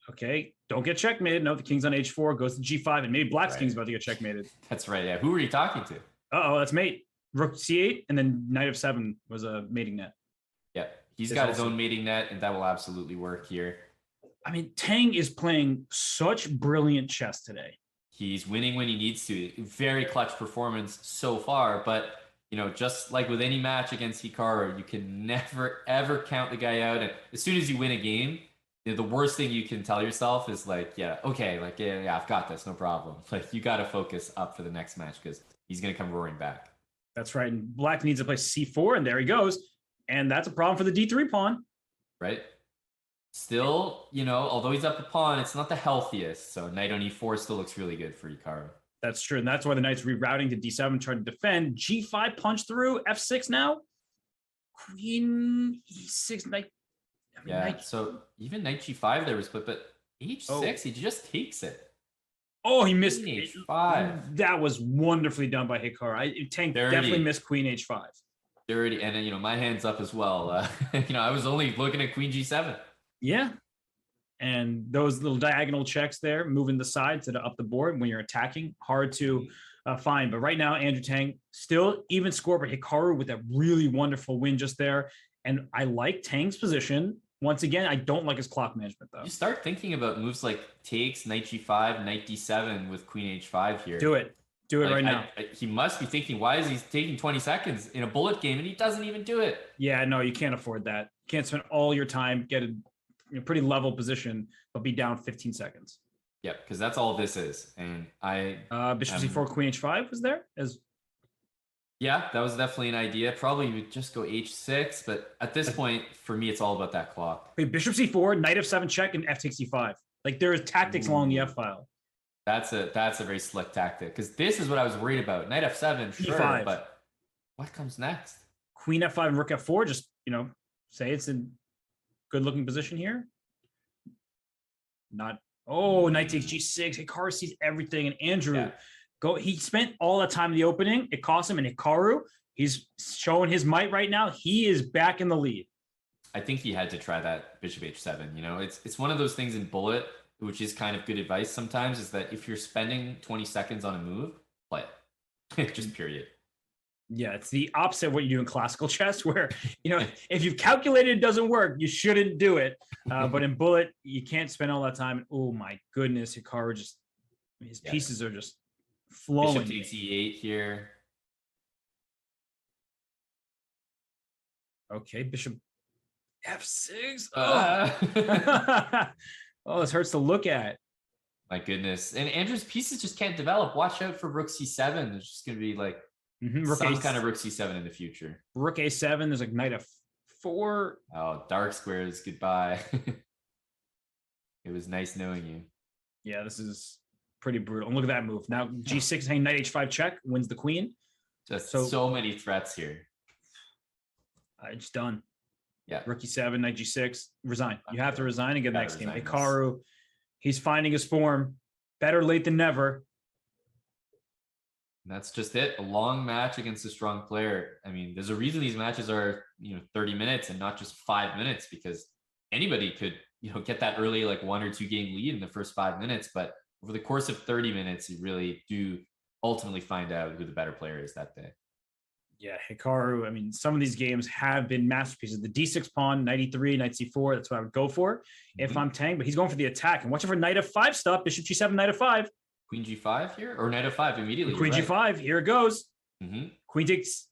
Okay, don't get checkmated. No, the king's on h4, goes to g5, and maybe black's Right. king's about to get checkmated. That's right. Yeah. Who were you talking to? Uh-oh, that's mate. Rook c8, and then knight f7 was a mating net. Yeah. He's It's got his also- own mating net, and that will absolutely work here. I mean, Tang is playing such brilliant chess today. He's winning when he needs to. Very clutch performance so far, but just like with any match against Hikaru, you can never ever count the guy out. And as soon as you win a game, the worst thing you can tell yourself is like, yeah, I've got this, no problem. Like you got to focus up for the next match because he's gonna come roaring back. That's right. And black needs to play c4, and there he goes. And that's a problem for the d3 pawn. Right. Still, although he's up a pawn, it's not the healthiest. So knight on e4 still looks really good for Hikaru. That's true. And that's why the knight's rerouting to d7, trying to defend. g5 punch through, f6 now. Queen e6, knight. Knight. So even knight g5 there was split, but h6, he just takes it. Oh, he missed Queen h5. That was wonderfully done by Hikaru. Tank definitely missed queen h5. Dirty, and then my hand's up as well. I was only looking at queen g7. Yeah. And those little diagonal checks there, moving the sides that are up the board when you're attacking, hard to find. But right now, Andrew Tang still even score, but Hikaru with that really wonderful win just there. And I like Tang's position. Once again, I don't like his clock management, though. You start thinking about moves like takes, knight g5, knight d7 with queen h5 here. Do it. Do it right now. He must be thinking, why is he taking 20 seconds in a bullet game and he doesn't even do it? Yeah, no, you can't afford that. You can't spend all your time, get a pretty level position, but be down 15 seconds. Yeah, because that's all this is. And Bishop c4, queen h5 was there? Yeah, that was definitely an idea. Probably you would just go h6, but at this point, for me, it's all about that clock. Wait, bishop c4, knight f7 check, and f takes e5. Like there is tactics along the f file. That's a very slick tactic because this is what I was worried about. Knight f7, sure, E5. but what comes next? Queen f5 and rook f4. Just say it's in good looking position here. Not. Oh, knight takes g6. Hikaru sees everything, and Andrew he spent all the time in the opening. It cost him, and Hikaru, he's showing his might right now. He is back in the lead. I think he had to try that bishop h7. It's one of those things in bullet, which is kind of good advice sometimes, is that if you're spending 20 seconds on a move, play it. Just period. Yeah, it's the opposite of what you do in classical chess, where, if you've calculated it doesn't work, you shouldn't do it. But in bullet, you can't spend all that time. Oh my goodness, Hikaru his pieces are just flowing. Bishop takes e8 here. Okay, bishop f6. Oh, this hurts to look at. My goodness. And Andrew's pieces just can't develop. Watch out for rook c7. There's just going to be like some kind of rook c7 in the future. Rook a7. There's like knight f4. Oh, dark squares. Goodbye. It was nice knowing you. Yeah, this is pretty brutal. And look at that move. Now g6, hang knight h5 check, wins the queen. Just so many threats here. It's done. Yeah. Rook e7, knight g6, resign. You have to resign and get the next game. resign, Hikaru, he's finding his form. Better late than never. And that's just it. A long match against a strong player. I mean, there's a reason these matches are 30 minutes and not just 5 minutes, because anybody could get that early like 1 or 2 game lead in the first 5 minutes, but over the course of 30 minutes, you really do ultimately find out who the better player is that day. Yeah, Hikaru, I mean, some of these games have bbeen masterpieces. The d6 pawn, knight e3, knight c4, that's what I would go for if I'm Tang, but he's going for the attack. And watch out for knight f5 stuff, bishop g7, knight f5. Queen g5 here? Or knight f5 immediately? Queen g5, here it goes. Mm-hmm. Queen takes,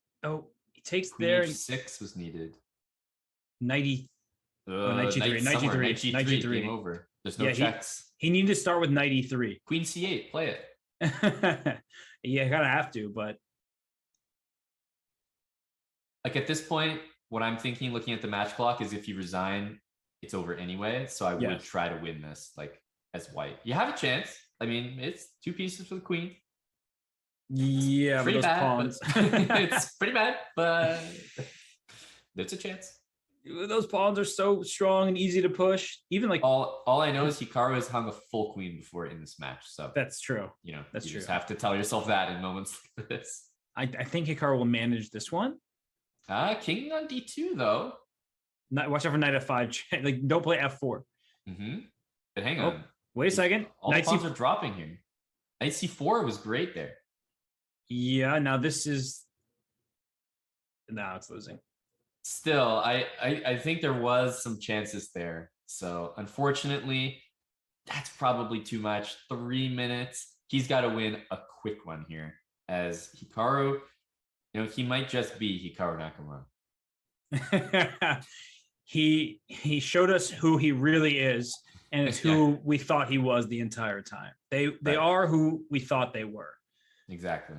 he takes Queen there. h6 was needed. Knight knight g3, knight g3, knight g3. Game over. There's no checks. He needed to start with knight e3. Queen c8, play it. Yeah, kind of have to, but. Like at this point, what I'm thinking, looking at the match clock, is if you resign, it's over anyway. So I would try to win this, like as white. You have a chance. I mean, it's 2 pieces for the queen. Yeah, pretty but those bad, pawns. It's pretty bad, but there's a chance. Those pawns are so strong and easy to push. Even like all I know is Hikaru has hung a full queen before in this match. So that's true. That's you true. Just have to tell yourself that in moments like this. I think Hikaru will manage this one. King on d2 though. Watch out for knight f5. Like don't play f4. Mm-hmm. But hang on. Wait a second. All the pawns are dropping here. Knight c4 was great there. Yeah, now this is... Now it's losing. Still, I think there was some chances there. So unfortunately, that's probably too much. 3 minutes. He's got to win a quick one here. As Hikaru, he might just be Hikaru Nakamura. He showed us who he really is, and it's who we thought he was the entire time. They are who we thought they were. Exactly.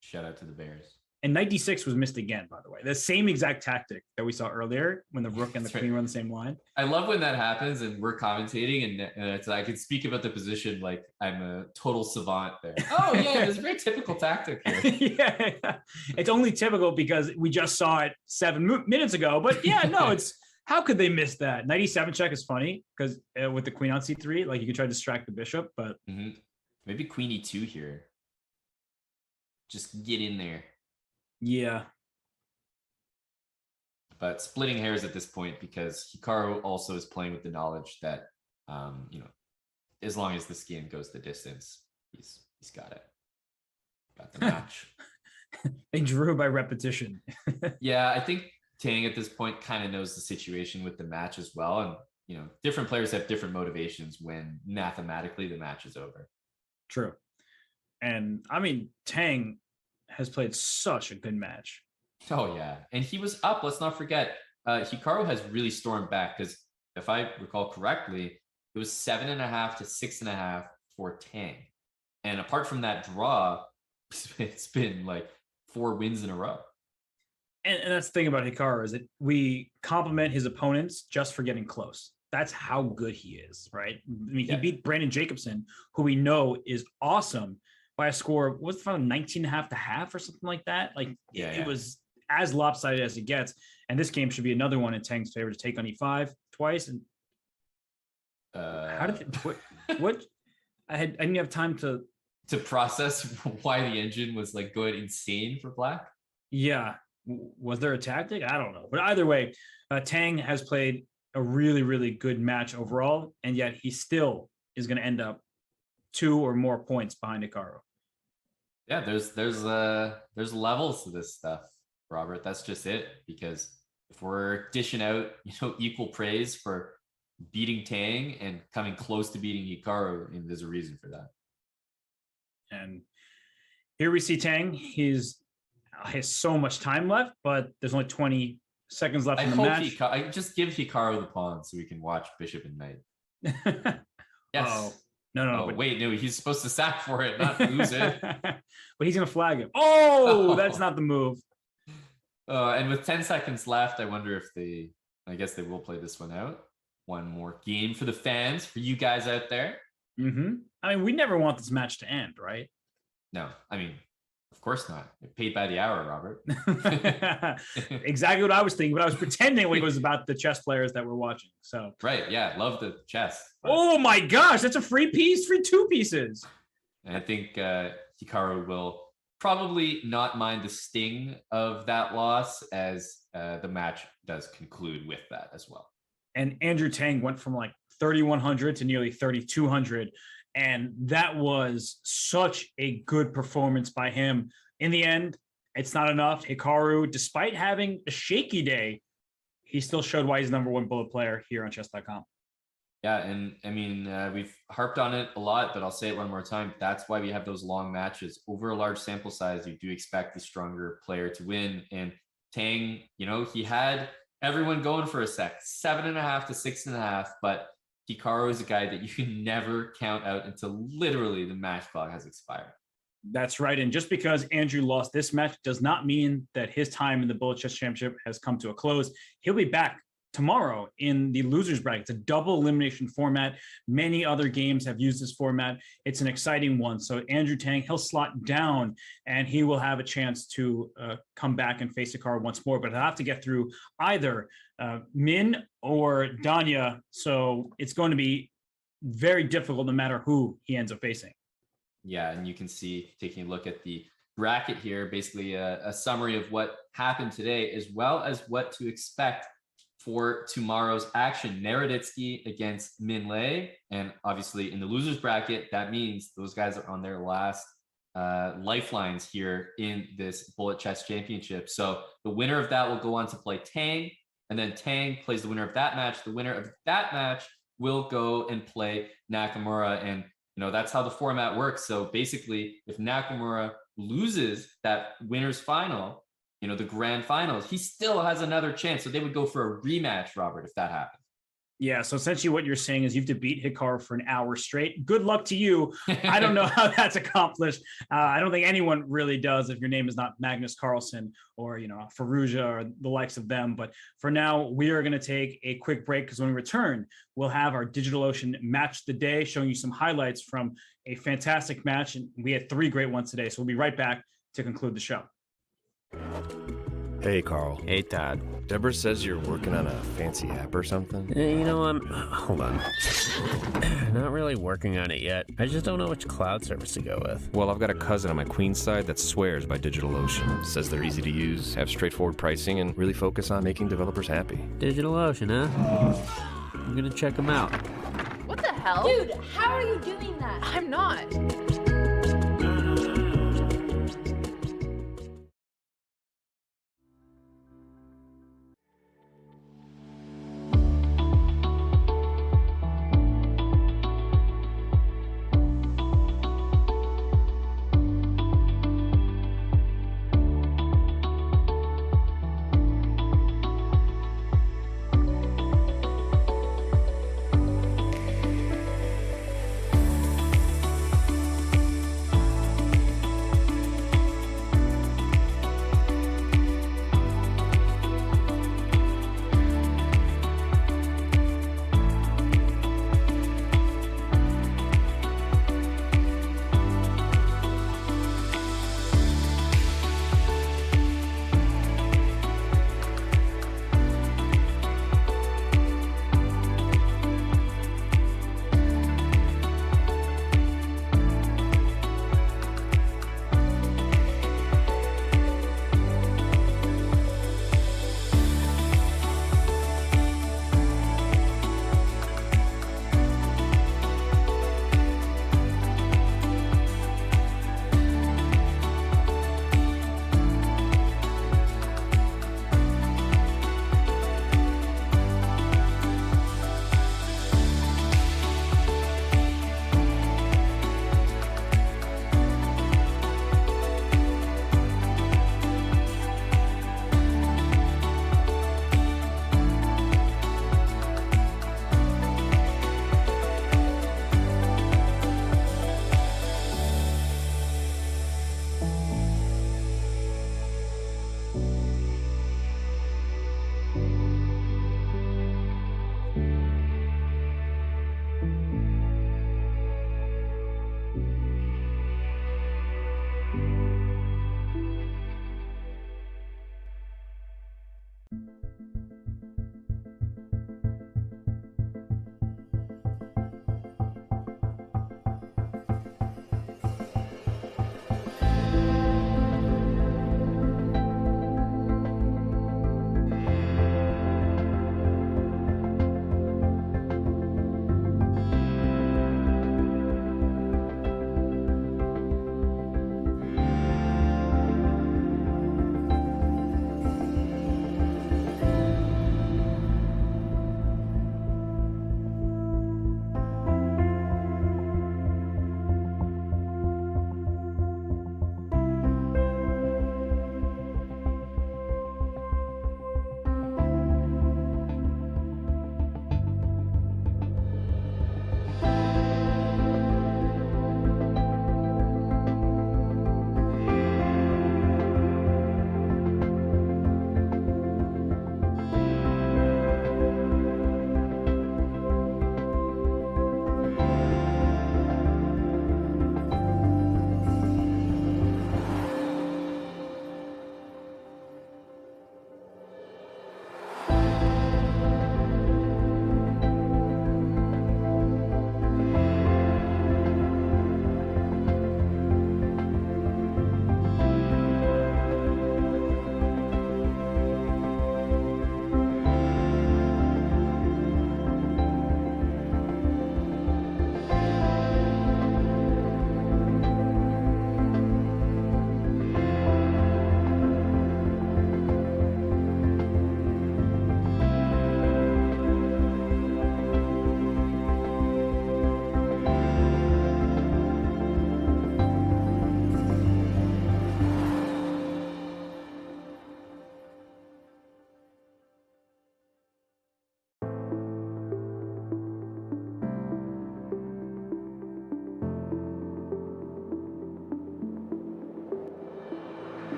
Shout out to the Bears. And knight d6 was missed again, by the way. The same exact tactic that we saw earlier when the rook and the queen were on the same line. I love when that happens and we're commentating and I can speak about the position like I'm a total savant there. Oh yeah, it's a very typical tactic here. Yeah, it's only typical because we just saw it 7 minutes ago. But yeah, no, it's how could they miss that? Knight e7 check is funny because with the queen on c3, like you could try to distract the bishop, but maybe queen e2 here. Just get in there. Yeah. But splitting hairs at this point because Hikaru also is playing with the knowledge that, as long as this game goes the distance, he's got it. Got the match. They drew by repetition. Yeah, I think Tang at this point kind of knows the situation with the match as well. And, different players have different motivations when mathematically the match is over. True. And I mean, Tang has played such a good match. Oh yeah, and he was up. Let's not forget, Hikaru has really stormed back because if I recall correctly, it was 7.5 to 6.5 for Tang, and apart from that draw, it's been like 4 wins in a row. And that's the thing about Hikaru is that we compliment his opponents just for getting close. That's how good he is, right? I mean, he beat Brandon Jacobson, who we know is awesome, by a score, what's the 19.5 to half or something like that? Like it was as lopsided as it gets. And this game should be another one in Tang's favor to take on e5 twice. And how did what? I didn't have time to process why the engine was like going insane for black. Yeah, was there a tactic? I don't know, but either way, Tang has played a really, really good match overall, and yet he still is going to end up 2 or more points behind Hikaru. Yeah, there's levels to this stuff, Robert. That's just it. Because if we're dishing out, equal praise for beating Tang and coming close to beating Hikaru, there's a reason for that. And here we see Tang. He has so much time left, but there's only 20 seconds left in the match. I just give Hikaru the pawn so we can watch bishop and knight. Yes. Uh-oh. No. Wait, no, he's supposed to sack for it, not lose it. But he's going to flag him. Oh, that's not the move. And with 10 seconds left, I wonder if I guess they will play this one out. One more game for the fans, for you guys out there. Mm-hmm. I mean, we never want this match to end, right? No, I mean, of course not. They're paid by the hour, Robert. Exactly what I was thinking, but I was pretending it was about the chess players that we're watching. So right, yeah, love the chess. But... Oh my gosh, that's a free piece, free 2 pieces. And I think Hikaru will probably not mind the sting of that loss as the match does conclude with that as well. And Andrew Tang went from like 3,100 to nearly 3,200. And that was such a good performance by him. In the end, it's not enough. Hikaru, despite having a shaky day, he still showed why he's #1 bullet player here on chess.com. Yeah, and I mean, we've harped on it a lot, but I'll say it one more time. That's why we have those long matches. Over a large sample size, you do expect the stronger player to win. And Tang, he had everyone going for a sec, 7.5 to 6.5, but Hikaru is a guy that you can never count out until literally the match clock has expired. That's right. And just because Andrew lost this match does not mean that his time in the Bullet Chess Championship has come to a close. He'll be back tomorrow in the losers bracket. It's a double elimination format. Many other games have used this format. It's an exciting one. So Andrew Tang, he'll slot down and he will have a chance to come back and face Hikaru once more, but he'll have to get through either Min or Danya. So it's going to be very difficult no matter who he ends up facing. Yeah, and you can see, taking a look at the bracket here, basically a summary of what happened today, as well as what to expect for tomorrow's action. Naroditsky against Minlae. And obviously in the losers bracket, that means those guys are on their last lifelines here in this Bullet Chess Championship. So the winner of that will go on to play Tang, and then Tang plays the winner of that match. The winner of that match will go and play Nakamura. And, that's how the format works. So basically, if Nakamura loses that winner's final, the grand finals, he still has another chance. So they would go for a rematch, Robert, if that happened. Yeah, so essentially what you're saying is you have to beat Hikaru for an hour straight. Good luck to you. I don't know how that's accomplished. I don't think anyone really does if your name is not Magnus Carlsen or, Faruja or the likes of them. But for now, we are going to take a quick break because when we return, we'll have our DigitalOcean match of the day, showing you some highlights from a fantastic match. And we had 3 great ones today. So we'll be right back to conclude the show. Hey, Carl. Hey, Todd. Deborah says you're working on a fancy app or something? Hold on. Not really working on it yet. I just don't know which cloud service to go with. Well, I've got a cousin on my Queens side that swears by DigitalOcean. Says they're easy to use, have straightforward pricing, and really focus on making developers happy. DigitalOcean, huh? I'm gonna check them out. What the hell? Dude, how are you doing that? I'm not.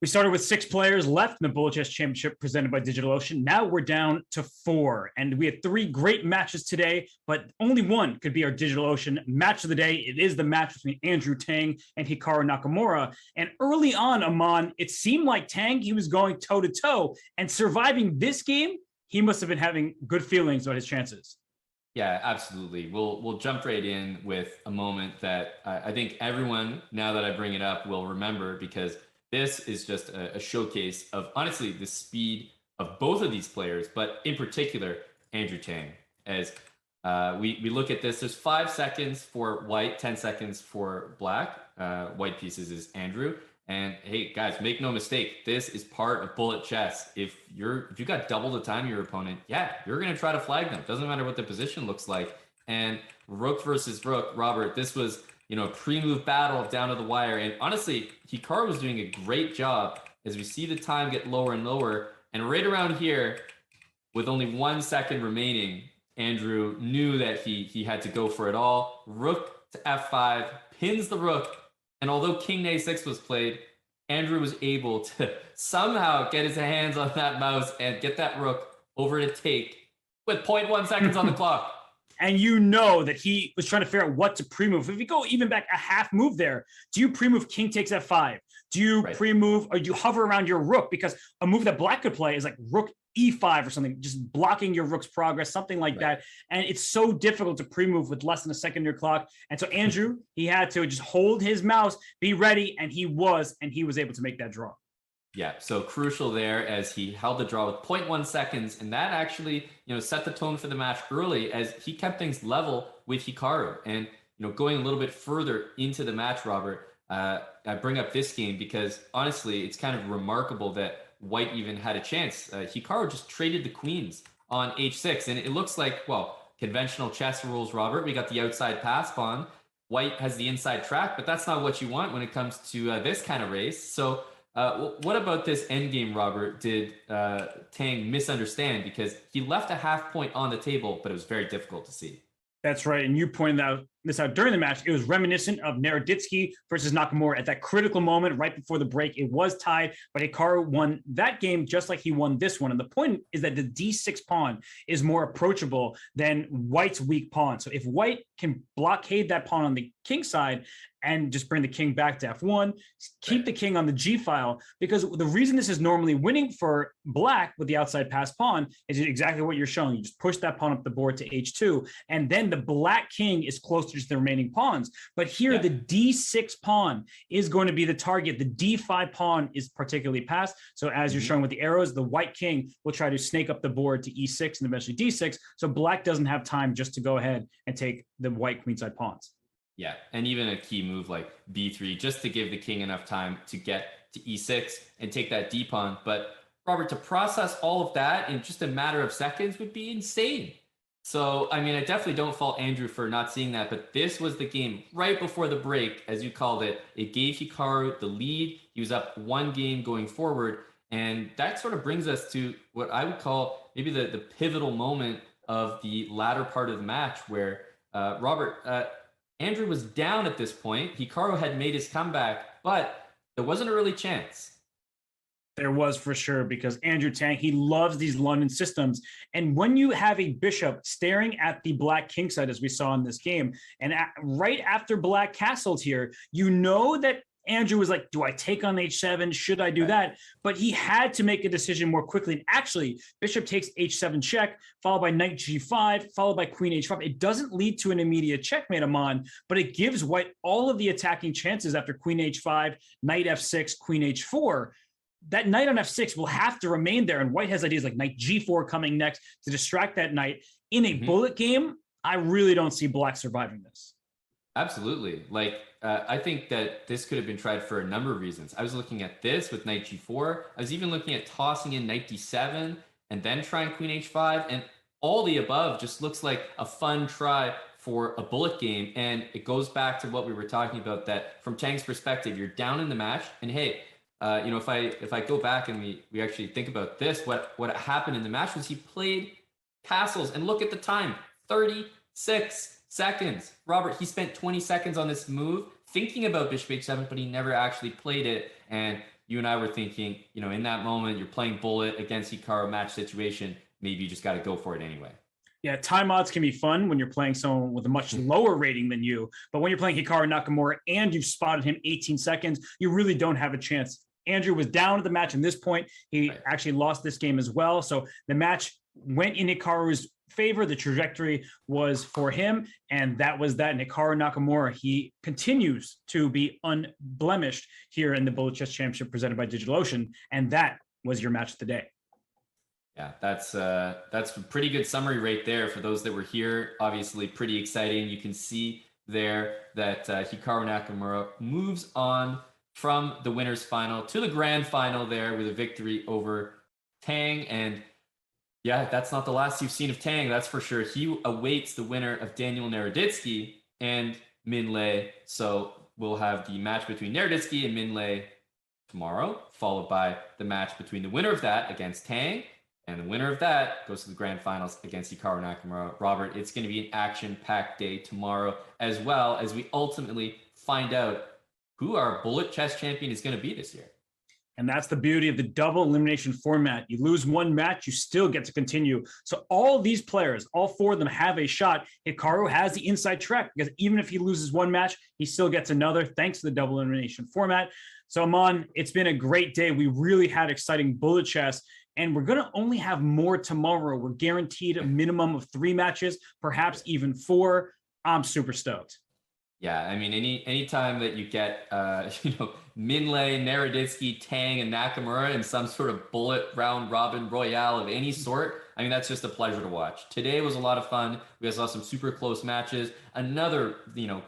We started with 6 players left in the Bullet Chess Championship presented by DigitalOcean. Now we're down to 4, and we had 3 great matches today, but only one could be our DigitalOcean match of the day. It is the match between Andrew Tang and Hikaru Nakamura. And early on, Aman, it seemed like Tang, he was going toe-to-toe, and surviving this game, he must have been having good feelings about his chances. Yeah, absolutely. We'll jump right in with a moment that I think everyone, now that I bring it up, will remember, because this is just a showcase of, honestly, the speed of both of these players, but in particular, Andrew Tang. As we look at this, there's 5 seconds for white, 10 seconds for black. White pieces is Andrew. And hey, guys, make no mistake, this is part of bullet chess. If you got double the time of your opponent, yeah, you're going to try to flag them. Doesn't matter what the position looks like. And rook versus rook, Robert, this was, a pre-move battle down to the wire. And honestly, Hikaru was doing a great job as we see the time get lower and lower. And right around here, with only 1 second remaining, Andrew knew that he had to go for it all. Rook to f5, pins the rook. And although King a6 was played, Andrew was able to somehow get his hands on that mouse and get that rook over to take with 0.1 seconds on the clock. And you know that he was trying to figure out what to pre-move. If you go even back a half move there, do you pre-move king takes f5? Do you pre-move, or do you hover around your rook? Because a move that black could play is like rook e5 or something, just blocking your rook's progress, something like that. And it's so difficult to pre-move with less than a second on your clock. And so Andrew, he had to just hold his mouse, be ready, and he was able to make that draw. Yeah, so crucial there as he held the draw with 0.1 seconds, and that actually, set the tone for the match early as he kept things level with Hikaru. And, going a little bit further into the match, Robert, I bring up this game because honestly, it's kind of remarkable that white even had a chance. Hikaru just traded the queens on h6, and it looks like, well, conventional chess rules, Robert, we got the outside pass pawn. White has the inside track, but that's not what you want when it comes to this kind of race. So what about this endgame, Robert, did Tang misunderstand? Because he left a half point on the table, but it was very difficult to see. That's right. And you pointed this out during the match. It was reminiscent of Naroditsky versus Nakamura at that critical moment right before the break. It was tied, but Hikaru won that game just like he won this one. And the point is that the d6 pawn is more approachable than white's weak pawn. So if white can blockade that pawn on the king side and just bring the king back to f1, keep the king on the g file, because the reason this is normally winning for black with the outside pass pawn is exactly what you're showing. You just push that pawn up the board to h2, and then the black king is closer to the remaining pawns. But here, the d6 pawn is going to be the target. The d5 pawn is particularly passed. So as you're showing with the arrows, the white king will try to snake up the board to e6 and eventually d6. So black doesn't have time just to go ahead and take the white queenside pawns. Yeah, and even a key move like b3, just to give the king enough time to get to e6 and take that d pawn. But Robert, to process all of that in just a matter of seconds would be insane. So, I mean, I definitely don't fault Andrew for not seeing that, but this was the game right before the break, as you called it. It gave Hikaru the lead. He was up 1 game going forward, and that sort of brings us to what I would call maybe the pivotal moment of the latter part of the match where, Robert, Andrew was down at this point. Hikaru had made his comeback, but there wasn't a early chance. There was for sure, because Andrew Tang, he loves these London systems. And when you have a bishop staring at the black king side, as we saw in this game, and right after black castled here, you know that Andrew was like, do I take on h7? Should I do that? But he had to make a decision more quickly. And actually, bishop takes h7 check, followed by knight g5, followed by queen h5. It doesn't lead to an immediate checkmate, Aman, but it gives white all of the attacking chances after queen h5, knight f6, queen h4. That knight on f6 will have to remain there. And white has ideas like knight g4 coming next to distract that knight. In a bullet game, I really don't see black surviving this. Absolutely. I think that this could have been tried for a number of reasons. I was looking at this with knight g4. I was even looking at tossing in knight d7 and then trying queen h5. And all the above just looks like a fun try for a bullet game. And it goes back to what we were talking about, that from Tang's perspective, you're down in the match. And hey, if I go back and we actually think about this, what happened in the match was he played castles, and look at the time, 36 seconds. Robert, he spent 20 seconds on this move thinking about bishop h7, but he never actually played it. And you and I were thinking, in that moment, you're playing Bullet against Hikaru match situation. Maybe you just got to go for it anyway. Yeah, time odds can be fun when you're playing someone with a much lower rating than you. But when you're playing Hikaru Nakamura and you've spotted him 18 seconds, you really don't have a chance. Andrew was down at the match. In this point, he actually lost this game as well. So the match went in Hikaru's favor. The trajectory was for him, and that was that. And Hikaru Nakamura, he continues to be unblemished here in the Bullet Chess Championship presented by DigitalOcean. And that was your match of the day. Yeah, that's a pretty good summary right there for those that were here. Obviously, pretty exciting. You can see there that Hikaru Nakamura moves on from the winners final to the grand final there with a victory over Tang. And yeah, that's not the last you've seen of Tang, that's for sure. He awaits the winner of Daniel Naroditsky and Minlae. So we'll have the match between Naroditsky and Minlae tomorrow, followed by the match between the winner of that against Tang. And the winner of that goes to the grand finals against Hikaru Nakamura. Robert, it's going to be an action-packed day tomorrow, as well as we ultimately find out who our Bullet Chess champion is going to be this year. And that's the beauty of the double elimination format. You lose one match, you still get to continue. So all these players, all four of them have a shot. Hikaru has the inside track because even if he loses one match, he still gets another thanks to the double elimination format. So Aman, it's been a great day. We really had exciting Bullet Chess. And we're going to only have more tomorrow. We're guaranteed a minimum of 3 matches, perhaps even 4. I'm super stoked. Yeah, I mean, any time that you get, Minlae, Naroditsky, Tang, and Nakamura in some sort of bullet round robin royale of any sort, I mean, that's just a pleasure to watch. Today was a lot of fun. We saw some super close matches. Another,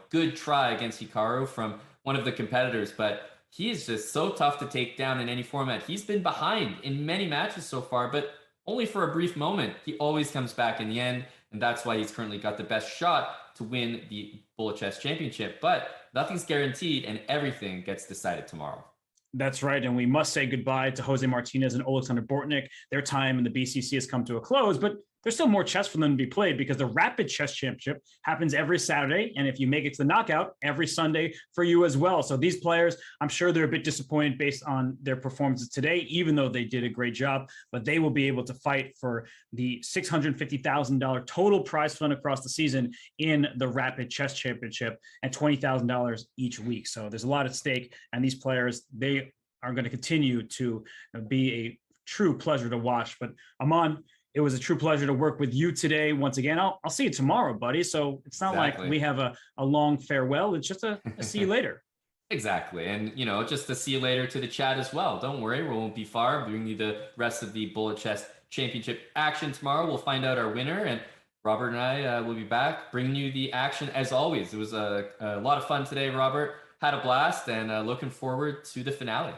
good try against Hikaru from one of the competitors, but he is just so tough to take down in any format. He's been behind in many matches so far, but only for a brief moment. He always comes back in the end, and that's why he's currently got the best shot to win the Bullet Chess Championship. But nothing's guaranteed, and everything gets decided tomorrow. That's right, and we must say goodbye to Jose Martinez and Alexander Bortnick. Their time in the BCC has come to a close, but there's still more chess for them to be played because the Rapid Chess Championship happens every Saturday, and if you make it to the knockout, every Sunday for you as well. So these players, I'm sure they're a bit disappointed based on their performances today, even though they did a great job, but they will be able to fight for the $650,000 total prize fund across the season in the Rapid Chess Championship and $20,000 each week. So there's a lot at stake, and these players, they are going to continue to be a true pleasure to watch. But Aman, it was a true pleasure to work with you today. Once again, I'll see you tomorrow, buddy. So it's not like we have a long farewell. It's just a see you later. Exactly. And, just to see you later to the chat as well. Don't worry, we won't be far. Bringing you the rest of the Bullet Chess Championship action tomorrow. We'll find out our winner, and Robert and I will be back bringing you the action as always. It was a lot of fun today, Robert. Had a blast, and looking forward to the finale.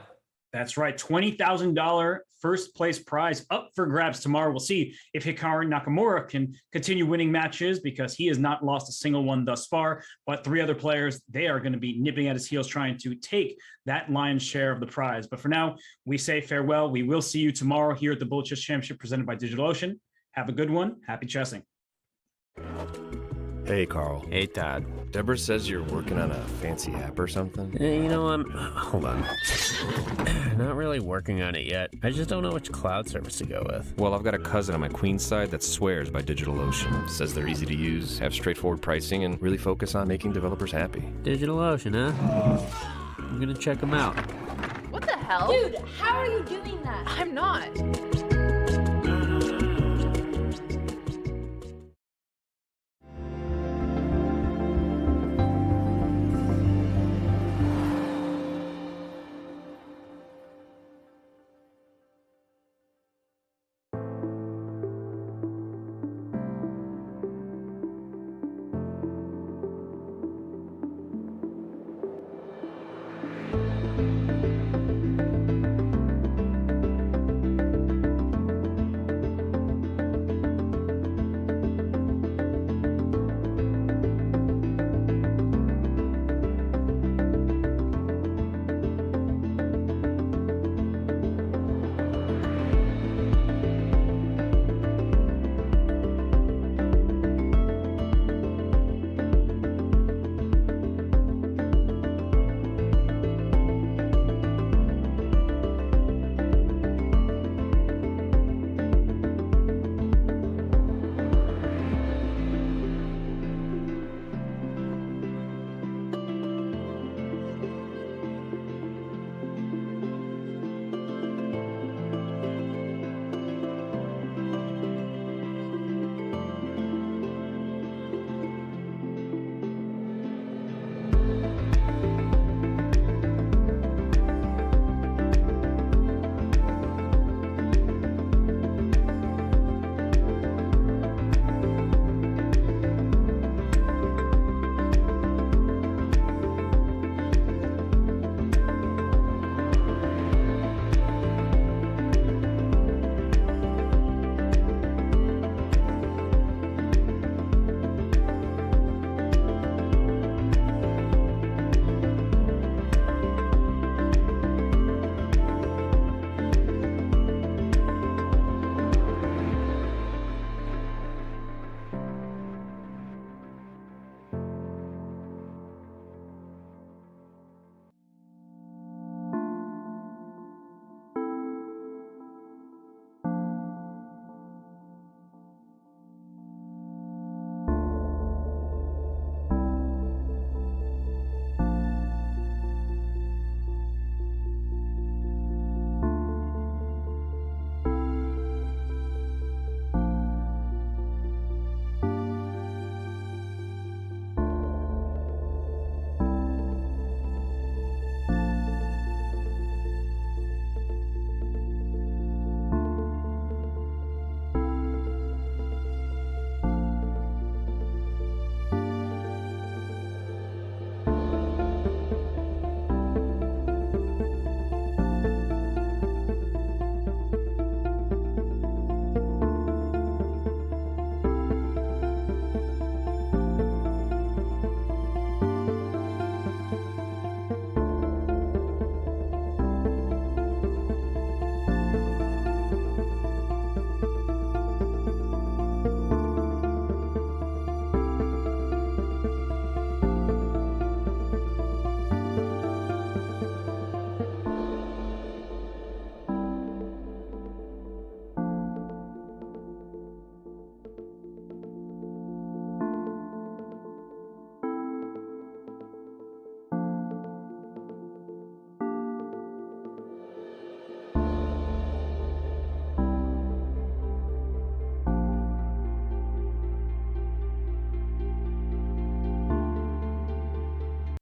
That's right. $20,000 first place prize up for grabs tomorrow. We'll see if Hikaru Nakamura can continue winning matches because he has not lost a single one thus far. But 3 other players, they are going to be nipping at his heels trying to take that lion's share of the prize. But for now, we say farewell. We will see you tomorrow here at the Bullet Chess Championship presented by DigitalOcean. Have a good one. Happy chessing. Hey, Carl. Hey, Todd. Deborah says you're working on a fancy app or something? Hold on. Not really working on it yet. I just don't know which cloud service to go with. Well, I've got a cousin on my queen's side that swears by DigitalOcean. Says they're easy to use, have straightforward pricing, and really focus on making developers happy. DigitalOcean, huh? I'm gonna check them out. What the hell? Dude, how are you doing that? I'm not.